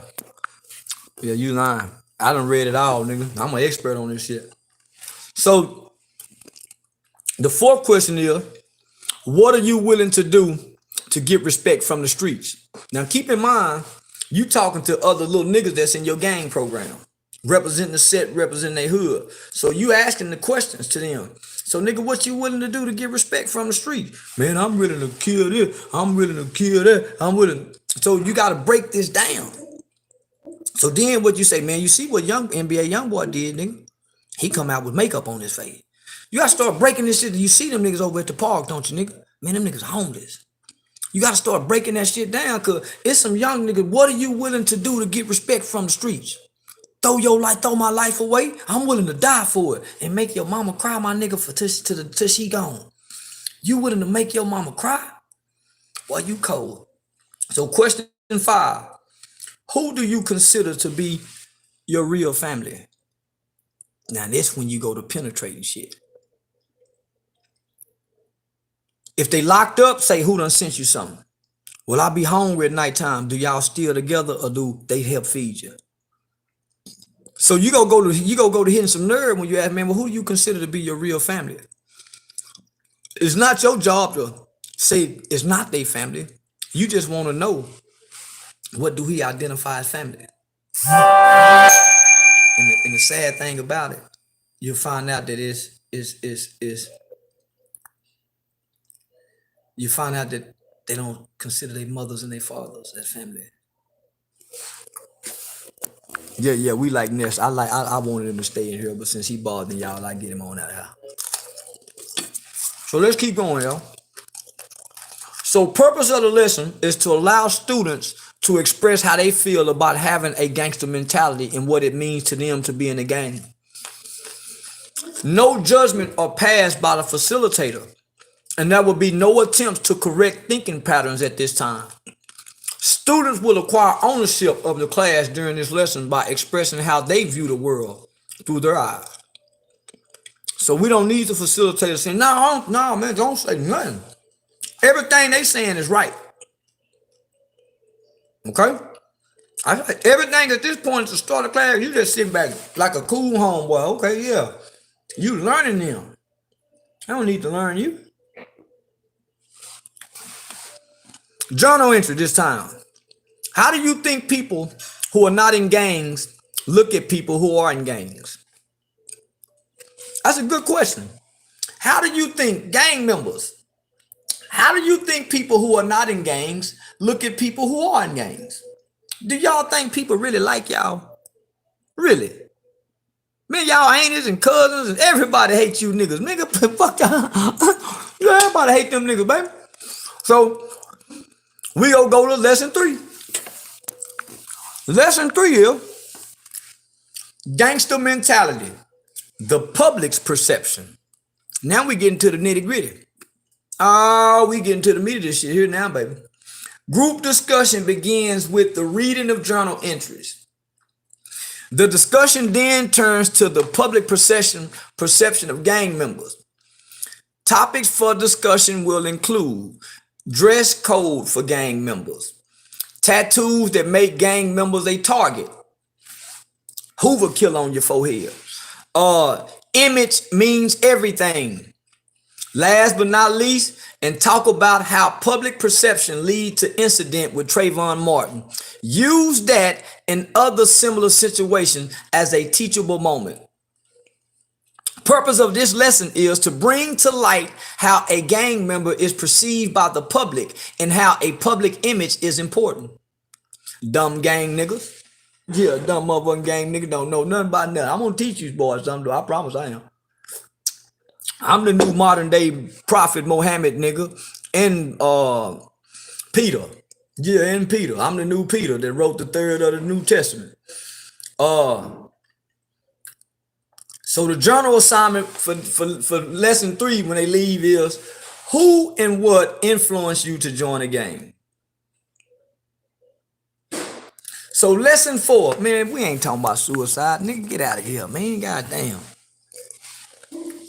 Yeah, you lying. I done read it all, nigga. I'm an expert on this shit. So the fourth question is, what are you willing to do to get respect from the streets? Now keep in mind, you talking to other little niggas that's in your gang program, representing the set, representing their hood. So you asking the questions to them. So nigga, what you willing to do to get respect from the street? Man, I'm willing to kill this. I'm willing to kill that. I'm willing. So you got to break this down. So then what you say, man, you see what young NBA YoungBoy did, nigga? He come out with makeup on his face. You got to start breaking this shit. You see them niggas over at the park, don't you, nigga? Man, them niggas homeless. You got to start breaking that shit down, because it's some young niggas. What are you willing to do to get respect from the streets? Throw your life, throw my life away? I'm willing to die for it and make your mama cry, my nigga, for till she gone. You willing to make your mama cry? Boy, you cold. So question 5. Who do you consider to be your real family? Now this when you go to penetrating shit. If they locked up, say, who done sent you something? Will I be hungry at nighttime? Do y'all still together, or do they help feed you? So you go to hitting some nerve when you ask, man, well, who do you consider to be your real family? It's not your job to say it's not their family. You just want to know, what do he identify as family? And the sad thing about it, you'll find out that you find out that they don't consider their mothers and their fathers as family. Yeah, we like Ness. I wanted him to stay in here, but since he bothering y'all, I get him on out of here. So let's keep going, y'all. So purpose of the lesson is to allow students to express how they feel about having a gangster mentality and what it means to them to be in a gang. No judgment are passed by the facilitator, and there will be no attempts to correct thinking patterns at this time. Students will acquire ownership of the class during this lesson by expressing how they view the world through their eyes. So we don't need the facilitator saying, no, man, don't say nothing. Everything they saying is right. Okay? Everything at this point to start a class, you just sit back like a cool homeboy. Okay, yeah. You learning them. I don't need to learn you. Journal entry this time. How do you think people who are not in gangs look at people who are in gangs? That's a good question. How do you think gang members, how do you think people who are not in gangs look at people who are in gangs? Do y'all think people really like y'all? Really? Man, y'all aunties and cousins and everybody hates you niggas. Nigga, fuck y'all. Everybody hate them niggas, baby. So we gonna go to lesson 3. Lesson 3 is gangster mentality, the public's perception. Now we get into the nitty gritty. We get into the meat of this shit here now, baby. Group discussion begins with the reading of journal entries. The discussion then turns to the public perception of gang members. Topics for discussion will include dress code for gang members, tattoos that make gang members a target, Hoover kill on your forehead, image means everything. Last but not least, and talk about how public perception lead to incident with Trayvon Martin. Use that and other similar situations as a teachable moment. Purpose of this lesson is to bring to light how a gang member is perceived by the public and how a public image is important. Dumb gang niggas. Yeah, dumb motherfucking gang niggas don't know nothing about nothing. I'm gonna teach you boys something, I promise I am. I'm the new modern day prophet Mohammed nigga, and Peter. Yeah, and Peter. I'm the new Peter that wrote the 3rd of the New Testament. So the journal assignment for lesson 3 when they leave is, who and what influenced you to join a gang? So lesson 4, man, we ain't talking about suicide. Nigga, get out of here, man. Goddamn.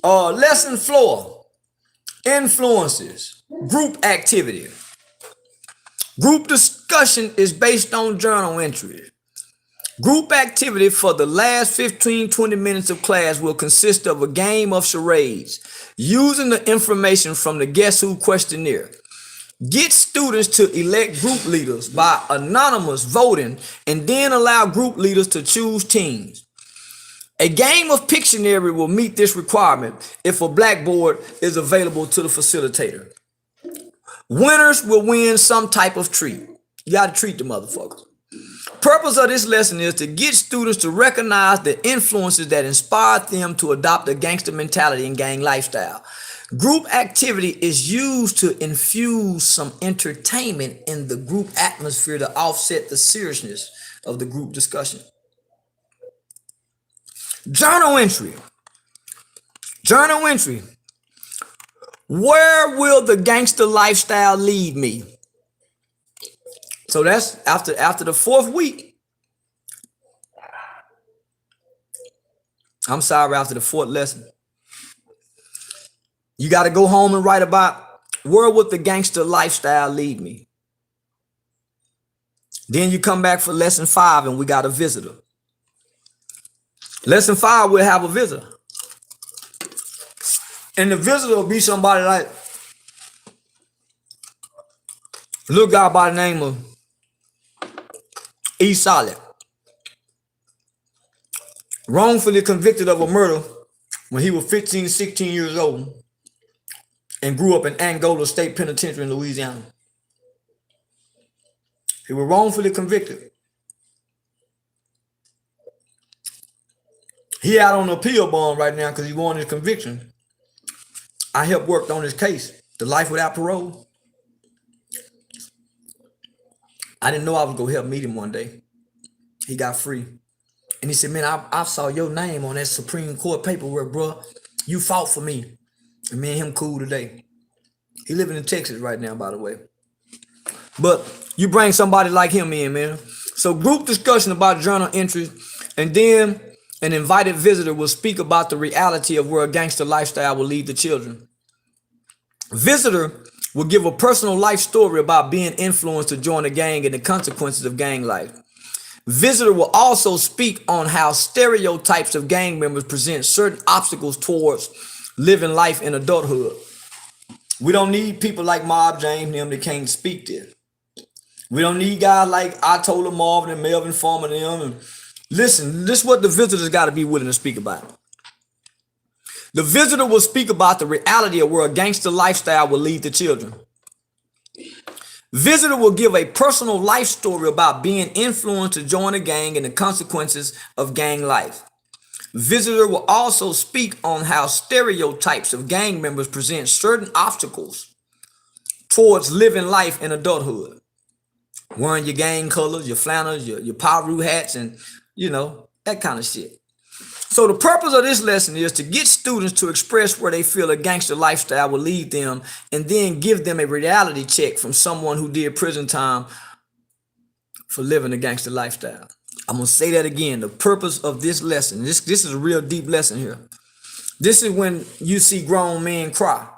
Lesson 4, influences, group activity. Group discussion is based on journal entry. Group activity for the last 15-20 minutes of class will consist of a game of charades using the information from the Guess Who questionnaire. Get students to elect group leaders by anonymous voting and then allow group leaders to choose teams. A game of Pictionary will meet this requirement if a blackboard is available to the facilitator. Winners will win some type of treat. You gotta treat the motherfuckers. Purpose of this lesson is to get students to recognize the influences that inspired them to adopt a gangster mentality and gang lifestyle. Group activity is used to infuse some entertainment in the group atmosphere to offset the seriousness of the group discussion. Journal entry. Journal entry. Where will the gangster lifestyle lead me? So that's after the fourth week. I'm sorry, after the fourth lesson. You got to go home and write about where would the gangster lifestyle lead me? Then you come back for lesson 5 and we got a visitor. Lesson 5, we'll have a visitor. And the visitor will be somebody like a little guy by the name of E. Solid. Wrongfully convicted of a murder when he was 15, 16 years old and grew up in Angola State Penitentiary in Louisiana. He was wrongfully convicted. He out on appeal bond right now because he won his conviction. I helped work on his case, the life without parole. I didn't know I was going to help meet him one day. He got free. And he said, man, I saw your name on that Supreme Court paperwork, bro. You fought for me. And me and him cool today. He living in Texas right now, by the way. But you bring somebody like him in, man. So group discussion about journal entries, and then an invited visitor will speak about the reality of where a gangster lifestyle will lead the children. Visitor will give a personal life story about being influenced to join a gang and the consequences of gang life. Visitor will also speak on how stereotypes of gang members present certain obstacles towards living life in adulthood. We don't need people like Mob James and them that can't speak this. We don't need guys like I Told Marvin and Melvin Farmer and them. And listen, this is what the visitors got to be willing to speak about. The visitor will speak about the reality of where a gangster lifestyle will lead the children. Visitor will give a personal life story about being influenced to join a gang and the consequences of gang life. Visitor will also speak on how stereotypes of gang members present certain obstacles towards living life in adulthood. Wearing your gang colors, your flannels, your Paru hats, and that kind of shit. So the purpose of this lesson is to get students to express where they feel a gangster lifestyle will lead them, and then give them a reality check from someone who did prison time for living a gangster lifestyle. I'm going to say that again. The purpose of this lesson, this is a real deep lesson here. This is when you see grown men cry.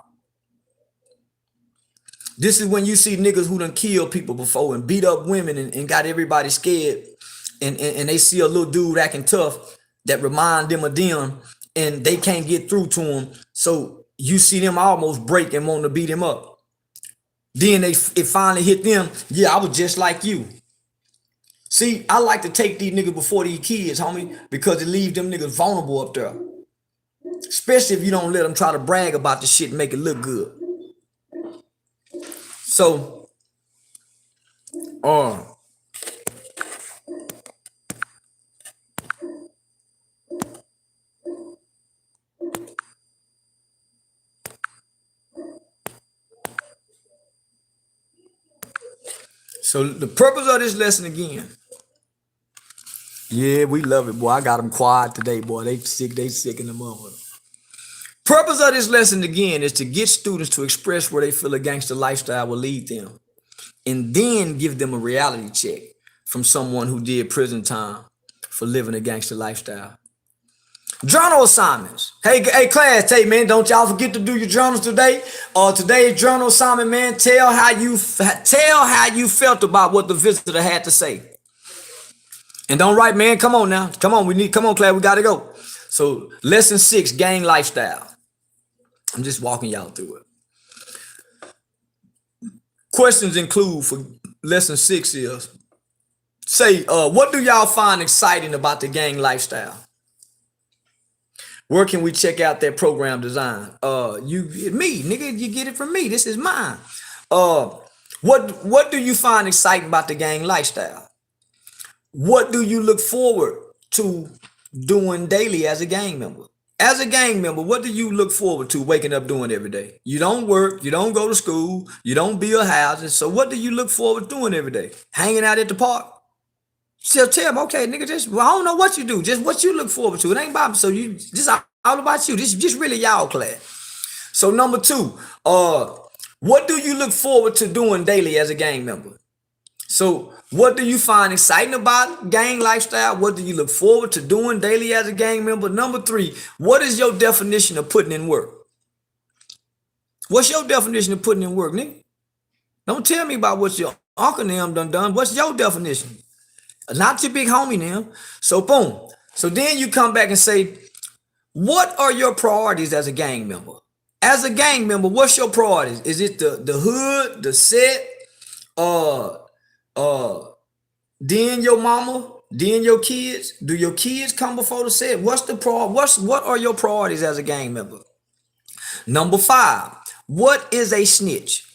This is when you see niggas who done killed people before and beat up women and got everybody scared, and they see a little dude acting tough that remind them of them, and they can't get through to them. So you see them almost break and want to beat him up. Then it finally hit them. Yeah, I was just like you. See, I like to take these niggas before these kids, homie, because it leaves them niggas vulnerable up there. Especially if you don't let them try to brag about the shit and make it look good. So, So the purpose of this lesson again. Yeah, we love it, boy. I got them quiet today, boy. They sick in the morning. Purpose of this lesson again is to get students to express where they feel a gangster lifestyle will lead them, and then give them a reality check from someone who did prison time for living a gangster lifestyle. Journal assignments. Hey class, man, don't y'all forget to do your journals today. Today's journal assignment, man, tell how you felt about what the visitor had to say. And don't write, man. Come on now. Come on. Come on, class. We got to go. So lesson 6, gang lifestyle. I'm just walking y'all through it. Questions include for lesson 6 is, say, what do y'all find exciting about the gang lifestyle? Where can we check out that program design? Me, nigga, you get it from me. This is mine. What do you find exciting about the gang lifestyle? What do you look forward to doing daily as a gang member? As a gang member, what do you look forward to waking up doing every day? You don't work, you don't go to school, you don't build houses. So what do you look forward to doing every day? Hanging out at the park? So tell them, okay, nigga, I don't know what you do, just what you look forward to. It ain't about me. So you just all about you. This is just really y'all class. So number 2, what do you look forward to doing daily as a gang member? So what do you find exciting about gang lifestyle? What do you look forward to doing daily as a gang member? Number 3, what is your definition of putting in work? What's your definition of putting in work, nigga? Don't tell me about what your uncle and them done. What's your definition? Not your big homie now. So boom. So then you come back and say, what are your priorities as a gang member? As a gang member, what's your priorities? Is it the hood, the set, then your mama, then your kids? Do your kids come before the set? What are your priorities as a gang member? Number 5, what is a snitch?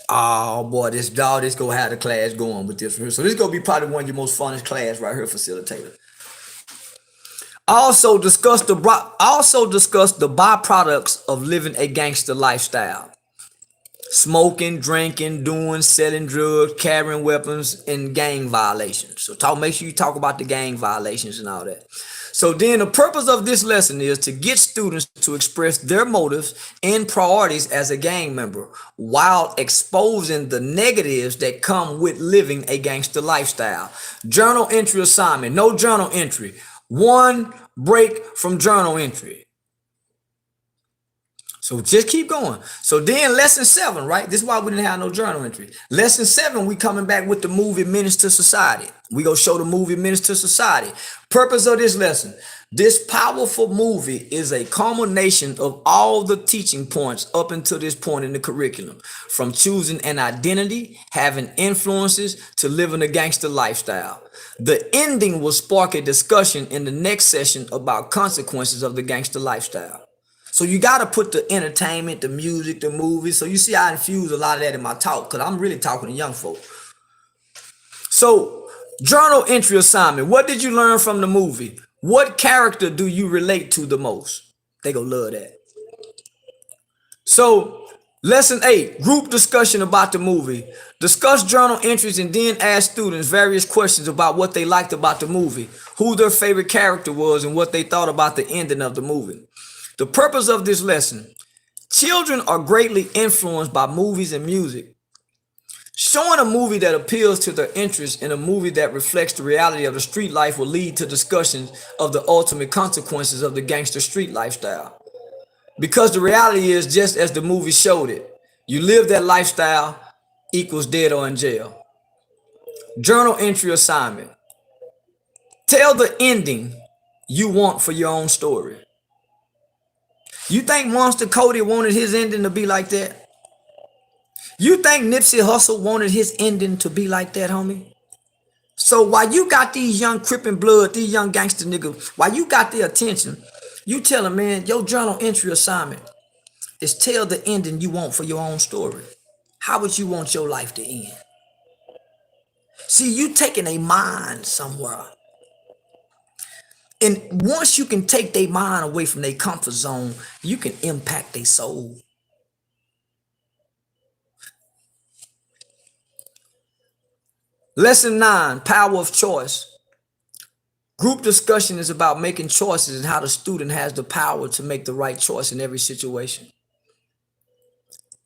Oh boy, this gonna have the class going with this. So this is gonna be probably one of your most funnest class right here, facilitator. Also discuss the byproducts of living a gangster lifestyle. Smoking, drinking, selling drugs, carrying weapons, and gang violations. So make sure you talk about the gang violations and all that. So then the purpose of this lesson is to get students to express their motives and priorities as a gang member while exposing the negatives that come with living a gangster lifestyle. Journal entry assignment. No journal entry. 1 break from journal entry. So just keep going. So then lesson 7, right? This is why we didn't have no journal entry. Lesson 7, we coming back with the movie Menace to Society. We gonna show the movie Menace to Society. Purpose of this lesson. This powerful movie is a culmination of all the teaching points up until this point in the curriculum. From choosing an identity, having influences, to living a gangster lifestyle. The ending will spark a discussion in the next session about consequences of the gangster lifestyle. So you got to put the entertainment, the music, the movies. So you see I infuse a lot of that in my talk because I'm really talking to young folk. So journal entry assignment. What did you learn from the movie? What character do you relate to the most? They gonna love that. So lesson 8, group discussion about the movie. Discuss journal entries and then ask students various questions about what they liked about the movie, who their favorite character was, and what they thought about the ending of the movie. The purpose of this lesson: children are greatly influenced by movies and music. Showing a movie that appeals to their interests and a movie that reflects the reality of the street life will lead to discussions of the ultimate consequences of the gangster street lifestyle. Because the reality is, just as the movie showed it, you live that lifestyle equals dead or in jail. Journal entry assignment. Tell the ending you want for your own story. You think Monster Cody wanted his ending to be like that? You think Nipsey Hussle wanted his ending to be like that, homie? So while you got these young Crippin' Blood, these young gangster niggas, while you got their attention, you tell them, man, your journal entry assignment is tell the ending you want for your own story. How would you want your life to end? See, you taking a mind somewhere. And once you can take their mind away from their comfort zone, you can impact their soul. Lesson 9, power of choice. Group discussion is about making choices and how the student has the power to make the right choice in every situation.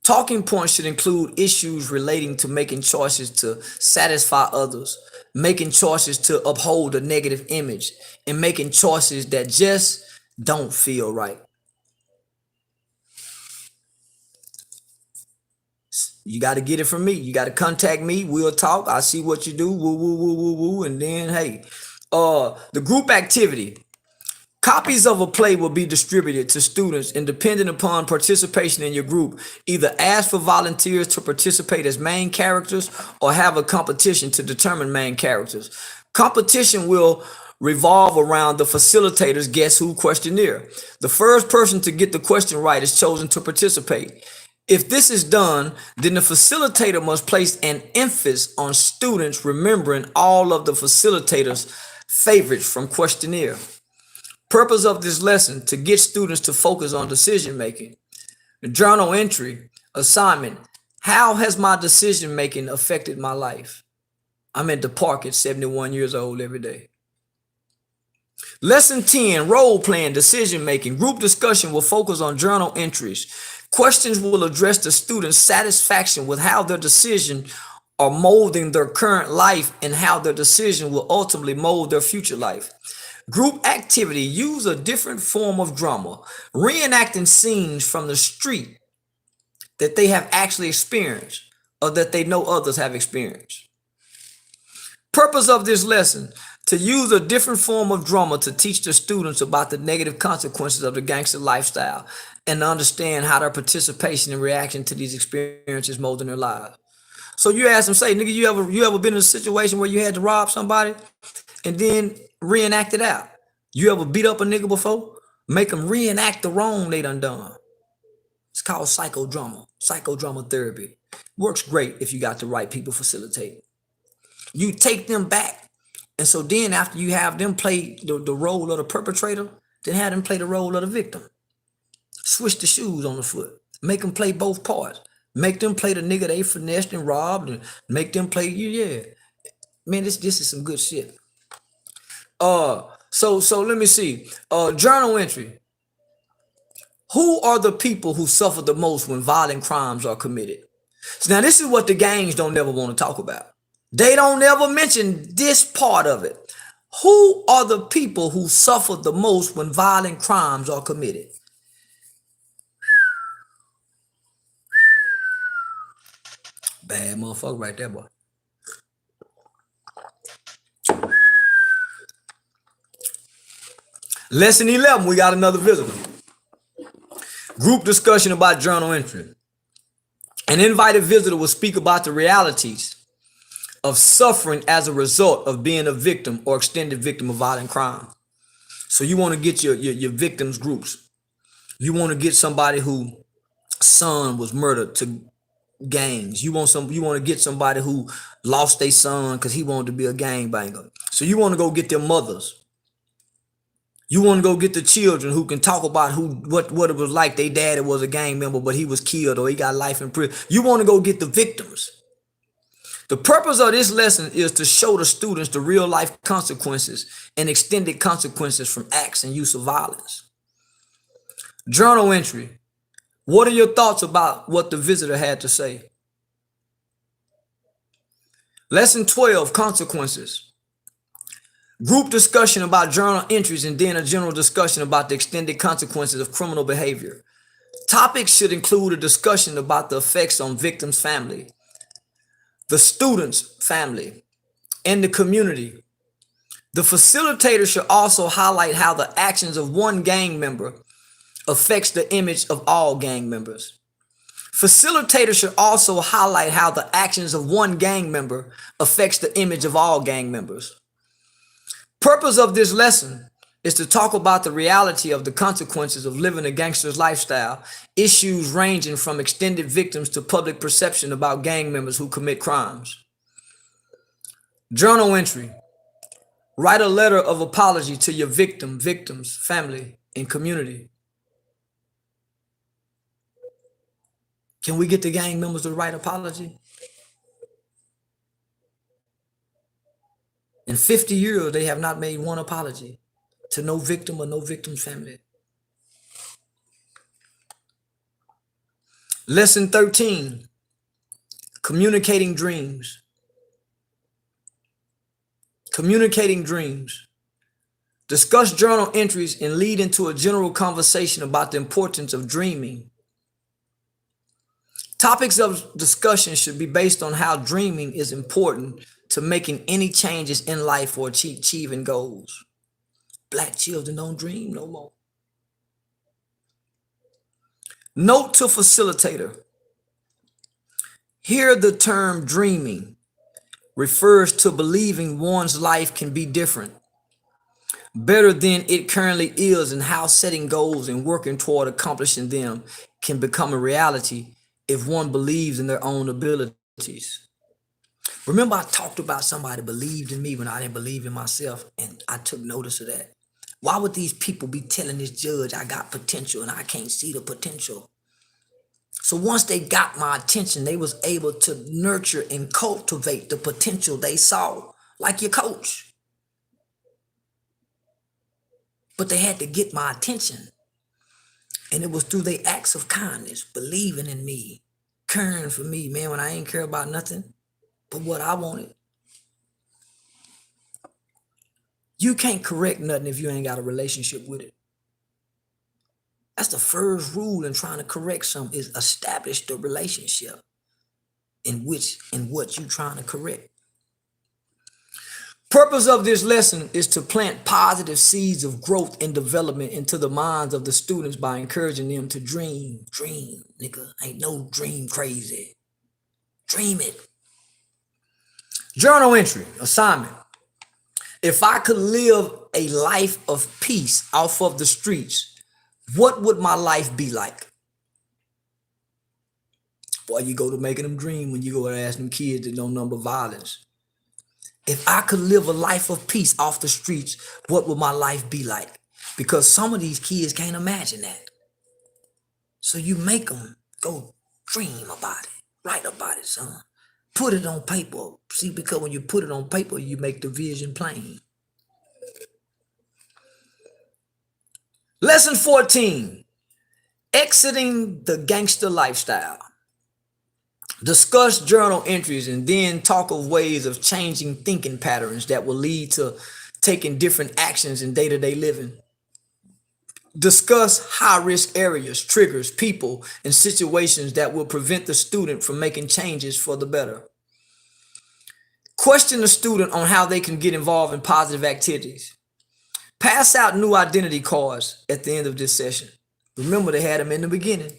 Talking points should include issues relating to making choices to satisfy others, making choices to uphold a negative image, and making choices that just don't feel right. You got to get it from me. You got to contact me. We'll talk. I see what you do. Woo, woo, woo, woo, woo. And then, hey, the group activity. Copies of a play will be distributed to students and depending upon participation in your group, either ask for volunteers to participate as main characters or have a competition to determine main characters. Competition will revolve around the facilitator's Guess Who questionnaire. The first person to get the question right is chosen to participate. If this is done, then the facilitator must place an emphasis on students remembering all of the facilitator's favorites from questionnaire. Purpose of this lesson, to get students to focus on decision making. Journal entry, assignment. How has my decision making affected my life? I'm at the park at 71 years old every day. Lesson 10, role playing, decision making. Group discussion will focus on journal entries. Questions will address the student's satisfaction with how their decision are molding their current life and how their decision will ultimately mold their future life. Group activity, use a different form of drama, reenacting scenes from the street that they have actually experienced or that they know others have experienced. Purpose of this lesson, to use a different form of drama to teach the students about the negative consequences of the gangster lifestyle and to understand how their participation and reaction to these experiences molding their lives. So you ask them, say, nigga, you ever been in a situation where you had to rob somebody and then reenact it out? You ever beat up a nigga before? Make them reenact the wrong they done. It's called psychodrama therapy. Works great if you got the right people facilitating. You take them back. And so then after you have them play the role of the perpetrator, then have them play the role of the victim. Switch the shoes on the foot. Make them play both parts. Make them play the nigga they finessed and robbed, and make them play you. Yeah. Man, this is some good shit. So let me see. Journal entry. Who are the people who suffer the most when violent crimes are committed? So now this is what the gangs don't never want to talk about. They don't ever mention this part of it. Who are the people who suffer the most when violent crimes are committed? Bad motherfucker right there, boy. Lesson 11, we got another visitor. Group discussion about journal entry. An invited visitor will speak about the realities of suffering as a result of being a victim or extended victim of violent crime. So you want to get your victims groups. You want to get somebody whose son was murdered to gangs. You want to get somebody who lost their son because he wanted to be a gangbanger. So you want to go get their mothers. You want to go get the children who can talk about what it was like. Their daddy was a gang member, but he was killed or he got life in prison. You want to go get the victims. The purpose of this lesson is to show the students the real life consequences and extended consequences from acts and use of violence. Journal entry. What are your thoughts about what the visitor had to say? Lesson 12, consequences. Group discussion about journal entries and then a general discussion about the extended consequences of criminal behavior. Topics should include a discussion about the effects on victims' family, the student's family, and the community. The facilitator should also highlight how the actions of one gang member affects the image of all gang members. Facilitator should also highlight how the actions of one gang member affects the image of all gang members. Purpose of this lesson is to talk about the reality of the consequences of living a gangster's lifestyle, issues ranging from extended victims to public perception about gang members who commit crimes. Journal entry. Write a letter of apology to your victims, family, and community. Can we get the gang members to write apology? In 50 years, they have not made one apology to no victim or no victim's family. Lesson 13, communicating dreams. Communicating dreams. Discuss journal entries and lead into a general conversation about the importance of dreaming. Topics of discussion should be based on how dreaming is important to making any changes in life or achieving goals. Black children don't dream no more. Note to facilitator. Here the term dreaming refers to believing one's life can be different, better than it currently is, and how setting goals and working toward accomplishing them can become a reality if one believes in their own abilities. Remember, I talked about somebody believed in me when I didn't believe in myself, and I took notice of that. Why would these people be telling this judge I got potential and I can't see the potential? So once they got my attention, they was able to nurture and cultivate the potential they saw, like your coach. But they had to get my attention. And it was through their acts of kindness, believing in me, caring for me, man, when I ain't care about nothing but what I wanted. You can't correct nothing if you ain't got a relationship with it. That's the first rule in trying to correct something, is establish the relationship in what you trying to correct. Purpose of this lesson is to plant positive seeds of growth and development into the minds of the students by encouraging them to dream. Dream, nigga. Ain't no dream crazy. Dream it. Journal entry, assignment. If I could live a life of peace off of the streets, what would my life be like? Boy, you go to making them dream when you go and ask them kids that don't number violence. If I could live a life of peace off the streets, what would my life be like? Because some of these kids can't imagine that. So you make them go dream about it, write about it, son. Put it on paper. See, because when you put it on paper, you make the vision plain. Lesson 14, exiting the gangster lifestyle. Discuss journal entries and then talk of ways of changing thinking patterns that will lead to taking different actions in day-to-day living. Discuss high-risk areas, triggers, people, and situations that will prevent the student from making changes for the better. Question the student on how they can get involved in positive activities. Pass out new identity cards at the end of this session. Remember, they had them in the beginning.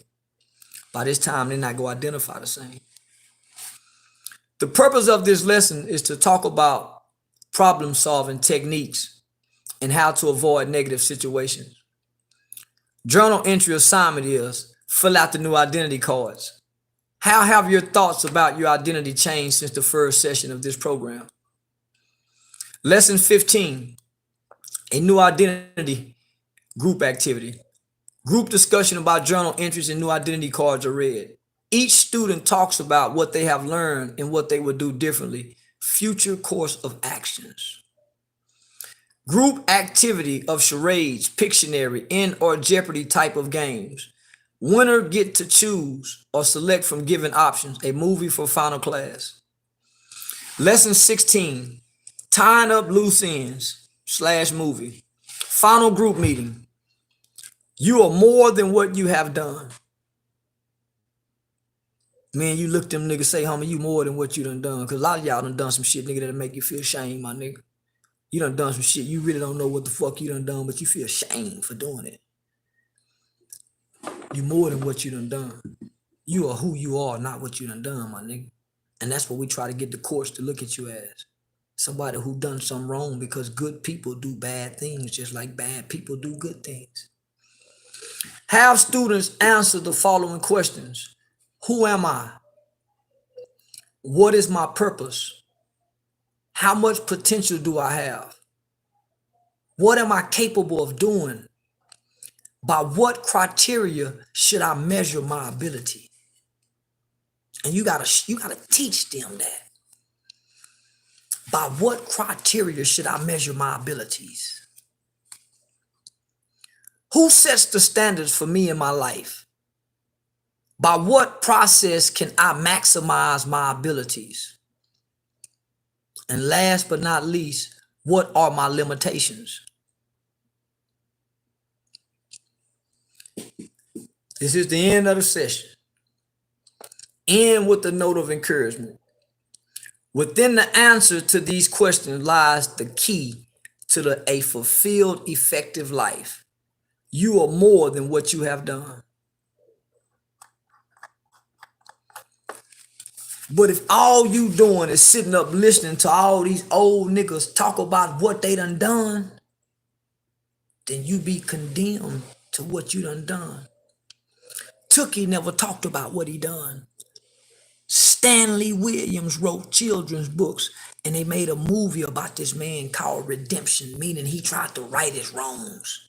By this time, they're not going to identify the same. The purpose of this lesson is to talk about problem-solving techniques and how to avoid negative situations. Journal entry assignment is fill out the new identity cards. How have your thoughts about your identity changed since the first session of this program? Lesson 15, a new identity group activity. Group discussion about journal entries and new identity cards are read. Each student talks about what they have learned and what they would do differently. Future course of actions. Group activity of charades, Pictionary, and or Jeopardy type of games. Winner get to choose or select from given options a movie for final class. Lesson 16, tying up loose ends / movie. Final group meeting. You are more than what you have done. Man, you look them niggas say, homie, you more than what you done. Because a lot of y'all done some shit, nigga, that'll make you feel shame, my nigga. You done some shit. You really don't know what the fuck you done, but you feel shame for doing it. You more than what you done. You are who you are, not what you done, my nigga. And that's what we try to get the course to look at you as. Somebody who done something wrong, because good people do bad things just like bad people do good things. Have students answer the following questions. Who am I? What is my purpose? How much potential do I have? What am I capable of doing? By what criteria should I measure my ability? And you gotta teach them that. By what criteria should I measure my abilities? Who sets the standards for me in my life? By what process can I maximize my abilities? And last but not least, what are my limitations? This is the end of the session. End with a note of encouragement. Within the answer to these questions lies the key to a fulfilled, effective life. You are more than what you have done. But if all you doing is sitting up listening to all these old niggas talk about what they done, then you be condemned to what you done. Tookie never talked about what he done. Stanley Williams wrote children's books, and they made a movie about this man called Redemption, meaning he tried to right his wrongs.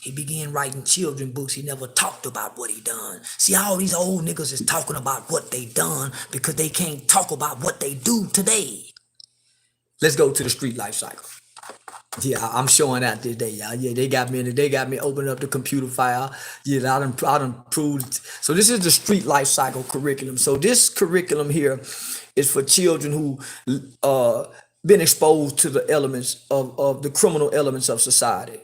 He began writing children's books. He never talked about what he done. See, all these old niggas is talking about what they done because they can't talk about what they do today. Let's go to the street life cycle. Yeah, I'm showing out today, y'all. Yeah, they got me opening up the computer file. Yeah, I done proved. So this is the street life cycle curriculum. So this curriculum here is for children who been exposed to the elements of the criminal elements of society.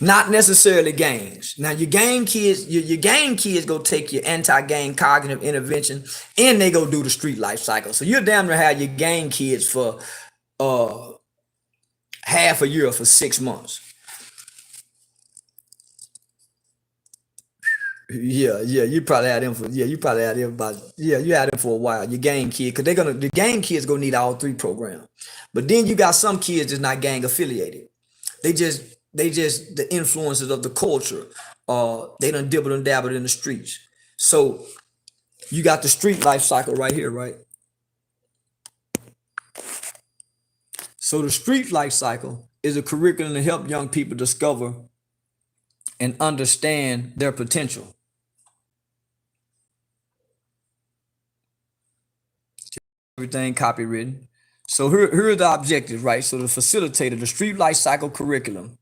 Not necessarily gangs. Now your gang kids go take your anti-gang cognitive intervention and they go do the street life cycle. So you're damn near have your gang kids for half a year, for 6 months. Yeah, you probably had them for you had them for a while. Your gang kid, because the gang kids gonna need all 3 programs. But then you got some kids that's not gang affiliated. They just the influences of the culture. They done dibble and dabble in the streets. So you got the street life cycle right here, right? So the street life cycle is a curriculum to help young people discover and understand their potential. Everything copywritten. So here are the objectives, right? So the facilitator, the street life cycle curriculum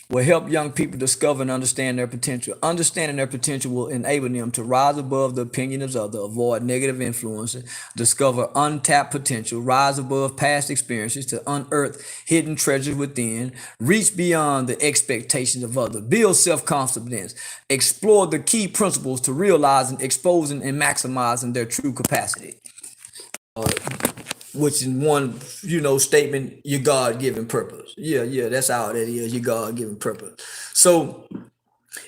will help young people discover and understand their potential. Understanding their potential will enable them to rise above the opinions of others, avoid negative influences, discover untapped potential, rise above past experiences to unearth hidden treasures within, reach beyond the expectations of others, build self-confidence, explore the key principles to realizing, exposing, and maximizing their true capacity. Which in one, statement, your God-given purpose. Yeah, that's how that is, your God-given purpose. So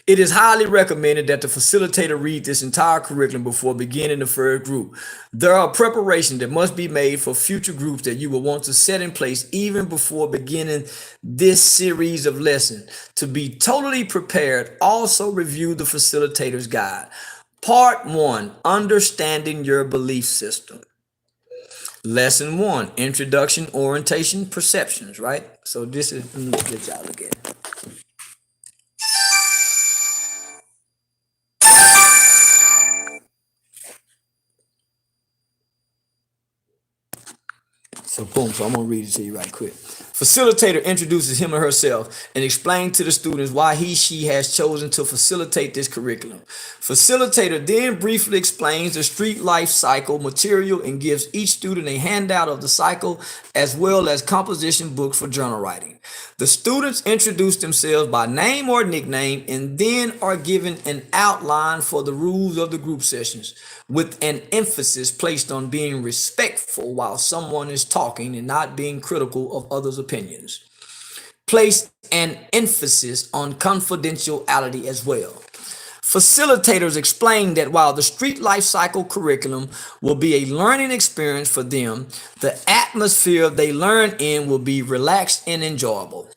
it is highly recommended that the facilitator read this entire curriculum before beginning the first group. There are preparations that must be made for future groups that you will want to set in place even before beginning this series of lessons. To be totally prepared, also review the facilitator's guide. Part 1, understanding your belief system. Lesson 1, introduction, orientation, perceptions, right? So this is, let y'all look at it. So boom, so I'm gonna read it to you right quick. Facilitator introduces him or herself and explains to the students why she has chosen to facilitate this curriculum. Facilitator then briefly explains the street life cycle material and gives each student a handout of the cycle as well as composition books for journal writing. The students introduce themselves by name or nickname and then are given an outline for the rules of the group sessions, with an emphasis placed on being respectful while someone is talking and not being critical of others' opinions. Place an emphasis on confidentiality as well. Facilitators explain that while the street life cycle curriculum will be a learning experience for them, the atmosphere they learn in will be relaxed and enjoyable.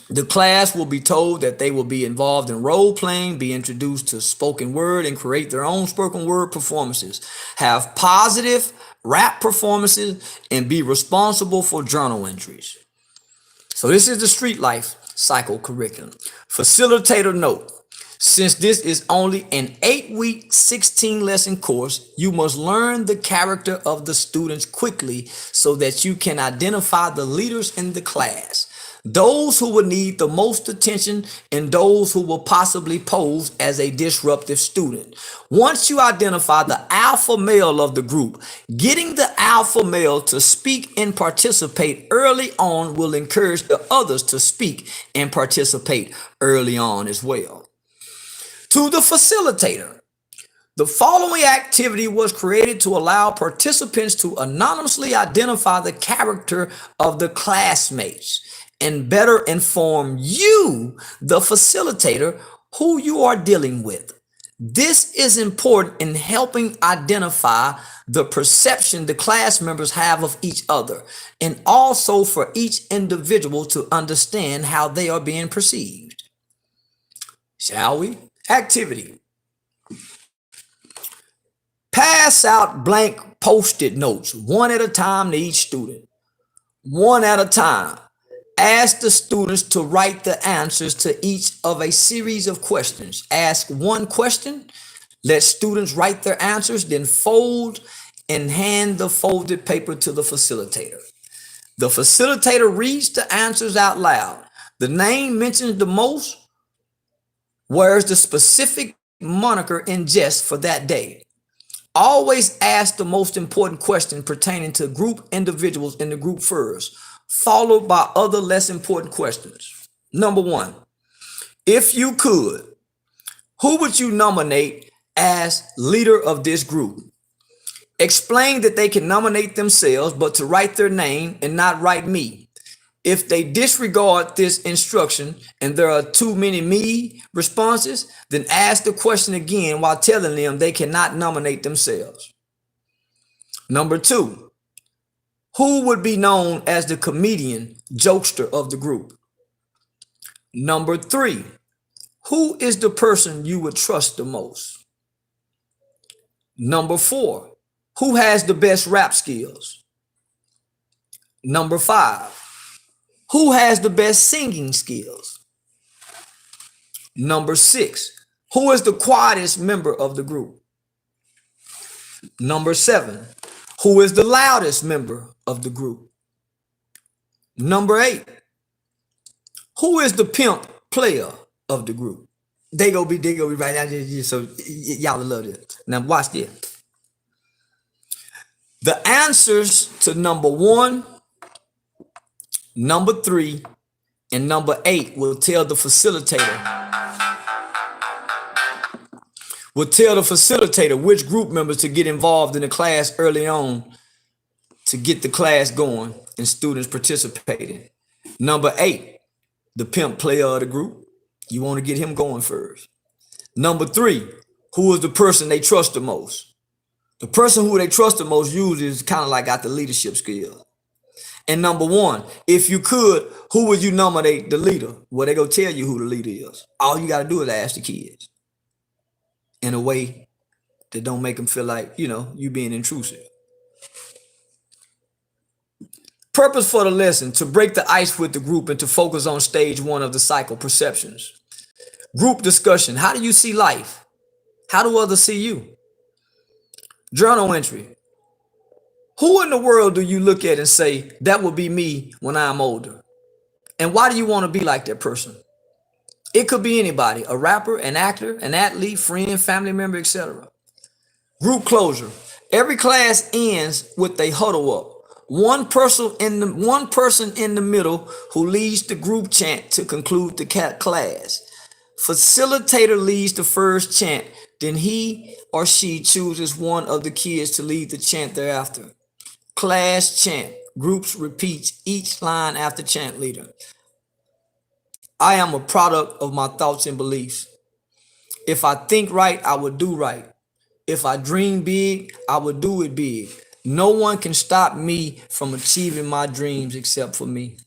The class will be told that they will be involved in role playing, be introduced to spoken word, and create their own spoken word performances, have positive rap performances, and be responsible for journal entries. So this is the street life cycle curriculum. Facilitator note: since this is only an 8-week, 16-lesson course, you must learn the character of the students quickly so that you can identify the leaders in the class, those who will need the most attention and those who will possibly pose as a disruptive student. Once you identify the alpha male of the group, getting the alpha male to speak and participate early on will encourage the others to speak and participate early on as well. To the facilitator, The following activity was created to allow participants to anonymously identify the character of the classmates and better inform you, the facilitator, who you are dealing with. This is important in helping identify the perception the class members have of each other, and also for each individual to understand how they are being perceived. Shall we? Activity. Pass out blank post-it notes, one at a time to each student. One at a time. Ask the students to write the answers to each of a series of questions. Ask one question, let students write their answers, then fold and hand the folded paper to the facilitator. The facilitator reads the answers out loud. The name mentioned the most wears the specific moniker in jest for that day. Always ask the most important question pertaining to group individuals in the group first, followed by other less important questions. Number 1, if you could, who would you nominate as leader of this group? Explain that they can nominate themselves, but to write their name and not write me. If they disregard this instruction and there are too many me responses, then ask the question again while telling them they cannot nominate themselves. Number 2, who would be known as the comedian jokester of the group? Number 3, who is the person you would trust the most? Number 4, who has the best rap skills? Number 5, who has the best singing skills? Number 6, who is the quietest member of the group? Number 7, who is the loudest member of the group? Number 8, who is the pimp player of the group? They go be right out there, so y'all love this. Now watch this. The answers to number 1, number 3, and number 8 will tell the facilitator which group members to get involved in the class early on to get the class going and students participating. Number 8, the pimp player of the group. You want to get him going first. Number 3, who is the person they trust the most? The person who they trust the most usually is kind of like got the leadership skill. And number 1, if you could, who would you nominate the leader? Well, they go tell you who the leader is. All you got to do is ask the kids in a way that don't make them feel like, you being intrusive. Purpose for the lesson: to break the ice with the group and to focus on stage 1 of the cycle, perceptions. Group discussion: how do you see life? How do others see you? Journal entry: who in the world do you look at and say, that will be me when I'm older? And why do you want to be like that person? It could be anybody: a rapper, an actor, an athlete, friend, family member, etc. Group closure: every class ends with a huddle up. One person in the middle who leads the group chant to conclude the class. Facilitator leads the first chant, then he or she chooses one of the kids to lead the chant thereafter. Class chant. Groups repeat each line after chant leader. I am a product of my thoughts and beliefs. If I think right, I will do right. If I dream big, I will do it big. No one can stop me from achieving my dreams except for me.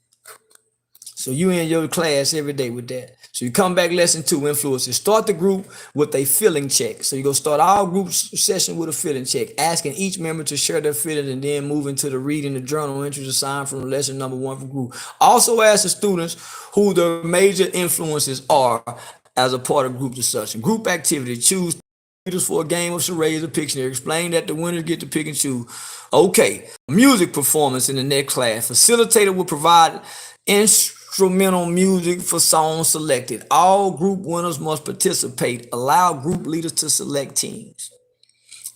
So you in your class every day with that. So you come back, lesson 2, influences. Start the group with a feeling check. So you're going to start our group session with a feeling check, asking each member to share their feelings and then move into the reading the journal entries assigned from lesson number 1 for group. Also ask the students who the major influences are as a part of group discussion. Group activity: choose leaders for a game of charades or Pictionary. Explain that the winners get to pick and choose. Okay, music performance in the next class. Facilitator will provide instrumental music for songs selected. All group winners must participate. Allow group leaders to select teams.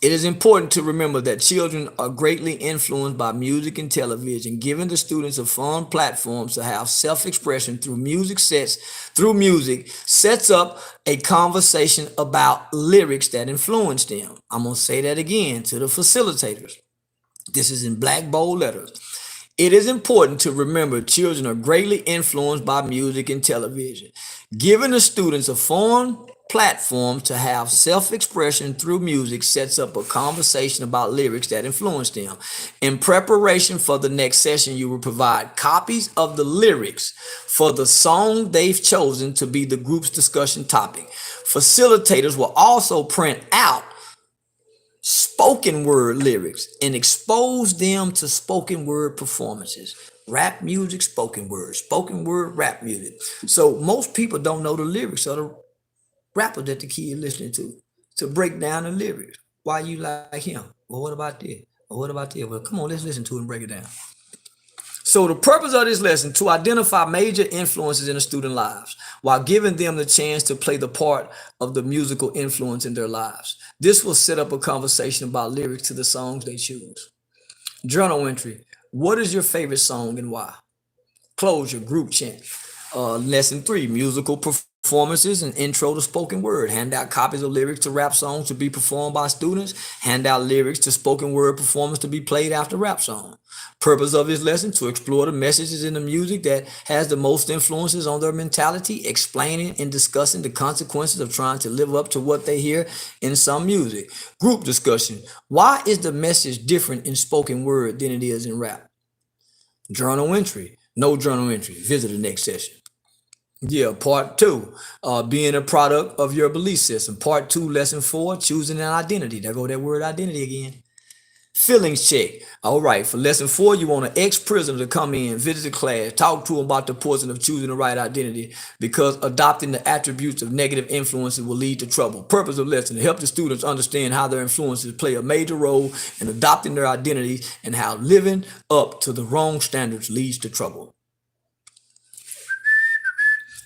It is important to remember that children are greatly influenced by music and television, giving the students a fun platform to have self-expression through music sets up a conversation about lyrics that influence them. I'm going to say that again to the facilitators. This is in black bold letters. It is important to remember children are greatly influenced by music and television. Giving the students a fun platform to have self-expression through music sets up a conversation about lyrics that influence them. In preparation for the next session, you will provide copies of the lyrics for the song they've chosen to be the group's discussion topic. Facilitators will also print out spoken word lyrics and expose them to spoken word performances. Rap music, spoken word, rap music. So most people don't know the lyrics of the rapper that the kid listening to break down the lyrics. Why you like him? Well, what about this? Well, what about this? Well, come on, let's listen to it and break it down. So the purpose of this lesson to identify major influences in the student lives while giving them the chance to play the part of the musical influence in their lives. This will set up a conversation about lyrics to the songs they choose. Journal entry. What is your favorite song and why? Closure, group chant. Lesson 3, musical performances and intro to spoken word. Hand out copies of lyrics to rap songs to be performed by students. Hand out lyrics to spoken word performance to be played after rap song. Purpose of this lesson to explore the messages in the music that has the most influences on their mentality, explaining and discussing the consequences of trying to live up to what they hear in some music. Group discussion. Why is the message different in spoken word than it is in rap? Journal entry. No journal entry. Visit the next session. Yeah, part 2, being a product of your belief system. Part 2, lesson 4, choosing an identity. There go that word identity again. Feelings check. All right, for lesson 4, you want an ex-prisoner to come in, visit the class, talk to them about the importance of choosing the right identity because adopting the attributes of negative influences will lead to trouble. Purpose of lesson, to help the students understand how their influences play a major role in adopting their identities and how living up to the wrong standards leads to trouble.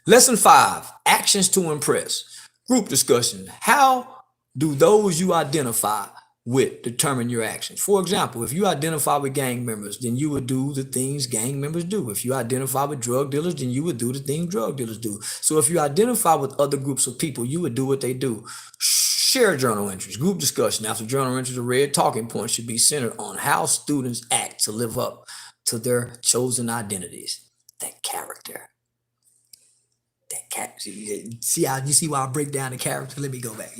Lesson 5, actions to impress. Group discussion. How do those you identify with determine your actions? For example, if you identify with gang members, then you would do the things gang members do. If you identify with drug dealers, then you would do the things drug dealers do. So if you identify with other groups of people, you would do what they do. Share journal entries. Group discussion. After journal entries are read, talking points should be centered on how students act to live up to their chosen identities. That character. See how you see why I break down the character? Let me go back.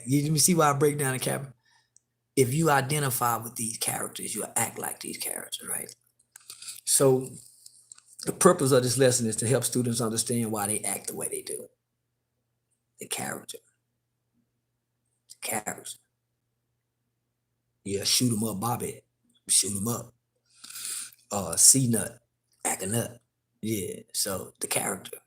You see why I break down the character? If you identify with these characters, you'll act like these characters, right? So the purpose of this lesson is to help students understand why they act the way they do. The character. Yeah, shoot 'em up, Bobby. Shoot 'em up. C-Nut, acting up. Yeah, so the character.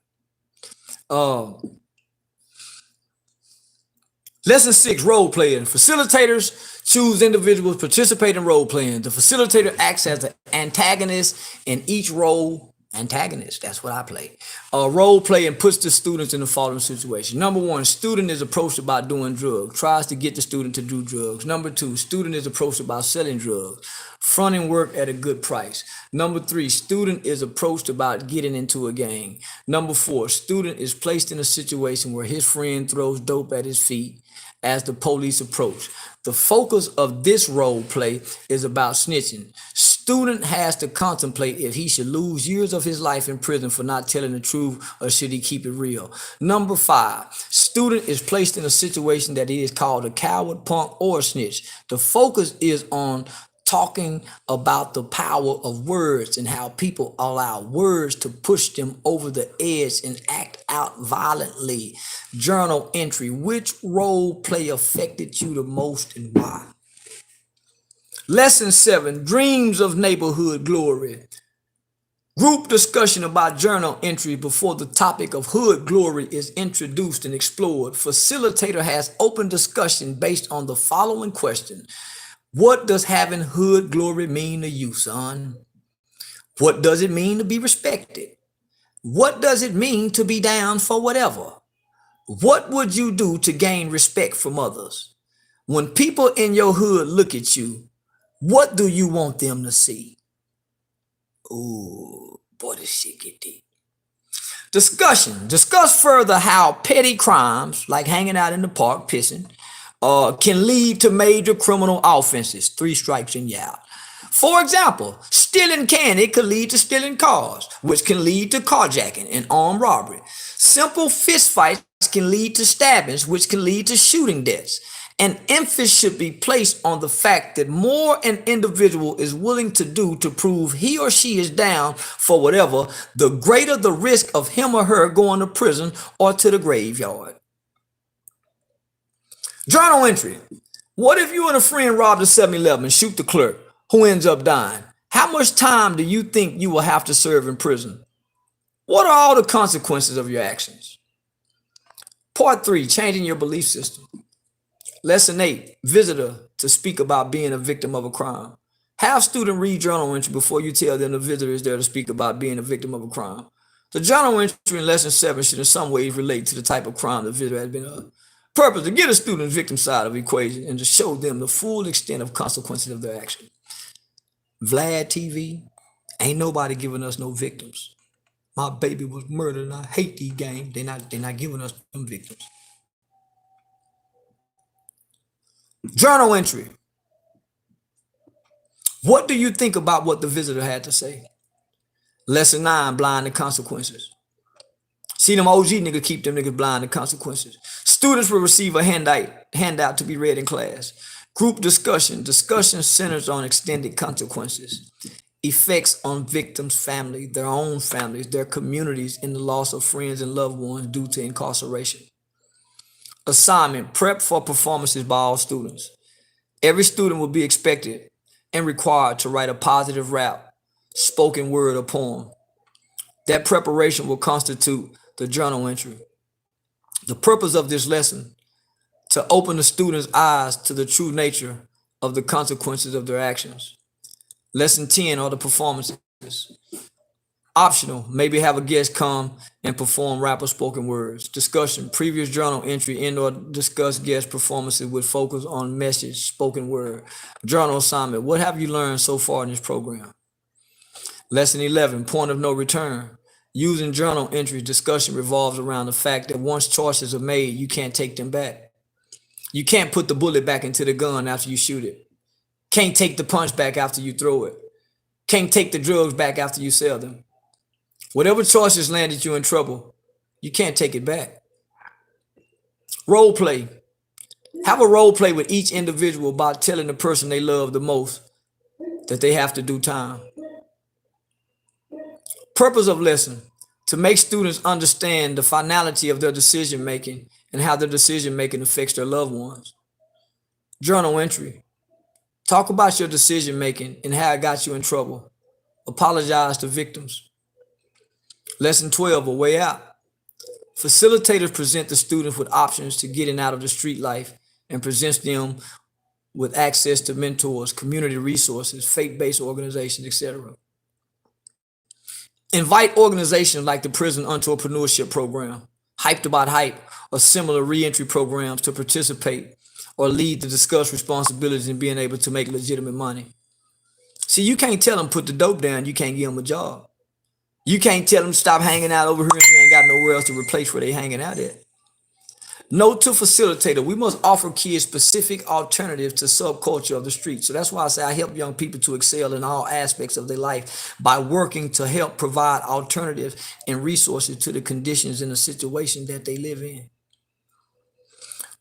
Lesson 6, role playing. Facilitators choose individuals participate in role playing. The facilitator acts as an antagonist in each role. Antagonist, that's what I play. Role play and puts the students in the following situation. Number 1, student is approached about doing drugs, tries to get the student to do drugs. Number 2, student is approached about selling drugs, fronting work at a good price. Number 3, student is approached about getting into a gang. Number 4, student is placed in a situation where his friend throws dope at his feet as the police approach. The focus of this role play is about snitching. Student has to contemplate if he should lose years of his life in prison for not telling the truth or should he keep it real. Number 5, student is placed in a situation that is called a coward, punk, or snitch. The focus is on talking about the power of words and how people allow words to push them over the edge and act out violently. Journal entry. Which role play affected you the most and why? Lesson 7, dreams of neighborhood glory. Group discussion about journal entry before the topic of hood glory is introduced and explored. Facilitator has open discussion based on the following question. What does having hood glory mean to you, son? What does it mean to be respected? What does it mean to be down for whatever? What would you do to gain respect from others? When people in your hood look at you, what do you want them to see? Ooh, boy, this shit get deep. Discussion. Discuss further how petty crimes, like hanging out in the park, pissing, can lead to major criminal offenses. 3 strikes and you're out. For example, stealing candy could lead to stealing cars, which can lead to carjacking and armed robbery. Simple fistfights can lead to stabbings, which can lead to shooting deaths. An emphasis should be placed on the fact that more an individual is willing to do to prove he or she is down for whatever, the greater the risk of him or her going to prison or to the graveyard. Journal entry. What if you and a friend robbed a 7-Eleven and shoot the clerk who ends up dying? How much time do you think you will have to serve in prison? What are all the consequences of your actions? Part 3, changing your belief system. Lesson 8, visitor to speak about being a victim of a crime. Have student read journal entry before you tell them the visitor is there to speak about being a victim of a crime. The journal entry in lesson 7 should in some ways relate to the type of crime the visitor has been of. Purpose, to get a student victim side of the equation and to show them the full extent of consequences of their action. Vlad TV, ain't nobody giving us no victims. My baby was murdered and I hate these games. They're not giving us them victims. Journal entry. What do you think about what the visitor had to say? Lesson 9, blind to consequences. See, them OG niggas keep them niggas blind to consequences. Students will receive a handout to be read in class. Group discussion. Discussion centers on extended consequences. Effects on victims' family, their own families, their communities in the loss of friends and loved ones due to incarceration. Assignment, prep for performances by all students. Every student will be expected and required to write a positive rap, spoken word, or poem. That preparation will constitute the journal entry. The purpose of this lesson, to open the students' eyes to the true nature of the consequences of their actions. Lesson 10 are the performances. Optional, maybe have a guest come and perform rap or spoken words. Discussion, previous journal entry and/or discuss guest performances with focus on message, spoken word. Journal assignment, what have you learned so far in this program? Lesson 11, point of no return. Using journal entry, discussion revolves around the fact that once choices are made, you can't take them back. You can't put the bullet back into the gun after you shoot it. Can't take the punch back after you throw it. Can't take the drugs back after you sell them. Whatever choices landed you in trouble, you can't take it back. Role play. Have a role play with each individual about telling the person they love the most that they have to do time. Purpose of lesson, to make students understand the finality of their decision making and how their decision making affects their loved ones. Journal entry. Talk about your decision making and how it got you in trouble. Apologize to victims. Lesson 12, a way out. Facilitators present the students with options to getting out of the street life and presents them with access to mentors, community resources, faith-based organizations, etc. Invite organizations like the Prison Entrepreneurship Program, Hyped About Hype, or similar reentry programs to participate or lead to discuss responsibilities in being able to make legitimate money. See, you can't tell them put the dope down, you can't give them a job. You can't tell them stop hanging out over here and you ain't got nowhere else to replace where they hanging out at. Note to facilitator, we must offer kids specific alternatives to subculture of the street. So that's why I say I help young people to excel in all aspects of their life by working to help provide alternatives and resources to the conditions and the situation that they live in.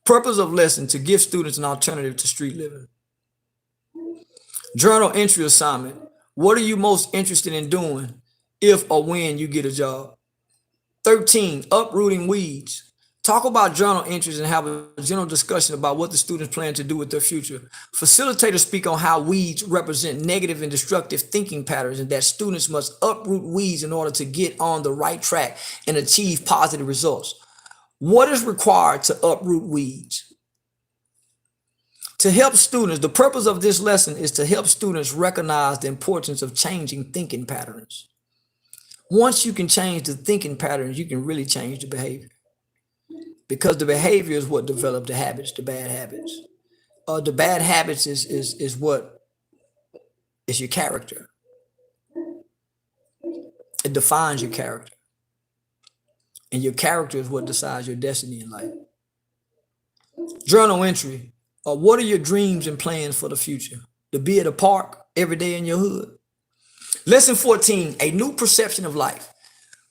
Purpose of lesson, to give students an alternative to street living. Journal entry assignment. What are you most interested in doing if or when you get a job? 13, uprooting weeds. Talk about journal entries and have a general discussion about what the students plan to do with their future. Facilitators speak on how weeds represent negative and destructive thinking patterns and that students must uproot weeds in order to get on the right track and achieve positive results. What is required to uproot weeds? To help students, the purpose of this lesson is to help students recognize the importance of changing thinking patterns. Once you can change the thinking patterns, you can really change the behavior. Because the behavior is what developed the habits, the bad habits. the bad habits is what is your character. It defines your character. And your character is what decides your destiny in life. Journal entry. What are your dreams and plans for the future? To be at a park every day in your hood. Lesson 14, a new perception of life.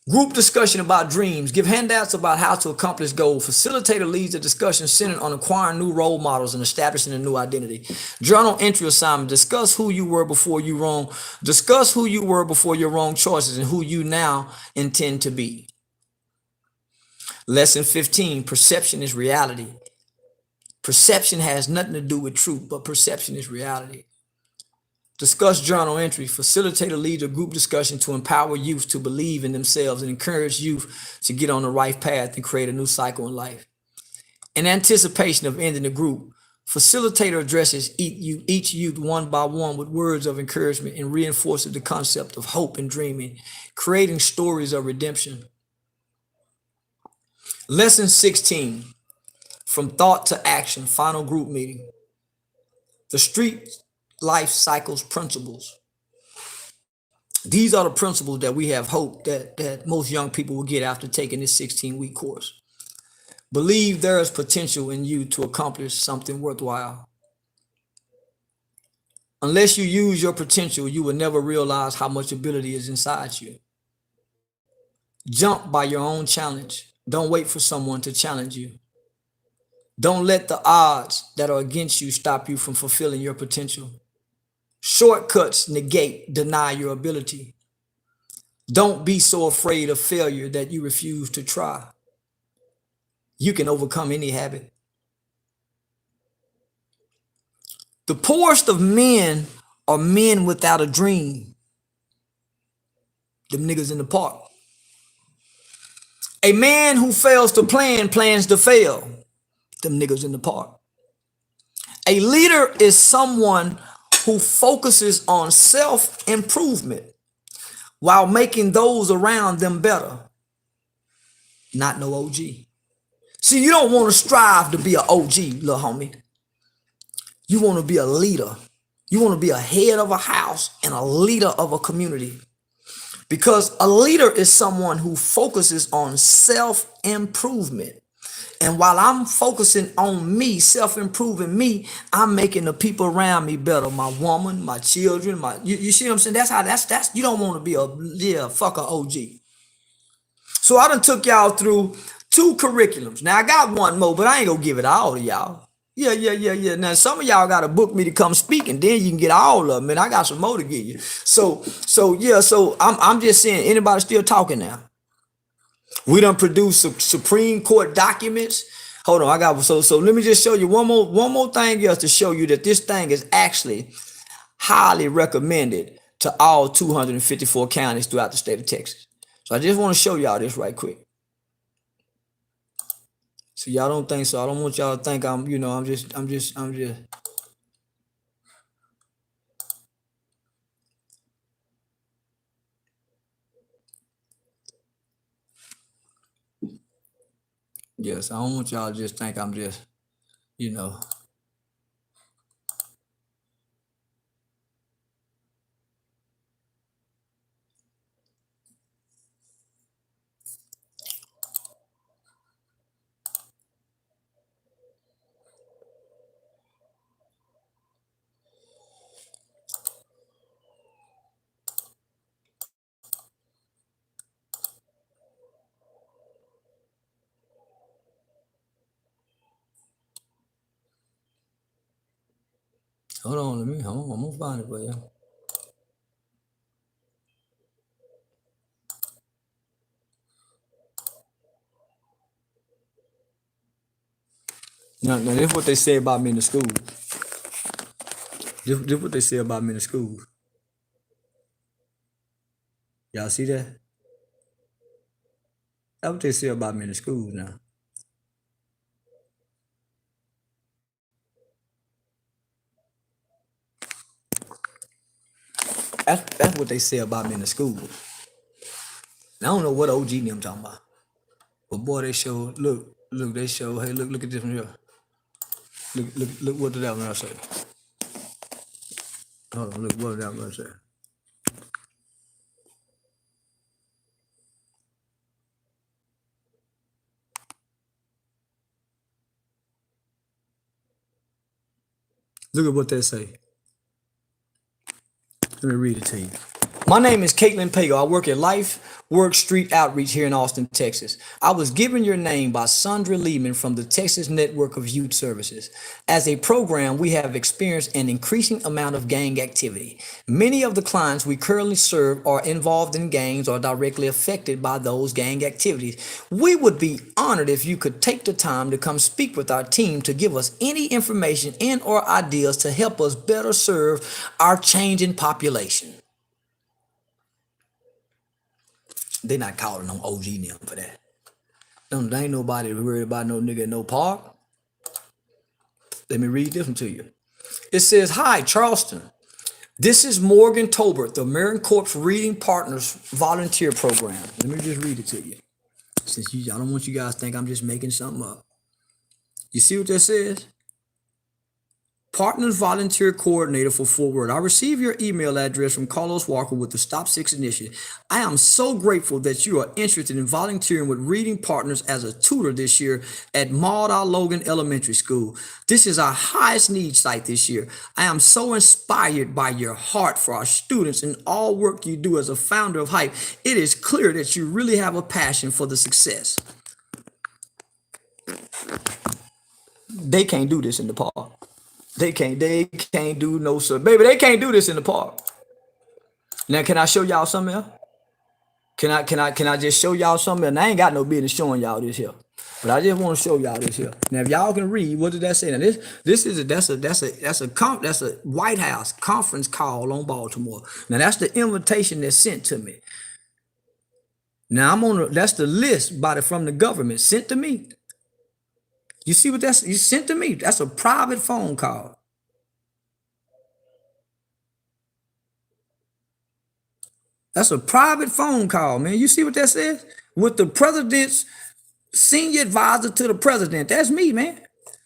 Group discussion about dreams. Give handouts about how to accomplish goals. Facilitator leads a discussion centered on acquiring new role models and establishing a new identity. Journal entry assignment. Discuss who you were before you wrong. Discuss who you were before your wrong choices and who you now intend to be. Lesson 15, perception is reality. Perception has nothing to do with truth, but perception is reality. Discuss journal entry. Facilitator leads a group discussion to empower youth to believe in themselves and encourage youth to get on the right path and create a new cycle in life. In anticipation of ending the group, facilitator addresses each youth one by one with words of encouragement and reinforces the concept of hope and dreaming, creating stories of redemption. Lesson 16, from thought to action, final group meeting. The street life cycles principles. These are the principles that we have hope that most young people will get after taking this 16-week course. Believe there is potential in you to accomplish something worthwhile. Unless you use your potential, you will never realize how much ability is inside you. Jump by your own challenge. Don't wait for someone to challenge you. Don't let the odds that are against you stop you from fulfilling your potential. Shortcuts deny your ability. Don't be so afraid of failure that you refuse to try. You can overcome any habit. The poorest of men are men without a dream. Them niggas in the park. A man who fails to plan plans to fail. Them niggas in the park. A leader is someone who focuses on self-improvement while making those around them better. Not no OG. See, you don't want to strive to be an OG, little homie. You want to be a leader. You want to be a head of a house and a leader of a community. Because a leader is someone who focuses on self-improvement. And while I'm focusing on me, self-improving me, I'm making the people around me better. My woman, my children, you see what I'm saying? That's you don't want to be a fucker OG. So I done took y'all through 2 curriculums. Now I got one more, but I ain't gonna give it all to y'all. Yeah. Now some of y'all gotta book me to come speak, and then you can get all of them. And I got some more to give you. So I'm just saying, anybody still talking now? We done produced Supreme Court documents. Hold on, so let me just show you one more thing else to show you that this thing is actually highly recommended to all 254 counties throughout the state of Texas. So I just want to show y'all this right quick. So y'all don't think so. I don't want y'all to think I'm just. Yes, I don't want y'all to just think I'm just, hold on, I'm gonna find it for you. Now this is what they say about me in the school. This is what they say about me in the school. Y'all see that? That's what they say about me in the schools now. That's what they say about me in the school. I don't know what OG them talking about. But boy, they show, look, they show, hey, look at this one here. Look what did that one say? Hold on, look what did that one say? Look at what they say. Let me read it to you. My name is Caitlin Pago. I work at Life Work Street Outreach here in Austin, Texas. I was given your name by Sandra Lehman from the Texas Network of Youth Services. As a program, we have experienced an increasing amount of gang activity. Many of the clients we currently serve are involved in gangs or directly affected by those gang activities. We would be honored if you could take the time to come speak with our team to give us any information and or ideas to help us better serve our changing population. They not calling on OG them for that. There ain't nobody worried about no nigga in no park. Let me read this one to you. It says, "Hi, Charleston. This is Morgan Tolbert, the American Corps Reading Partners Volunteer Program." Let me just read it to you. Since I don't want you guys to think I'm just making something up. You see what that says? Partners Volunteer Coordinator for Fort Worth. I received your email address from Carlos Walker with the Stop 6 Initiative. I am so grateful that you are interested in volunteering with Reading Partners as a tutor this year at Maud R. Logan Elementary School. This is our highest need site this year. I am so inspired by your heart for our students and all work you do as a founder of Hype. It is clear that you really have a passion for the success. They can't do this in the park. They can't do no sir. Baby, they can't do this in the park. Now, can I show y'all something else? Can I just show y'all something else? And I ain't got no business showing y'all this here. But I just want to show y'all this here. Now, if y'all can read, what did that say? Now, that's a White House conference call on Baltimore. Now, that's the invitation that's sent to me. Now, that's the list from the government sent to me. You see what you sent to me? That's a private phone call. That's a private phone call, man. You see what that says? With the president's senior advisor to the president. That's me, man.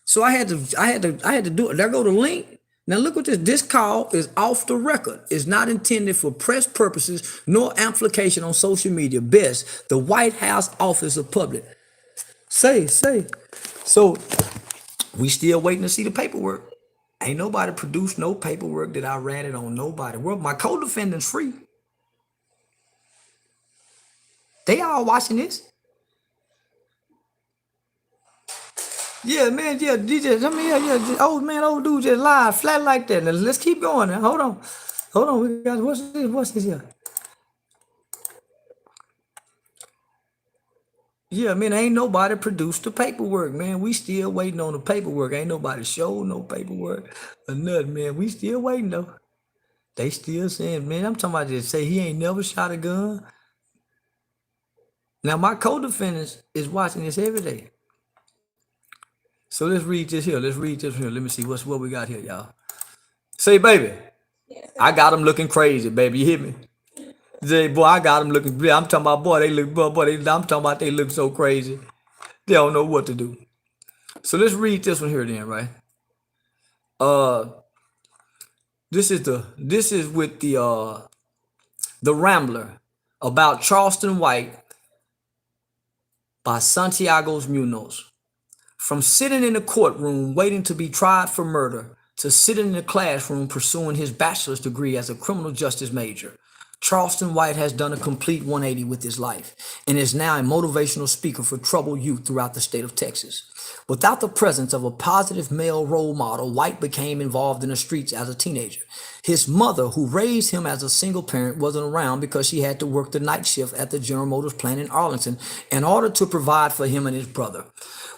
So I had to do it. There go the link. Now look what this call is off the record. It's not intended for press purposes nor amplification on social media. Best, the White House Office of Public. Say. So we still waiting to see the paperwork. Ain't nobody produced no paperwork that I ran it on nobody. Well, my co-defendant's free. They all watching this. Yeah, man, yeah, DJ, old dude just live, flat like that. Now, let's keep going now. Hold on, we got, what's this here? Yeah, man, ain't nobody produced the paperwork, man. We still waiting on the paperwork. Ain't nobody showed no paperwork or nothing, man. We still waiting, though. They still saying, man, I'm talking about just say he ain't never shot a gun. Now, my co-defendant is watching this every day. So let's read this here. Let me see what we got here, y'all. Say, baby, I got them looking crazy, baby. You hear me? Say, boy, I got them looking. I'm talking about, boy, I'm talking about they look so crazy. They don't know what to do. So let's read this one here then, right? This is with the Rambler about Charleston White by Santiago Munoz. From sitting in the courtroom waiting to be tried for murder to sitting in the classroom pursuing his bachelor's degree as a criminal justice major, Charleston White has done a complete 180 with his life and is now a motivational speaker for troubled youth throughout the state of Texas. Without the presence of a positive male role model, White became involved in the streets as a teenager. His mother, who raised him as a single parent, wasn't around because she had to work the night shift at the General Motors plant in Arlington in order to provide for him and his brother.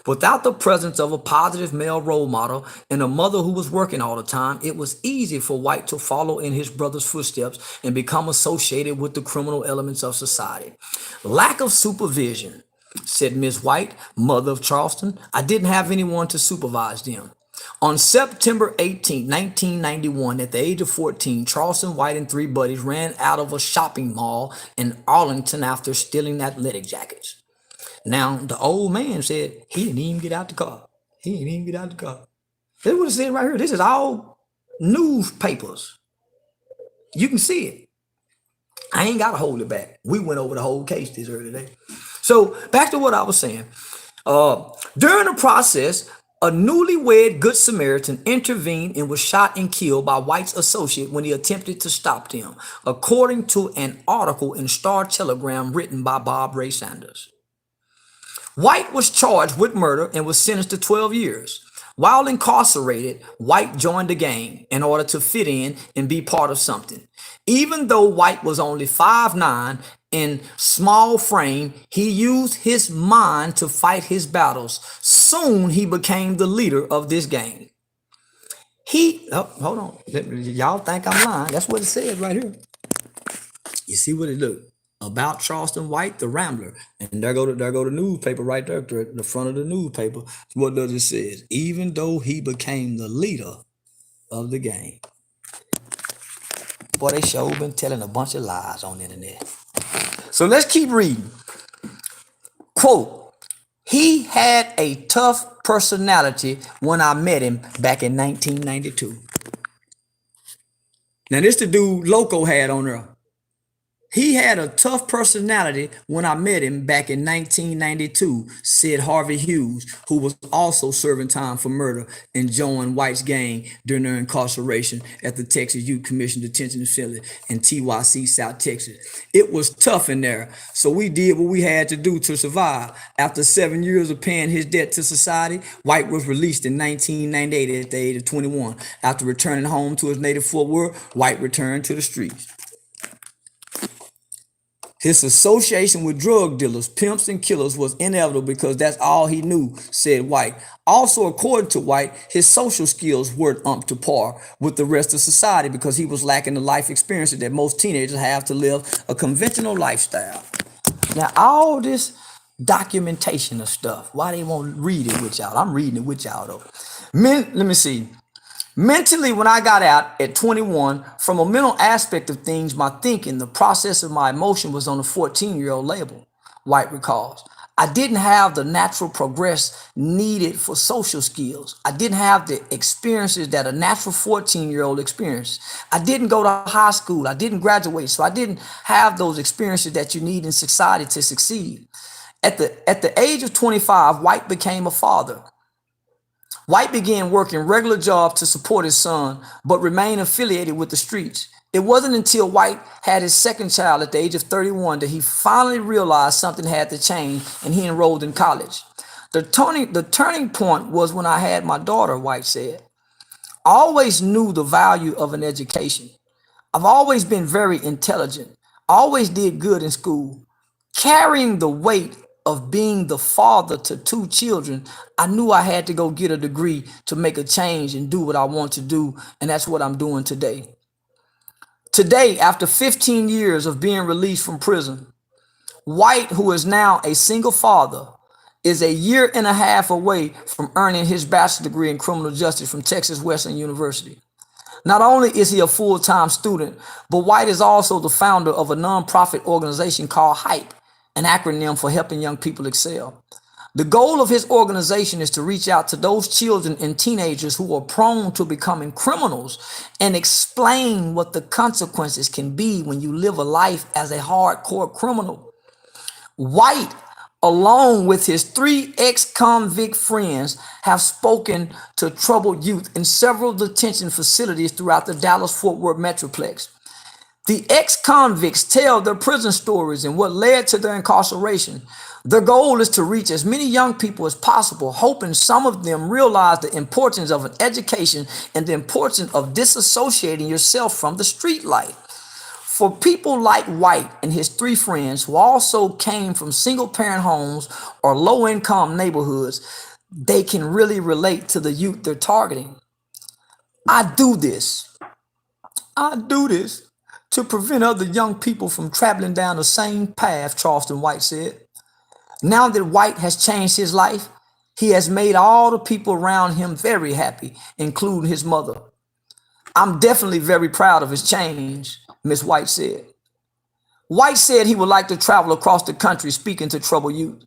Without the presence of a positive male role model and a mother who was working all the time, it was easy for White to follow in his brother's footsteps and become associated with the criminal elements of society. Lack of supervision, said Miss White, mother of Charleston. I didn't have anyone to supervise them. On September 18, 1991, at the age of 14, Charleston White and three buddies ran out of a shopping mall in Arlington after stealing athletic jackets. Now, the old man said he didn't even get out the car. This is what it says right here. This is all newspapers. You can see it. I ain't got to hold it back. We went over the whole case this early day. So back to what I was saying. During the process, a newlywed Good Samaritan intervened and was shot and killed by White's associate when he attempted to stop them, according to an article in Star Telegram written by Bob Ray Sanders. White was charged with murder and was sentenced to 12 years. While incarcerated, White joined the gang in order to fit in and be part of something. Even though White was only 5'9" in small frame, he used his mind to fight his battles. Soon he became the leader of this gang. Hold on. Y'all think I'm lying. That's what it says right here. You see what it looked? About Charleston White, the Rambler. And there go the newspaper right there, the front of the newspaper. What does it say? Even though he became the leader of the gang. Boy, they sure been telling a bunch of lies on the internet. So let's keep reading. Quote, he had a tough personality when I met him back in 1992. Now this the dude Loco had on there. He had a tough personality when I met him back in 1992, said Harvey Hughes, who was also serving time for murder and joined White's gang during their incarceration at the Texas Youth Commission Detention Facility in TYC, South Texas. It was tough in there, so we did what we had to do to survive. After 7 years of paying his debt to society, White was released in 1998 at the age of 21. After returning home to his native Fort Worth, White returned to the streets. His association with drug dealers, pimps, and killers was inevitable because that's all he knew, said White. Also, according to White, his social skills weren't up to par with the rest of society because he was lacking the life experiences that most teenagers have to live a conventional lifestyle. Now, all this documentation of stuff, why they won't read it with y'all? I'm reading it with y'all, though. Let me see. Mentally, when I got out at 21, from a mental aspect of things, my thinking, the process of my emotion was on a 14-year-old level, White recalls. I didn't have the natural progress needed for social skills. I didn't have the experiences that a natural 14-year-old experienced. I didn't go to high school. I didn't graduate. So I didn't have those experiences that you need in society to succeed. At the age of 25, White became a father. White began working regular jobs to support his son, but remained affiliated with the streets. It wasn't until White had his second child at the age of 31 that he finally realized something had to change, and he enrolled in college. The turning point was when I had my daughter, White said. I always knew the value of an education. I've always been very intelligent. I always did good in school. Carrying the weight of being the father to 2 children, I knew I had to go get a degree to make a change and do what I want to do, and that's what I'm doing today. Today, after 15 years of being released from prison, White, who is now a single father, is a year and a half away from earning his bachelor's degree in criminal justice from Texas Western University. Not only is he a full-time student, but White is also the founder of a nonprofit organization called HYPE, an acronym for helping young people excel. The goal of his organization is to reach out to those children and teenagers who are prone to becoming criminals and explain what the consequences can be when you live a life as a hardcore criminal. White, along with his 3 ex-convict friends, have spoken to troubled youth in several detention facilities throughout the Dallas-Fort Worth Metroplex. The ex-convicts tell their prison stories and what led to their incarceration. Their goal is to reach as many young people as possible, hoping some of them realize the importance of an education and the importance of disassociating yourself from the street life. For people like White and his 3 friends who also came from single-parent homes or low-income neighborhoods, they can really relate to the youth they're targeting. I do this to prevent other young people from traveling down the same path, Charleston White said. Now that White has changed his life, he has made all the people around him very happy, including his mother. I'm definitely very proud of his change, Miss White said. White said he would like to travel across the country speaking to troubled youth.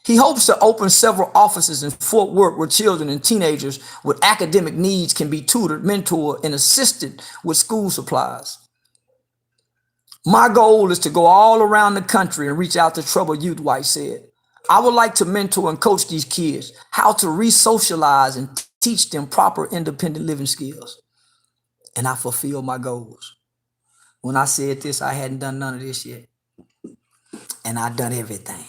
He hopes to open several offices in Fort Worth where children and teenagers with academic needs can be tutored, mentored, and assisted with school supplies. My goal is to go all around the country and reach out to troubled youth, White said. I would like to mentor and coach these kids how to re-socialize and teach them proper independent living skills. And I fulfilled my goals. When I said this, I hadn't done none of this yet. And I done everything.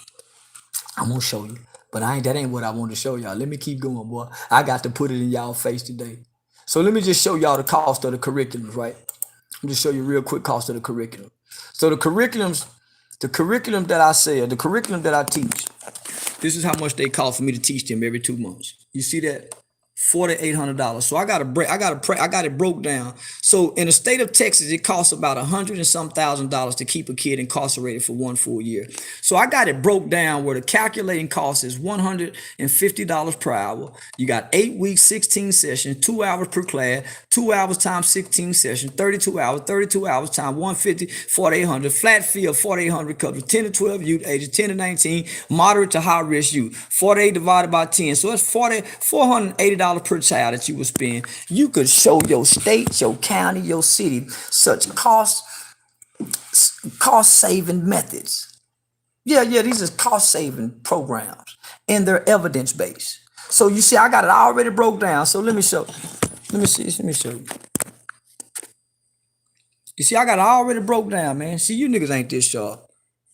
I'm gonna show you. But that ain't what I want to show y'all. Let me keep going, boy. I got to put it in y'all face today. So let me just show y'all the cost of the curriculums, right? Let me just show you real quick cost of the curriculum. So the curriculum that I sell, the curriculum that I teach, this is how much they cost for me to teach them every 2 months. You see that? $4,800. So I got it broke down. So in the state of Texas, it costs about $100 and some thousand to keep a kid incarcerated for 1 full year. So I got it broke down where the calculating cost is $150 per hour. You got 8 weeks, 16 sessions, 2 hours per class, 2 hours times 16 sessions, 32 hours times 150, 4,800. Flat fee of 4,800 covers 10 to 12 youth, ages 10 to 19, moderate to high risk youth. 48 divided by 10. So it's $480 per child that you would spend. You could show your state, your county, your city such cost saving methods. Yeah, these are cost saving programs and they're evidence based. So you see, I got it already broke down. So let me show you. You see, I got it already broke down, man. See, you niggas ain't this sharp.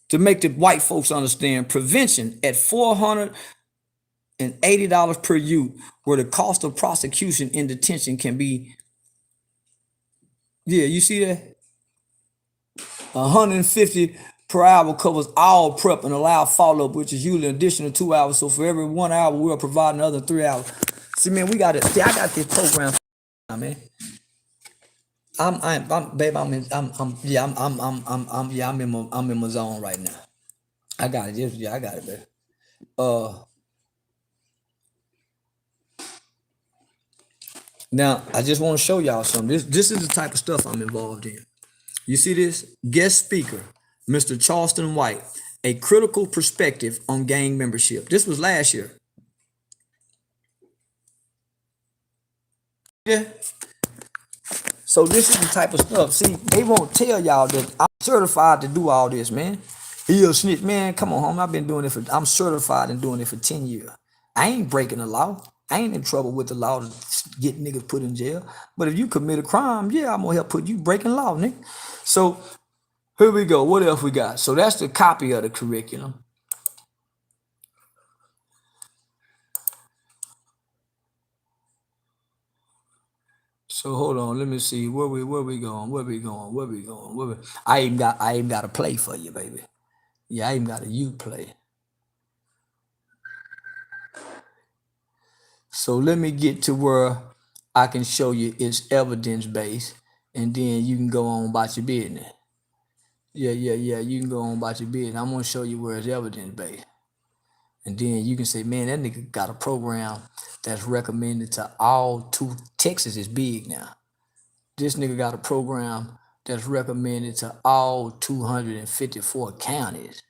To make the white folks understand, prevention at $480 per youth, where the cost of prosecution in detention can be, yeah, you see that? 150 per hour covers all prep and allow follow-up, which is usually an additional 2 hours. So for every 1 hour, we'll provide another 3 hours. See, man, we got it. See, I got this program, man. I'm in my zone right now. I got it. Yeah, I got it, baby. Now I just want to show y'all something. This is the type of stuff I'm involved in. You see this? Guest speaker, Mr. Charleston White, a critical perspective on gang membership. This was last year. Yeah. So this is the type of stuff. See, they won't tell y'all that I'm certified to do all this, man. He a snitch, man. Come on, home. I'm certified in doing it for 10 years. I ain't breaking the law. I ain't in trouble with the law to get niggas put in jail. But if you commit a crime, yeah, I'm gonna help put you breaking law, nigga. So here we go. What else we got? So that's the copy of the curriculum. So hold on, let me see where we going. I even got a play for you, baby. Yeah, I even got a you play. So let me get to where I can show you it's evidence based, and then you can go on about your business. Yeah, you can go on about your business. I'm gonna show you where it's evidence based. And then you can say, man, that nigga got a program that's recommended to all Texas is big now. This nigga got a program that's recommended to all 254 counties.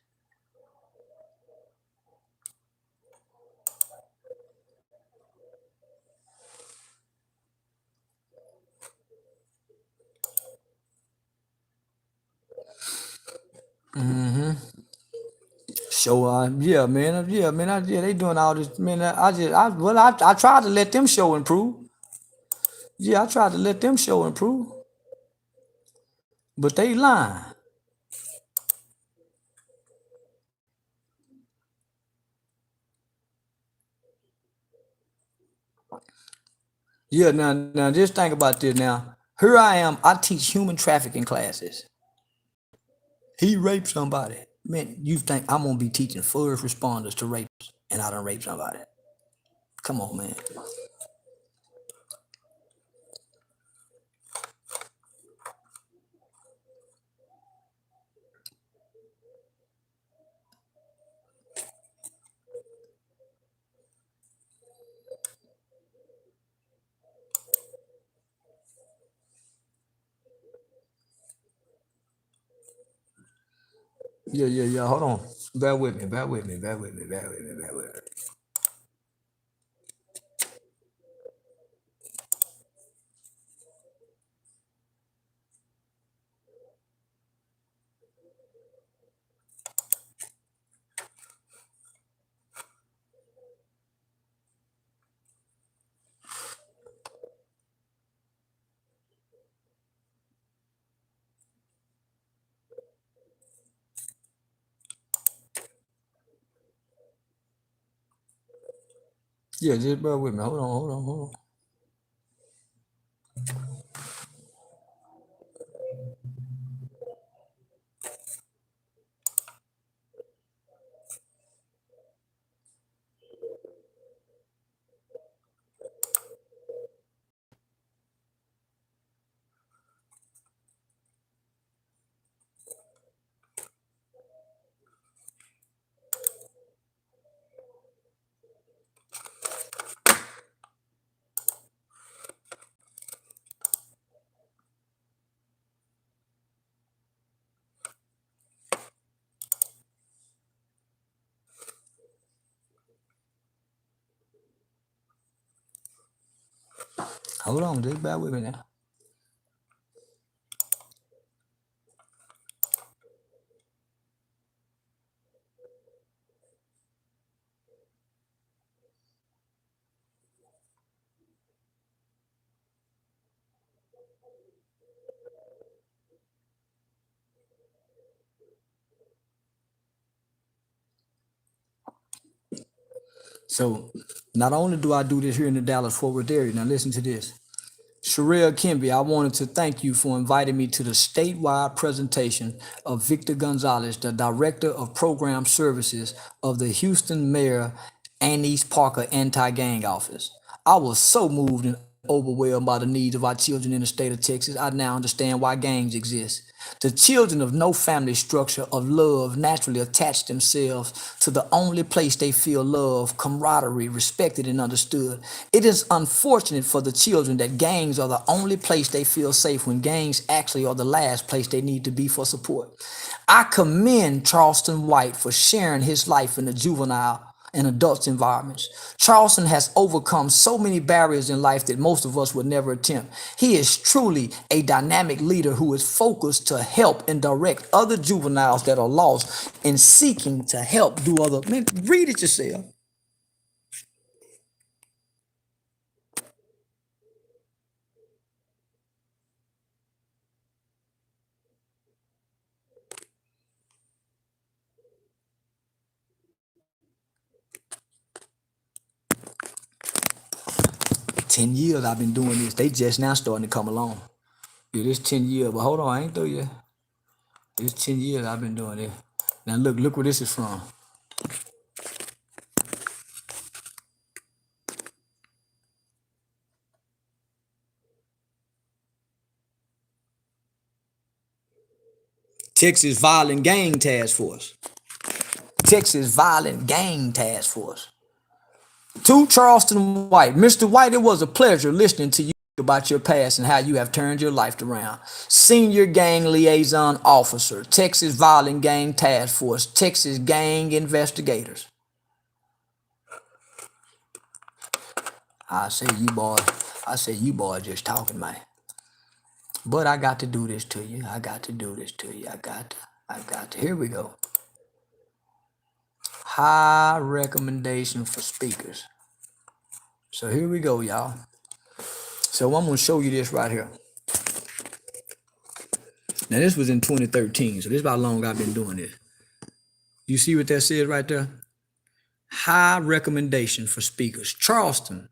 So yeah, man, they doing all this, man. I tried to let them show improve. Yeah, I tried to let them show improve, but they lying. Yeah, now just think about this. Now here I am. I teach human trafficking classes. He raped somebody. Man, you think I'm gonna be teaching first responders to rape, and I done rape somebody? Come on, man. Yeah. Hold on. Bear with me, bear with me, bear with me, bear with me, bear with me. Yeah, just bear with me. Hold on, hold on, hold on. Hold on, just bear with me now. So not only do I do this here in the Dallas Fort Worth area, now listen to this. Sherelle Kimby, I wanted to thank you for inviting me to the statewide presentation of Victor Gonzalez, the Director of Program Services of the Houston Mayor Annice Parker Anti-Gang Office. I was so moved and overwhelmed by the needs of our children in the state of Texas. I now understand why gangs exist. The children of no family structure of love naturally attach themselves to the only place they feel love, camaraderie, respected, and understood. It is unfortunate for the children that gangs are the only place they feel safe when gangs actually are the last place they need to be for support. I commend Charleston White for sharing his life in the juvenile and adult environments. Charleston has overcome so many barriers in life that most of us would never attempt. He is truly a dynamic leader who is focused to help and direct other juveniles that are lost and seeking to help do other. Man, read it yourself. Ten years I've been doing this. They just now starting to come along. Yeah, this 10 years, but hold on, I ain't through yet. It's 10 years I've been doing it. Now look where this is from. Texas Violent Gang Task Force. Texas Violent Gang Task Force. To Charleston White. Mr. White, it was a pleasure listening to you about your past and how you have turned your life around. Senior Gang Liaison Officer, Texas Violent Gang Task Force, Texas Gang Investigators. I say you boy just talking, man. But I got to do this to you. I got to do this to you. I got to. Here we go. High recommendation for speakers. So here we go, y'all. So I'm gonna show you this right here. Now this was in 2013, so this is how long I've been doing this. You see what that says right there? High recommendation for speakers. Charleston,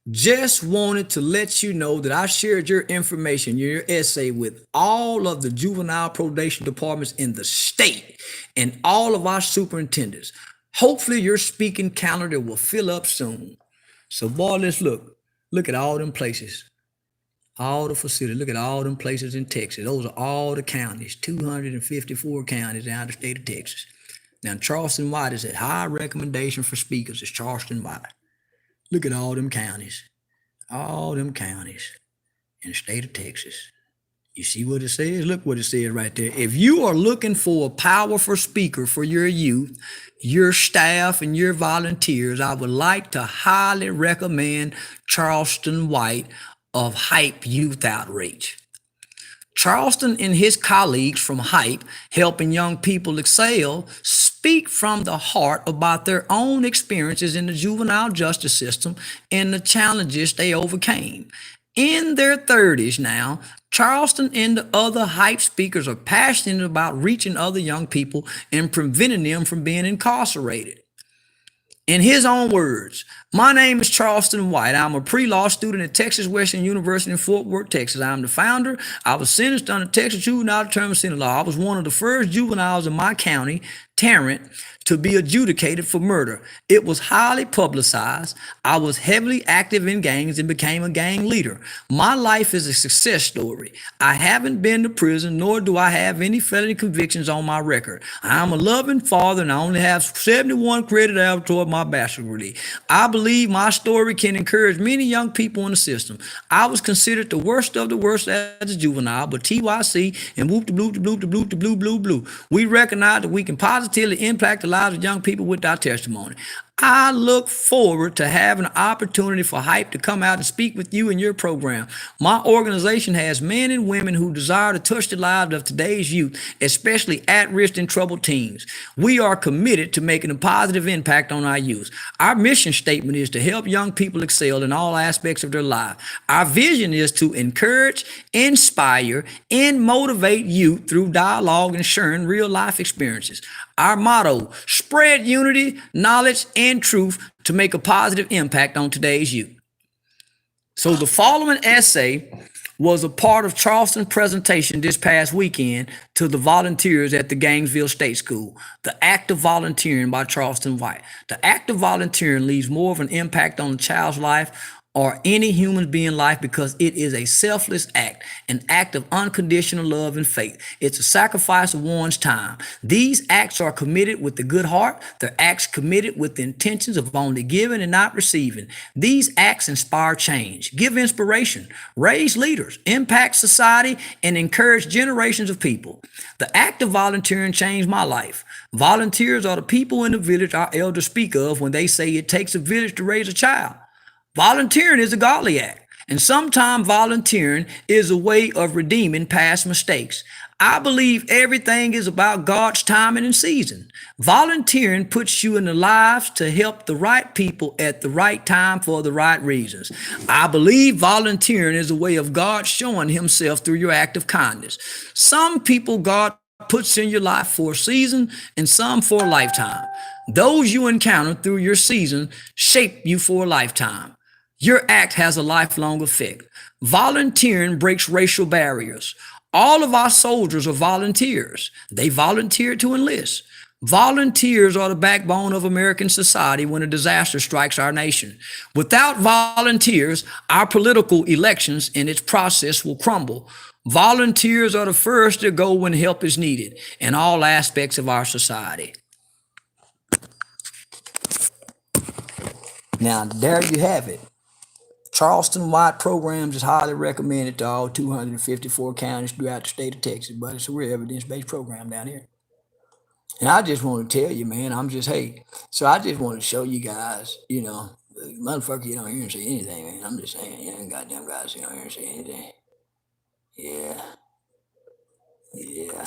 just wanted to let you know that I shared your information, your essay with all of the juvenile probation departments in the state and all of our superintendents. Hopefully your speaking calendar will fill up soon. So boy, let's look. Look at all them places. All the facilities. Look at all them places in Texas. Those are all the counties, 254 counties down the state of Texas. Now, Charleston White is at high recommendation for speakers. It's Charleston White. Look at all them counties. All them counties in the state of Texas. You see what it says? Look what it says right there. If you are looking for a powerful speaker for your youth, your staff, and your volunteers, I would like to highly recommend Charleston White of Hype Youth Outreach. Charleston and his colleagues from Hype, helping young people excel, speak from the heart about their own experiences in the juvenile justice system and the challenges they overcame. In their 30s now, Charleston and the other Hype speakers are passionate about reaching other young people and preventing them from being incarcerated. In his own words, my name is Charleston White. I'm a pre-law student at Texas Western University in Fort Worth, Texas. I'm the founder. I was sentenced under Texas juvenile determination law. I was one of the first juveniles in my county, Tarrant, to be adjudicated for murder. It was highly publicized. I was heavily active in gangs and became a gang leader. My life is a success story. I haven't been to prison, nor do I have any felony convictions on my record. I'm a loving father, and I only have 71 credit hours toward my bachelor's degree. I believe my story can encourage many young people in the system. I was considered the worst of the worst as a juvenile, but TYC and whoop the blue, the blue, the blue, the blue, blue, blue. We recognize that we can positively impact the lives of young people with our testimony. I look forward to having an opportunity for Hype to come out and speak with you in your program. My organization has men and women who desire to touch the lives of today's youth, especially at-risk and troubled teens. We are committed to making a positive impact on our youth. Our mission statement is to help young people excel in all aspects of their life. Our vision is to encourage, inspire, and motivate youth through dialogue and sharing real-life experiences. Our motto, spread unity, knowledge, and truth to make a positive impact on today's youth. So the following essay was a part of Charleston's presentation this past weekend to the volunteers at the Gainesville State School, The Act of Volunteering by Charleston White. The act of volunteering leaves more of an impact on a child's life or any human being life because it is a selfless act, an act of unconditional love and faith. It's a sacrifice of one's time. These acts are committed with a good heart. They're acts committed with the intentions of only giving and not receiving. These acts inspire change, give inspiration, raise leaders, impact society, and encourage generations of people. The act of volunteering changed my life. Volunteers are the people in the village our elders speak of when they say it takes a village to raise a child. Volunteering is a godly act, and sometimes volunteering is a way of redeeming past mistakes. I believe everything is about God's timing and season. Volunteering puts you in the lives to help the right people at the right time for the right reasons. I believe volunteering is a way of God showing himself through your act of kindness. Some people God puts in your life for a season and some for a lifetime. Those you encounter through your season shape you for a lifetime. Your act has a lifelong effect. Volunteering breaks racial barriers. All of our soldiers are volunteers. They volunteer to enlist. Volunteers are the backbone of American society when a disaster strikes our nation. Without volunteers, our political elections and its process will crumble. Volunteers are the first to go when help is needed in all aspects of our society. Now, there you have it. Charleston White programs is highly recommended to all 254 counties throughout the state of Texas, but it's a real evidence-based program down here. And I just want to tell you, man, so I just want to show you guys, motherfucker, you don't hear and say anything, man. I'm just saying, goddamn guys, you don't hear and say anything. Yeah,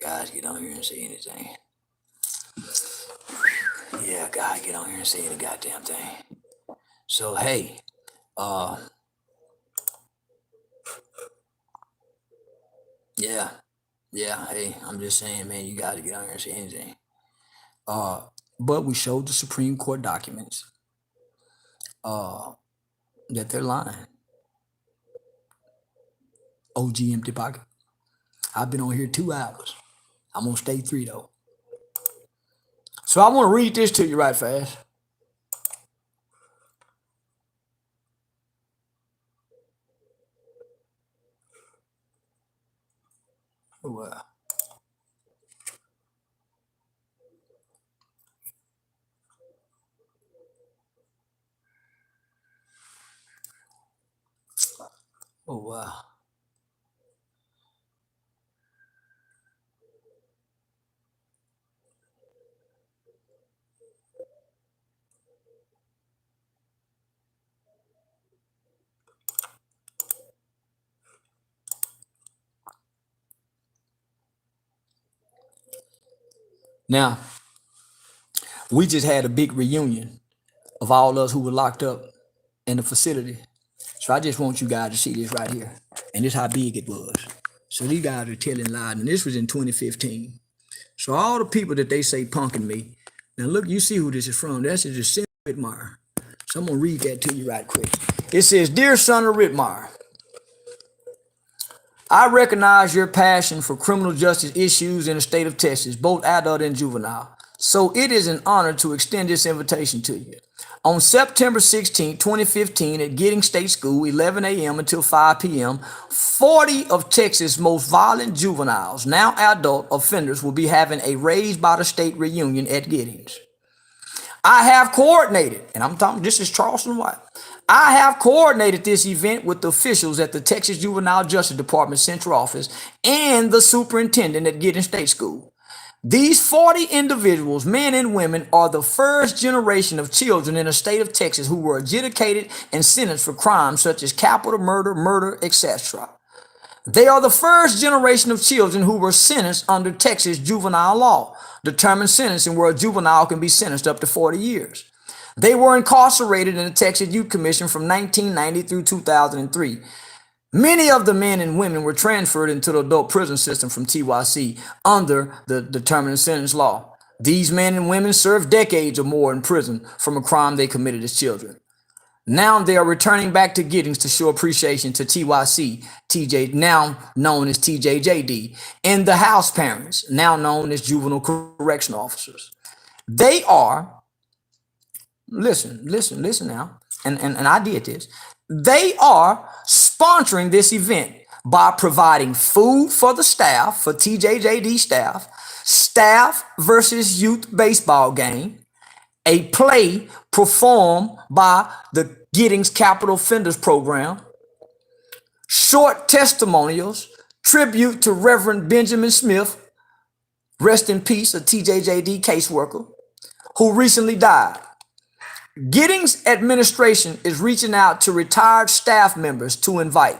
guys, get on here and say anything. Yeah, God, get on here and say any goddamn thing. So, hey, hey, I'm just saying, man, you got to get on here and say anything. But we showed the Supreme Court documents that they're lying. OG empty pocket. I've been on here 2 hours. I'm gonna stay 3 though. So I want to read this to you right fast. Oh, wow. Now, we just had a big reunion of all us who were locked up in the facility. So I just want you guys to see this right here. And this how big it was. So these guys are telling lies. And this was in 2015. So all the people that they say punking me. Now look, you see who this is from. That's just Senator Whitmire. So I'm going to read that to you right quick. It says, Dear Senator Whitmire, I recognize your passion for criminal justice issues in the state of Texas, both adult and juvenile. So it is an honor to extend this invitation to you. On September 16, 2015, at Giddings State School, 11 a.m. until 5 p.m., 40 of Texas' most violent juveniles, now adult offenders, will be having a Raised by the State reunion at Giddings. I have coordinated, and I'm talking, this is Charleston White. I have coordinated this event with the officials at the Texas Juvenile Justice Department Central Office and the superintendent at Giddings State School. These 40 individuals, men and women, are the first generation of children in the state of Texas who were adjudicated and sentenced for crimes such as capital murder, etc. They are the first generation of children who were sentenced under Texas juvenile law, determined sentencing where a juvenile can be sentenced up to 40 years. They were incarcerated in the Texas Youth Commission from 1990 through 2003. Many of the men and women were transferred into the adult prison system from TYC under the determined sentence law. These men and women served decades or more in prison from a crime they committed as children. Now they are returning back to Giddings to show appreciation to TYC, TJ, now known as TJJD, and the house parents, now known as juvenile correction officers. They are, listen now, and I did this. They are sponsoring this event by providing food for the staff, for TJJD staff versus youth baseball game, a play performed by the Giddings Capital Offenders Program, short testimonials, tribute to Reverend Benjamin Smith, rest in peace, a TJJD caseworker, who recently died. Giddings administration is reaching out to retired staff members to invite.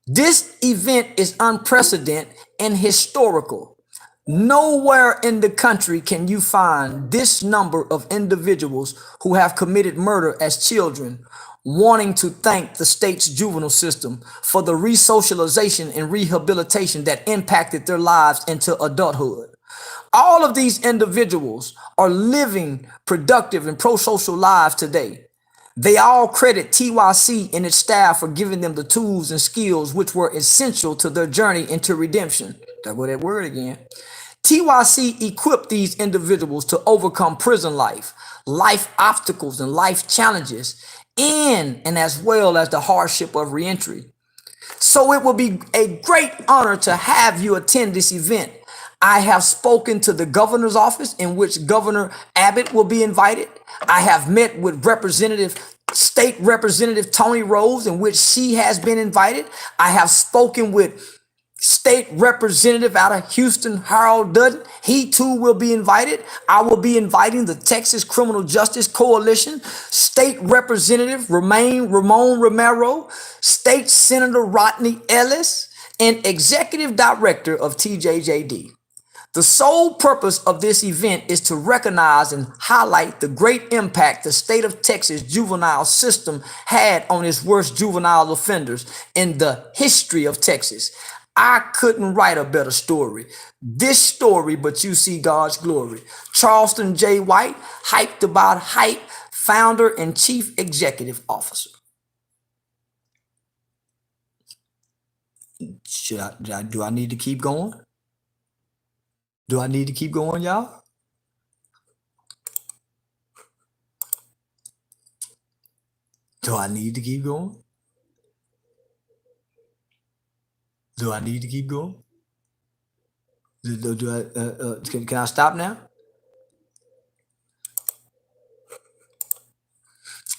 This event is unprecedented and historical. Nowhere in the country can you find this number of individuals who have committed murder as children wanting to thank the state's juvenile system for the resocialization and rehabilitation that impacted their lives into adulthood. All of these individuals are living productive and pro-social lives today. They all credit TYC and its staff for giving them the tools and skills which were essential to their journey into redemption. There go that word again. TYC equipped these individuals to overcome prison life obstacles and life challenges, and as well as the hardship of reentry. So it will be a great honor to have you attend this event. I have spoken to the governor's office in which Governor Abbott will be invited. I have met with State Representative Tony Rose in which she has been invited. I have spoken with State Representative out of Houston, Harold Dutton. He too will be invited. I will be inviting the Texas Criminal Justice Coalition, State Representative Ramon Romero, State Senator Rodney Ellis, and Executive Director of TJJD. The sole purpose of this event is to recognize and highlight the great impact the state of Texas juvenile system had on its worst juvenile offenders in the history of Texas. I couldn't write a better story. This story, but you see God's glory. Charleston J. White, hyped about hype, founder and chief executive officer. Do I need to keep going? Do I need to keep going, y'all? Do I need to keep going? Do I need to keep going? Can I stop now?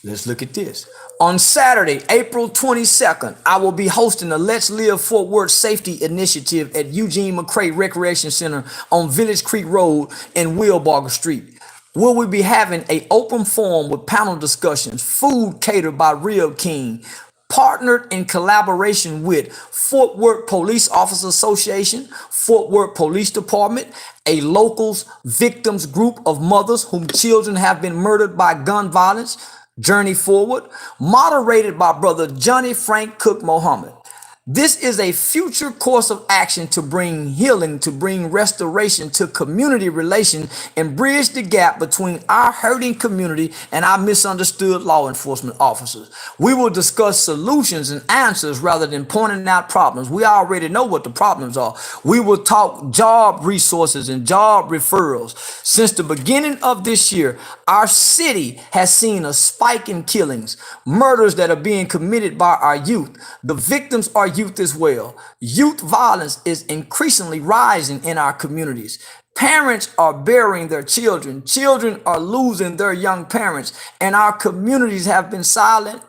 Let's look at this. On Saturday, April 22nd, I will be hosting the Let's Live Fort Worth Safety Initiative at Eugene McCray Recreation Center on Village Creek Road and Wilbarger Street. Will we be having an open forum with panel discussions, food catered by Real King, partnered in collaboration with Fort Worth Police Officers Association, Fort Worth Police Department, a locals victims group of mothers whom children have been murdered by gun violence, Journey Forward, moderated by Brother Johnny Frank Cook Mohammed. This is a future course of action to bring healing, to bring restoration to community relation and bridge the gap between our hurting community and our misunderstood law enforcement officers. We will discuss solutions and answers rather than pointing out problems. We already know what the problems are. We will talk job resources and job referrals. Since the beginning of this year, our city has seen a spike in killings, murders that are being committed by our youth. The victims are youth as well. Youth violence is increasingly rising in our communities. Parents are burying their children. Children are losing their young parents, and our communities have been silent.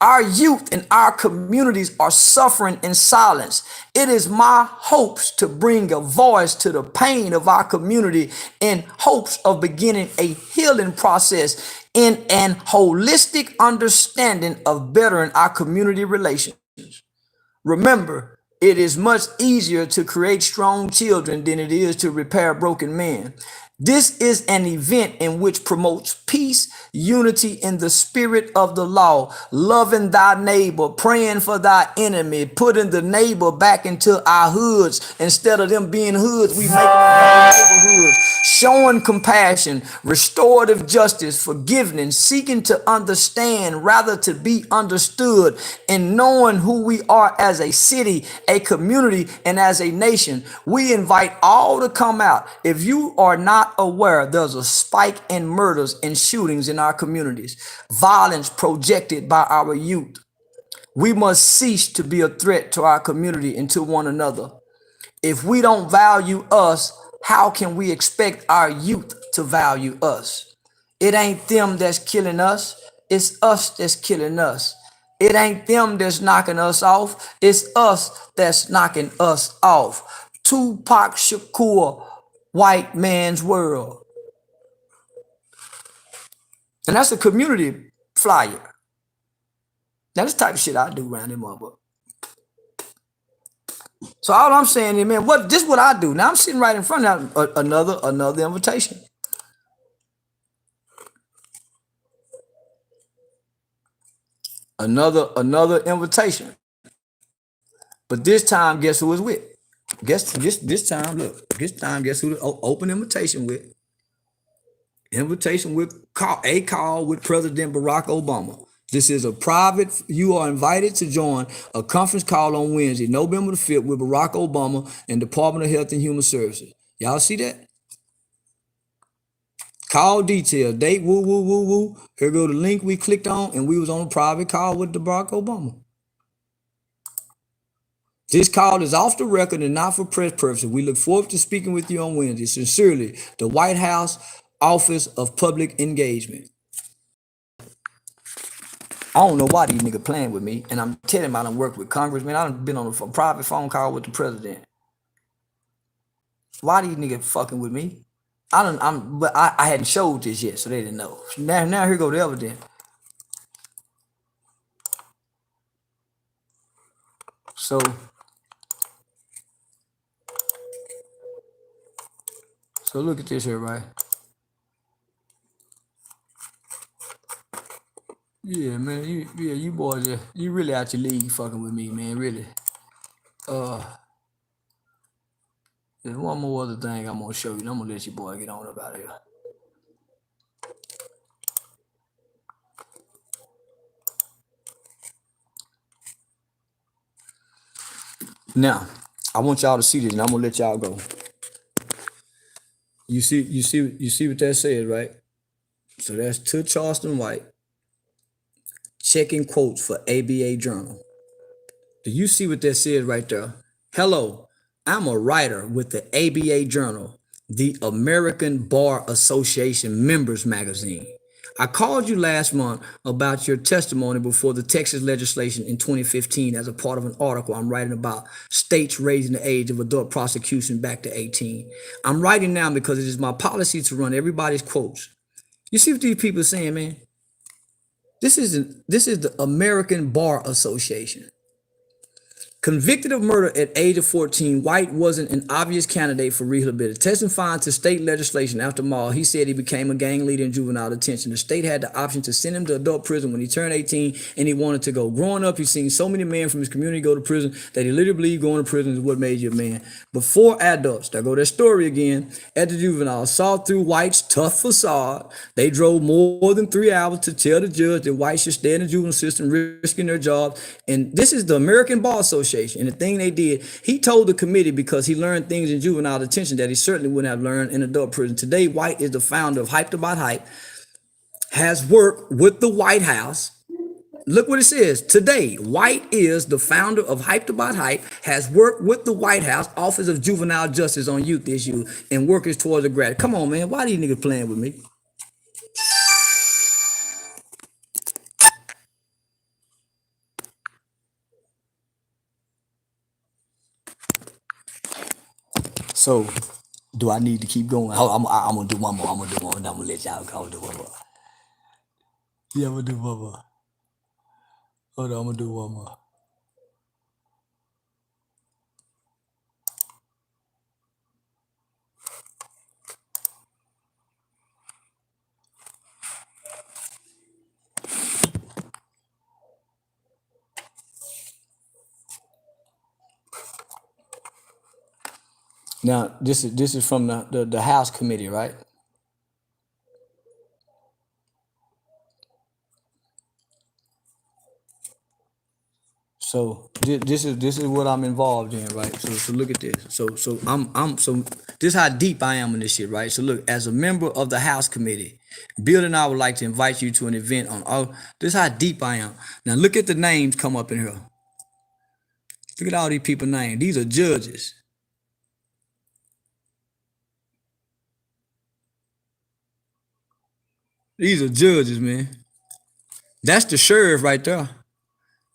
Our youth and our communities are suffering in silence. It is my hopes to bring a voice to the pain of our community in hopes of beginning a healing process in an holistic understanding of bettering our community relations. Remember, it is much easier to create strong children than it is to repair broken men. This is an event in which promotes peace, unity in the spirit of the law, loving thy neighbor, praying for thy enemy, putting the neighbor back into our hoods. Instead of them being hoods, we make them neighborhoods. Showing compassion, restorative justice, forgiveness, seeking to understand rather to be understood, and knowing who we are as a city, a community, and as a nation. We invite all to come out. If you are not aware, there's a spike in murders and shootings in our communities, violence projected by our youth. We must cease to be a threat to our community and to one another. If we don't value us, how can we expect our youth to value us? It ain't them that's killing us, it's us that's killing us. It ain't them that's knocking us off, it's us that's knocking us off. Tupac Shakur, White Man's World. And that's a community flyer. That's the type of shit I do around them motherfuckers. So all I'm saying is, man, this is what I do. Now I'm sitting right in front of another invitation. Another invitation. But this time, guess who it's with? This time, look. This time, guess who the open invitation with? Invitation with a call with President Barack Obama. This is a private, you are invited to join a conference call on Wednesday, November the 5th with Barack Obama and Department of Health and Human Services. Y'all see that? Call detail, date, woo, woo, woo, woo. Here go the link we clicked on, and we was on a private call with Barack Obama. This call is off the record and not for press purposes. We look forward to speaking with you on Wednesday. Sincerely, the White House Office of Public Engagement. I don't know why these niggas playing with me, and I'm telling them I done worked with congressmen. I done been on a private phone call with the president. Why these niggas fucking with me? But I hadn't showed this yet, so they didn't know. Now here go the evidence. So look at this here, right? Yeah, man, you boys, you really out your league fucking with me, man, really. There's one more other thing I'm gonna show you, and I'm gonna let your boy get on up out of here. Now, I want y'all to see this, and I'm gonna let y'all go. You see what that says, right? So that's to Charleston White. Checking quotes for ABA Journal. Do you see what that says right there? Hello, I'm a writer with the ABA Journal, the American Bar Association Members Magazine. I called you last month about your testimony before the Texas legislation in 2015 as a part of an article I'm writing about states raising the age of adult prosecution back to 18. I'm writing now because it is my policy to run everybody's quotes. You see what these people are saying, man? This is the American Bar Association. Convicted of murder at age of 14, White wasn't an obvious candidate for rehabilitation. Testifying to state legislation after Maul, he said he became a gang leader in juvenile detention. The state had the option to send him to adult prison when he turned 18 and he wanted to go. Growing up, he's seen so many men from his community go to prison that he literally believed going to prison is what made you a man. But 4 adults, there go that story again, at the juvenile, saw through White's tough facade. They drove more than 3 hours to tell the judge that White should stay in the juvenile system, risking their jobs. And this is the American Bar Association. And the thing they did, he told the committee because he learned things in juvenile detention that he certainly wouldn't have learned in adult prison. Today, White is the founder of Hyped About Hype, has worked with the White House. Look what it says. Today, White is the founder of Hyped About Hype, has worked with the White House Office of Juvenile Justice on youth issues and workers towards a grad. Come on, man. Why these niggas playing with me? So, do I need to keep going? I'm gonna do one more. I'm gonna do one. I'm gonna let y'all go. I'm gonna do one more. Yeah, I'm gonna do one more. Hold on, I'm gonna do one more. Now, this is from the House committee, right? So this is what I'm involved in, right? So look at this. So so this is how deep I am in this shit, right? So look, as a member of the House committee, Bill and I would like to invite you to an event on all. This is how deep I am. Now look at the names come up in here. Look at all these people names. These are judges. These are judges, man. That's the sheriff right there.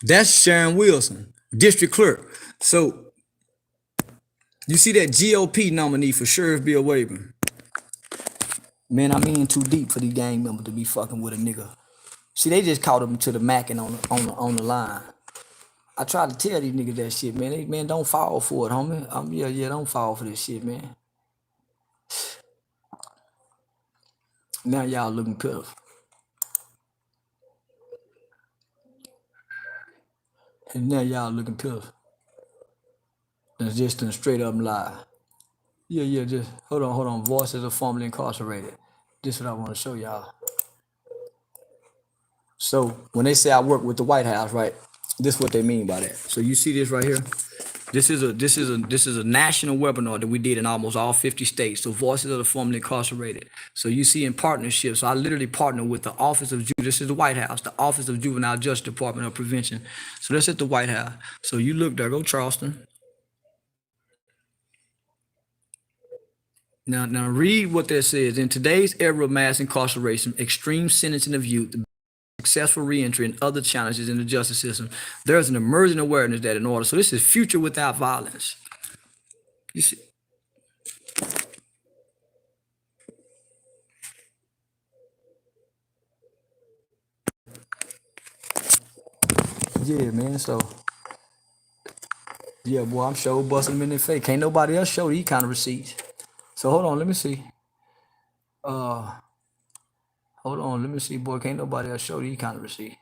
That's Sharon Wilson, district clerk. So you see that GOP nominee for Sheriff Bill Wayburn. Man, I'm in too deep for these gang members to be fucking with a nigga. See, they just caught him to the macking on the line. I try to tell these niggas that shit, man. Man, don't fall for it, homie. Yeah, don't fall for this shit, man. Now y'all looking pitiful. And now y'all looking pitiful. That's just a straight up lie. Yeah, just hold on. Voices of formerly incarcerated. This is what I want to show y'all. So when they say I work with the White House, right? This is what they mean by that. So you see this right here? This is a national webinar that we did in almost all 50 states. So voices of the formerly incarcerated. So you see in partnership. So I literally partner with the Office of This is the White House, the Office of Juvenile Justice Department of Prevention. So that's at the White House. So you look there, go Charleston. Now read what that says. In today's era of mass incarceration, extreme sentencing of youth, successful reentry, and other challenges in the justice system, there's an emerging awareness that in order. So this is future without violence. You see. Yeah, man. So yeah, boy, I'm sure busting them in their face. Can't nobody else show these kind of receipts. So hold on, let me see. Hold on, let me see, boy. Can't nobody else show these kind of receipts.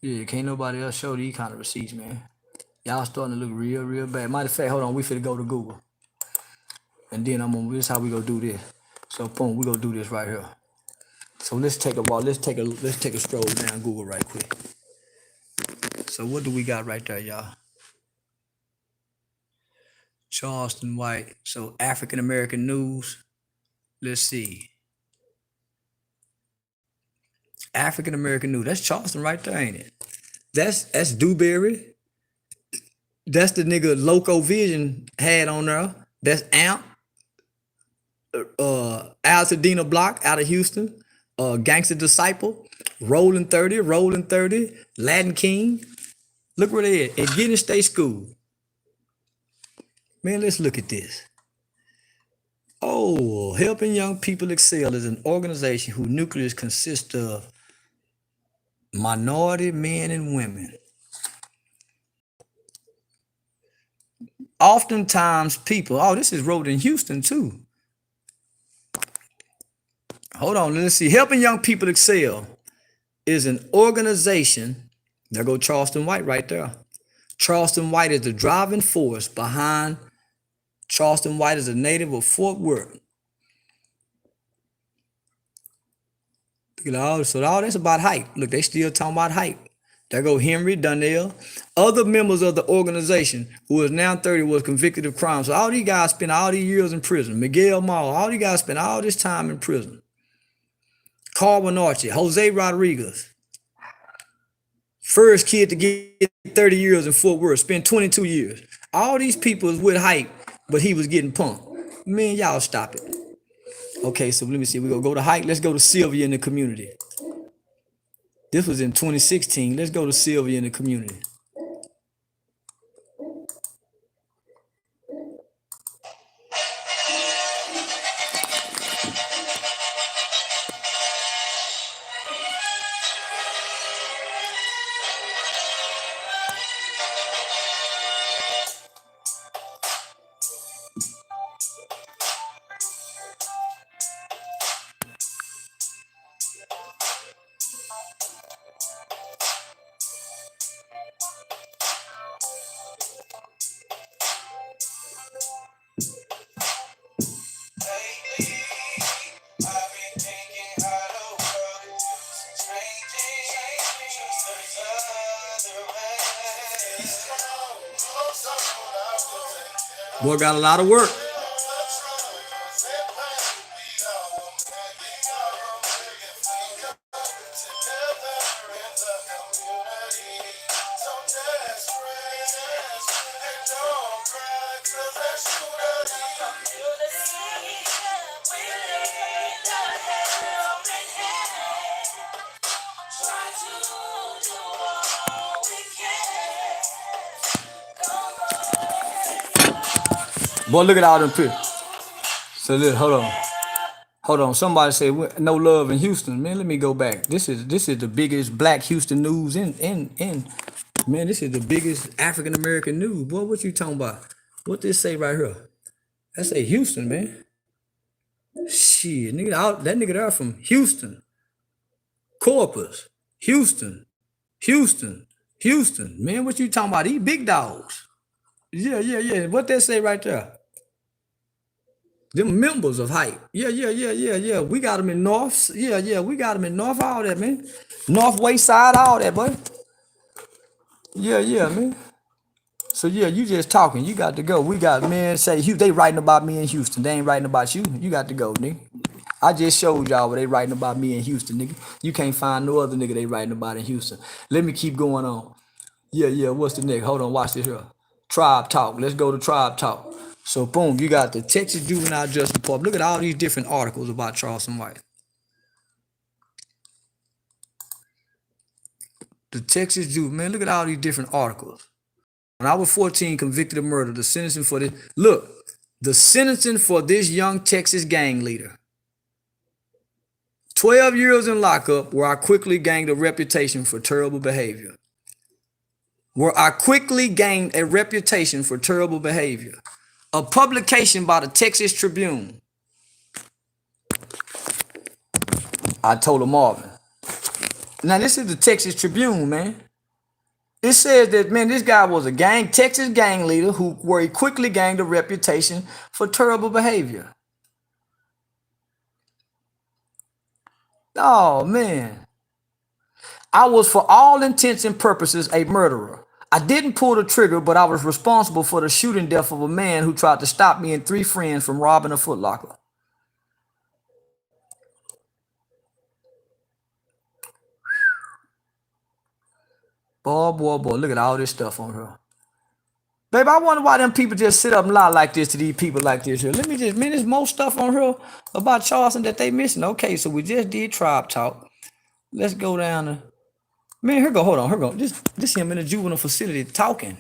Yeah, can't nobody else show these kind of receipts, man. Y'all starting to look real bad. Matter of fact, hold on, we finna go to Google. And then this is how we gonna do this. So boom, we gonna do this right here. So let's take a stroll down Google right quick. So what do we got right there, y'all? Charleston White. So African American news. Let's see. African American news. That's Charleston right there, ain't it? That's Dewberry. That's the nigga Loco Vision had on there. That's Amp. Altadena Block out of Houston. Gangster Disciple. Rolling 30, Latin King. Look where they at Gideon State School. Man, let's look at this. Oh, Helping Young People Excel is an organization whose nucleus consists of minority men and women. Oftentimes, people, oh, this is wrote in Houston too. Hold on, let's see. Helping Young People Excel is an organization. There go Charleston White right there. Charleston White is the driving force behind. Charleston White is a native of Fort Worth. Look at all, so all that's about hype. Look, they still talking about hype. There go Henry Donnell. Other members of the organization who is now 30 was convicted of crime. So all these guys spent all these years in prison. Miguel Mall, all these guys spent all this time in prison. Carwin Archie, Jose Rodriguez. First kid to get 30 years in Fort Worth, spent 22 years. All these people is with hype, but he was getting pumped. Man, y'all stop it. Okay, so let me see. We're going to go to hype. Let's go to Sylvia in the community. This was in 2016. Let's go to Sylvia in the community. Boy got a lot of work. Boy, look at all them pictures. So look, hold on. Somebody said no love in Houston. Man, let me go back. This is the biggest black Houston news in man. This is the biggest African American news. Boy, what you talking about? What this say right here? That say Houston, man. Shit, nigga, that nigga there from Houston, Corpus, Houston, Houston. Man, what you talking about? These big dogs. Yeah. What they say right there? Them members of hype. Yeah. We got them in North. Yeah. We got them in North, all that, man. North West Side, all that, boy. Yeah, man. So yeah, you just talking. You got to go. We got men say they writing about me in Houston. They ain't writing about you. You got to go, nigga. I just showed y'all what they writing about me in Houston, nigga. You can't find no other nigga they writing about in Houston. Let me keep going on. Yeah. What's the next? Hold on, watch this here. Tribe Talk. Let's go to Tribe Talk. So boom, you got the Texas Juvenile Justice Department. Look at all these different articles about Charleston White. The Texas Juvenile, man, look at all these different articles. When I was 14, convicted of murder, the sentencing for this. Look, the sentencing for this young Texas gang leader. 12 years in lockup, where I quickly gained a reputation for terrible behavior. A publication by the Texas Tribune. I told him Marvin. Now this is the Texas Tribune, man. It says that, man, this guy was a Texas gang leader where he quickly gained a reputation for terrible behavior. Oh, man. I was, for all intents and purposes, a murderer. I didn't pull the trigger, but I was responsible for the shooting death of a man who tried to stop me and 3 friends from robbing a Foot Locker. Boy, look at all this stuff on her. Babe, I wonder why them people just sit up and lie like this to these people like this here. There's more stuff on her about Charleston that they missing. Okay, so we just did Tribe Talk. Let's go down to, man, hold on. This him in a juvenile facility talking.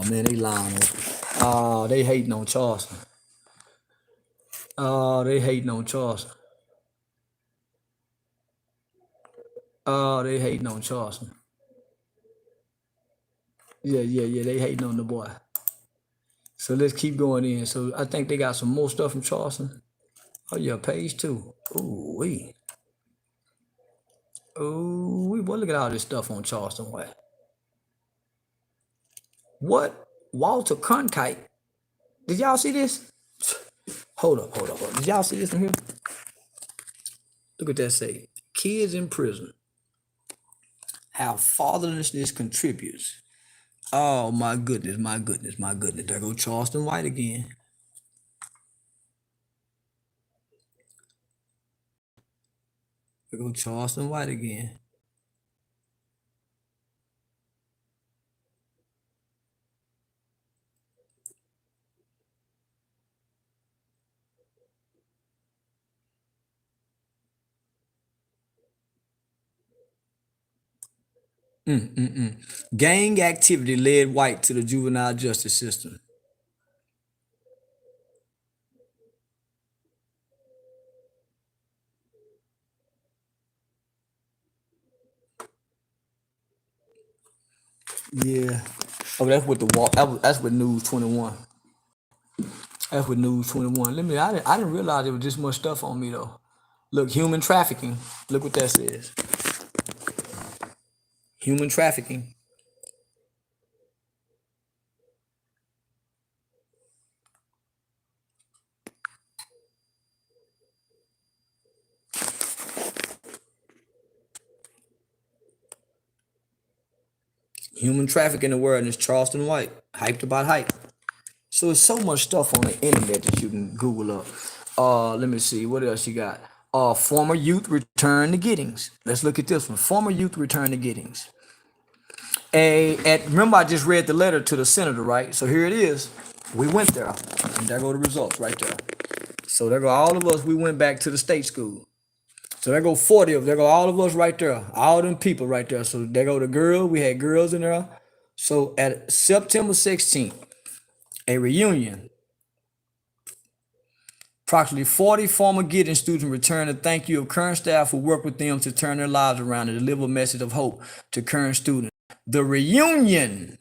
man, they lying. Oh, they hating on Charleston. Oh, they hating on Charleston. Oh, they hating on Charleston. Yeah. They hating on the boy. So let's keep going in. So I think they got some more stuff from Charleston. Oh yeah, page 2. Ooh wee. Ooh wee. Boy, look at all this stuff on Charleston. What? Walter Cronkite. Did y'all see this? Hold up. Did y'all see this in here? Look at that say. Kids in prison. How fatherlessness contributes. Oh my goodness. There go Charleston White again. There go Charleston White again. Gang activity led White to the juvenile justice system. Yeah. Oh, that's with the walk. That's with News 21. That's with News 21. I didn't realize there was this much stuff on me though. Look, human trafficking. Look what that says. Human trafficking. Human trafficking awareness, Charleston White. Hyped about hype. So there's so much stuff on the internet that you can Google up. Let me see, what else you got? Former youth return to Giddings. Let's look at this one. Former youth return to Giddings. Remember I just read the letter to the senator, right? So here it is. We went there. And there go the results right there. So there go all of us. We went back to the state school. So there go 40 of them. There go all of us right there. All them people right there. So there go the girl. We had girls in there. So at September 16th, a reunion. Approximately 40 former Giddings students returned to thank you of current staff who worked with them to turn their lives around and deliver a message of hope to current students. The reunion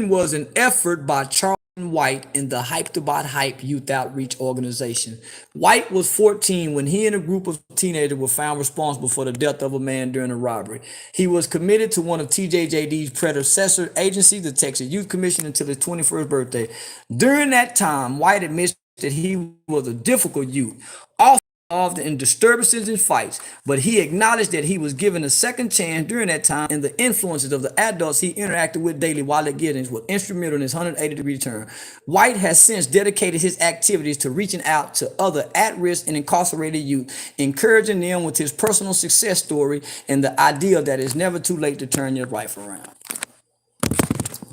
was an effort by Charleston White and the Hyped About Hype Youth Outreach Organization. White was 14 when he and a group of teenagers were found responsible for the death of a man during a robbery. He was committed to one of TJJD's predecessor agencies, the Texas Youth Commission, until his 21st birthday. During that time, White admits that he was a difficult youth, often involved in disturbances and fights, but he acknowledged that he was given a second chance during that time, and the influences of the adults he interacted with daily while at Giddings were instrumental in his 180-degree turn. White has since dedicated his activities to reaching out to other at-risk and incarcerated youth, encouraging them with his personal success story and the idea that it's never too late to turn your life around.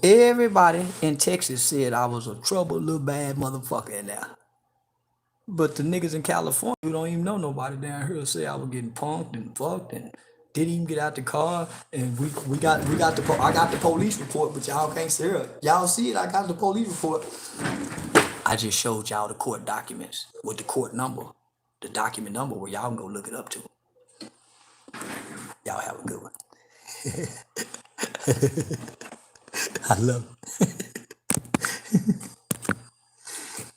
Everybody in Texas said I was a troubled little bad motherfucker in there. But the niggas in California who don't even know nobody down here say I was getting punked and fucked and didn't even get out the car. And I got the police report, but y'all can't see it. Y'all see it, I got the police report. I just showed y'all the court documents with the court number, the document number where y'all can go look it up to. Y'all have a good one. I love it.